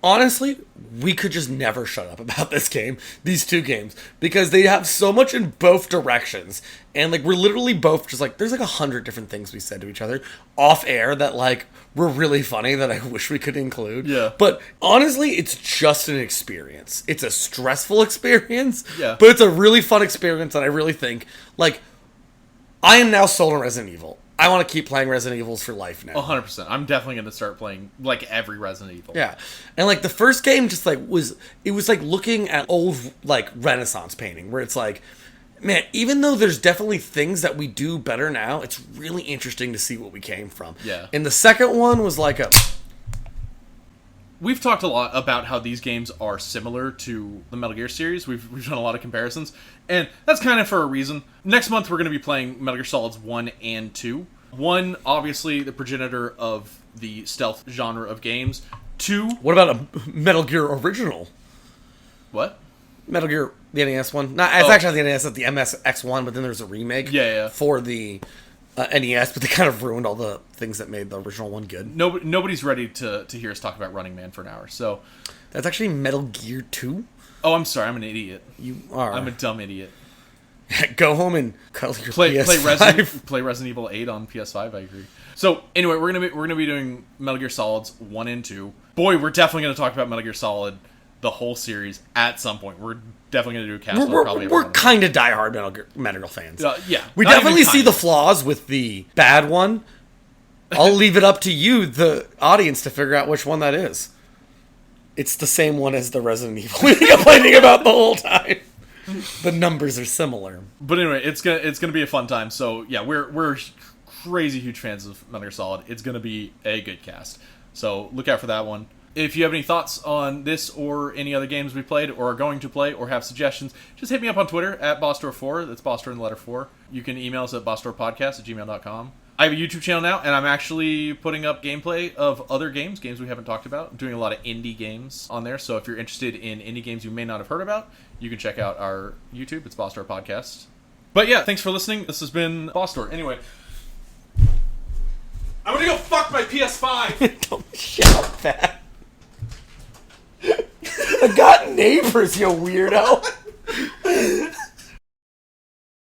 [SPEAKER 2] Honestly, we could just never shut up about this game, these 2 games, because they have so much in both directions. And like we're literally both just like, there's like 100 different things we said to each other off air that like were really funny that I wish we could include.
[SPEAKER 1] Yeah.
[SPEAKER 2] But honestly, it's just an experience. It's a stressful experience.
[SPEAKER 1] Yeah.
[SPEAKER 2] But it's a really fun experience that I really think, like, I am now sold on Resident Evil. I want to keep playing Resident Evils for life now.
[SPEAKER 1] 100%. I'm definitely going to start playing, like, every Resident Evil.
[SPEAKER 2] Yeah. And, like, the first game just, like, was like looking at old, like, Renaissance painting, where it's like, man, even though there's definitely things that we do better now, it's really interesting to see what we came from.
[SPEAKER 1] Yeah.
[SPEAKER 2] And the second one was like a...
[SPEAKER 1] We've talked a lot about how these games are similar to the Metal Gear series. We've done a lot of comparisons, and that's kind of for a reason. Next month, we're going to be playing Metal Gear Solids 1 and 2. 1, obviously, the progenitor of the stealth genre of games. 2...
[SPEAKER 2] What about a Metal Gear original?
[SPEAKER 1] What?
[SPEAKER 2] Metal Gear, the NES one. It's actually not the NES, it's the MSX1, but then there's a remake
[SPEAKER 1] Yeah.
[SPEAKER 2] for the NES, but they kind of ruined all the things that made the original one good.
[SPEAKER 1] Nobody's ready to hear us talk about Running Man for an hour. So
[SPEAKER 2] That's actually Metal Gear 2?
[SPEAKER 1] Oh, I'm sorry. I'm an idiot.
[SPEAKER 2] You are.
[SPEAKER 1] I'm a dumb idiot.
[SPEAKER 2] Go home and cuddle your
[SPEAKER 1] Play
[SPEAKER 2] PS5.
[SPEAKER 1] play Resident Evil 8 on PS5. I agree. So anyway, we're gonna be doing Metal Gear Solids 1 and 2. Boy, we're definitely gonna talk about Metal Gear Solid, the whole series, at some point. We're definitely gonna do a cast.
[SPEAKER 2] We're kind of diehard Metal Gear fans.
[SPEAKER 1] Yeah,
[SPEAKER 2] we definitely see the flaws with the bad one. I'll leave it up to you, the audience, to figure out which one that is. It's the same one as the Resident Evil we've been complaining about the whole time. The numbers are similar.
[SPEAKER 1] But anyway, it's gonna be a fun time. So yeah, we're crazy huge fans of Metal Gear Solid. It's gonna be a good cast. So look out for that one. If you have any thoughts on this or any other games we played or are going to play or have suggestions, just hit me up on Twitter at bossdoor4. That's bossdoor in the letter 4. You can email us at bossdoorpodcast@gmail.com. I have a YouTube channel now, and I'm actually putting up gameplay of other games we haven't talked about. I'm doing a lot of indie games on there, so if you're interested in indie games you may not have heard about, you can check out our YouTube. It's Boss Door Podcast. But yeah, thanks for listening. This has been Boss Door. Anyway, I'm gonna go fuck my PS5!
[SPEAKER 2] Don't shout that. I got neighbors, you weirdo.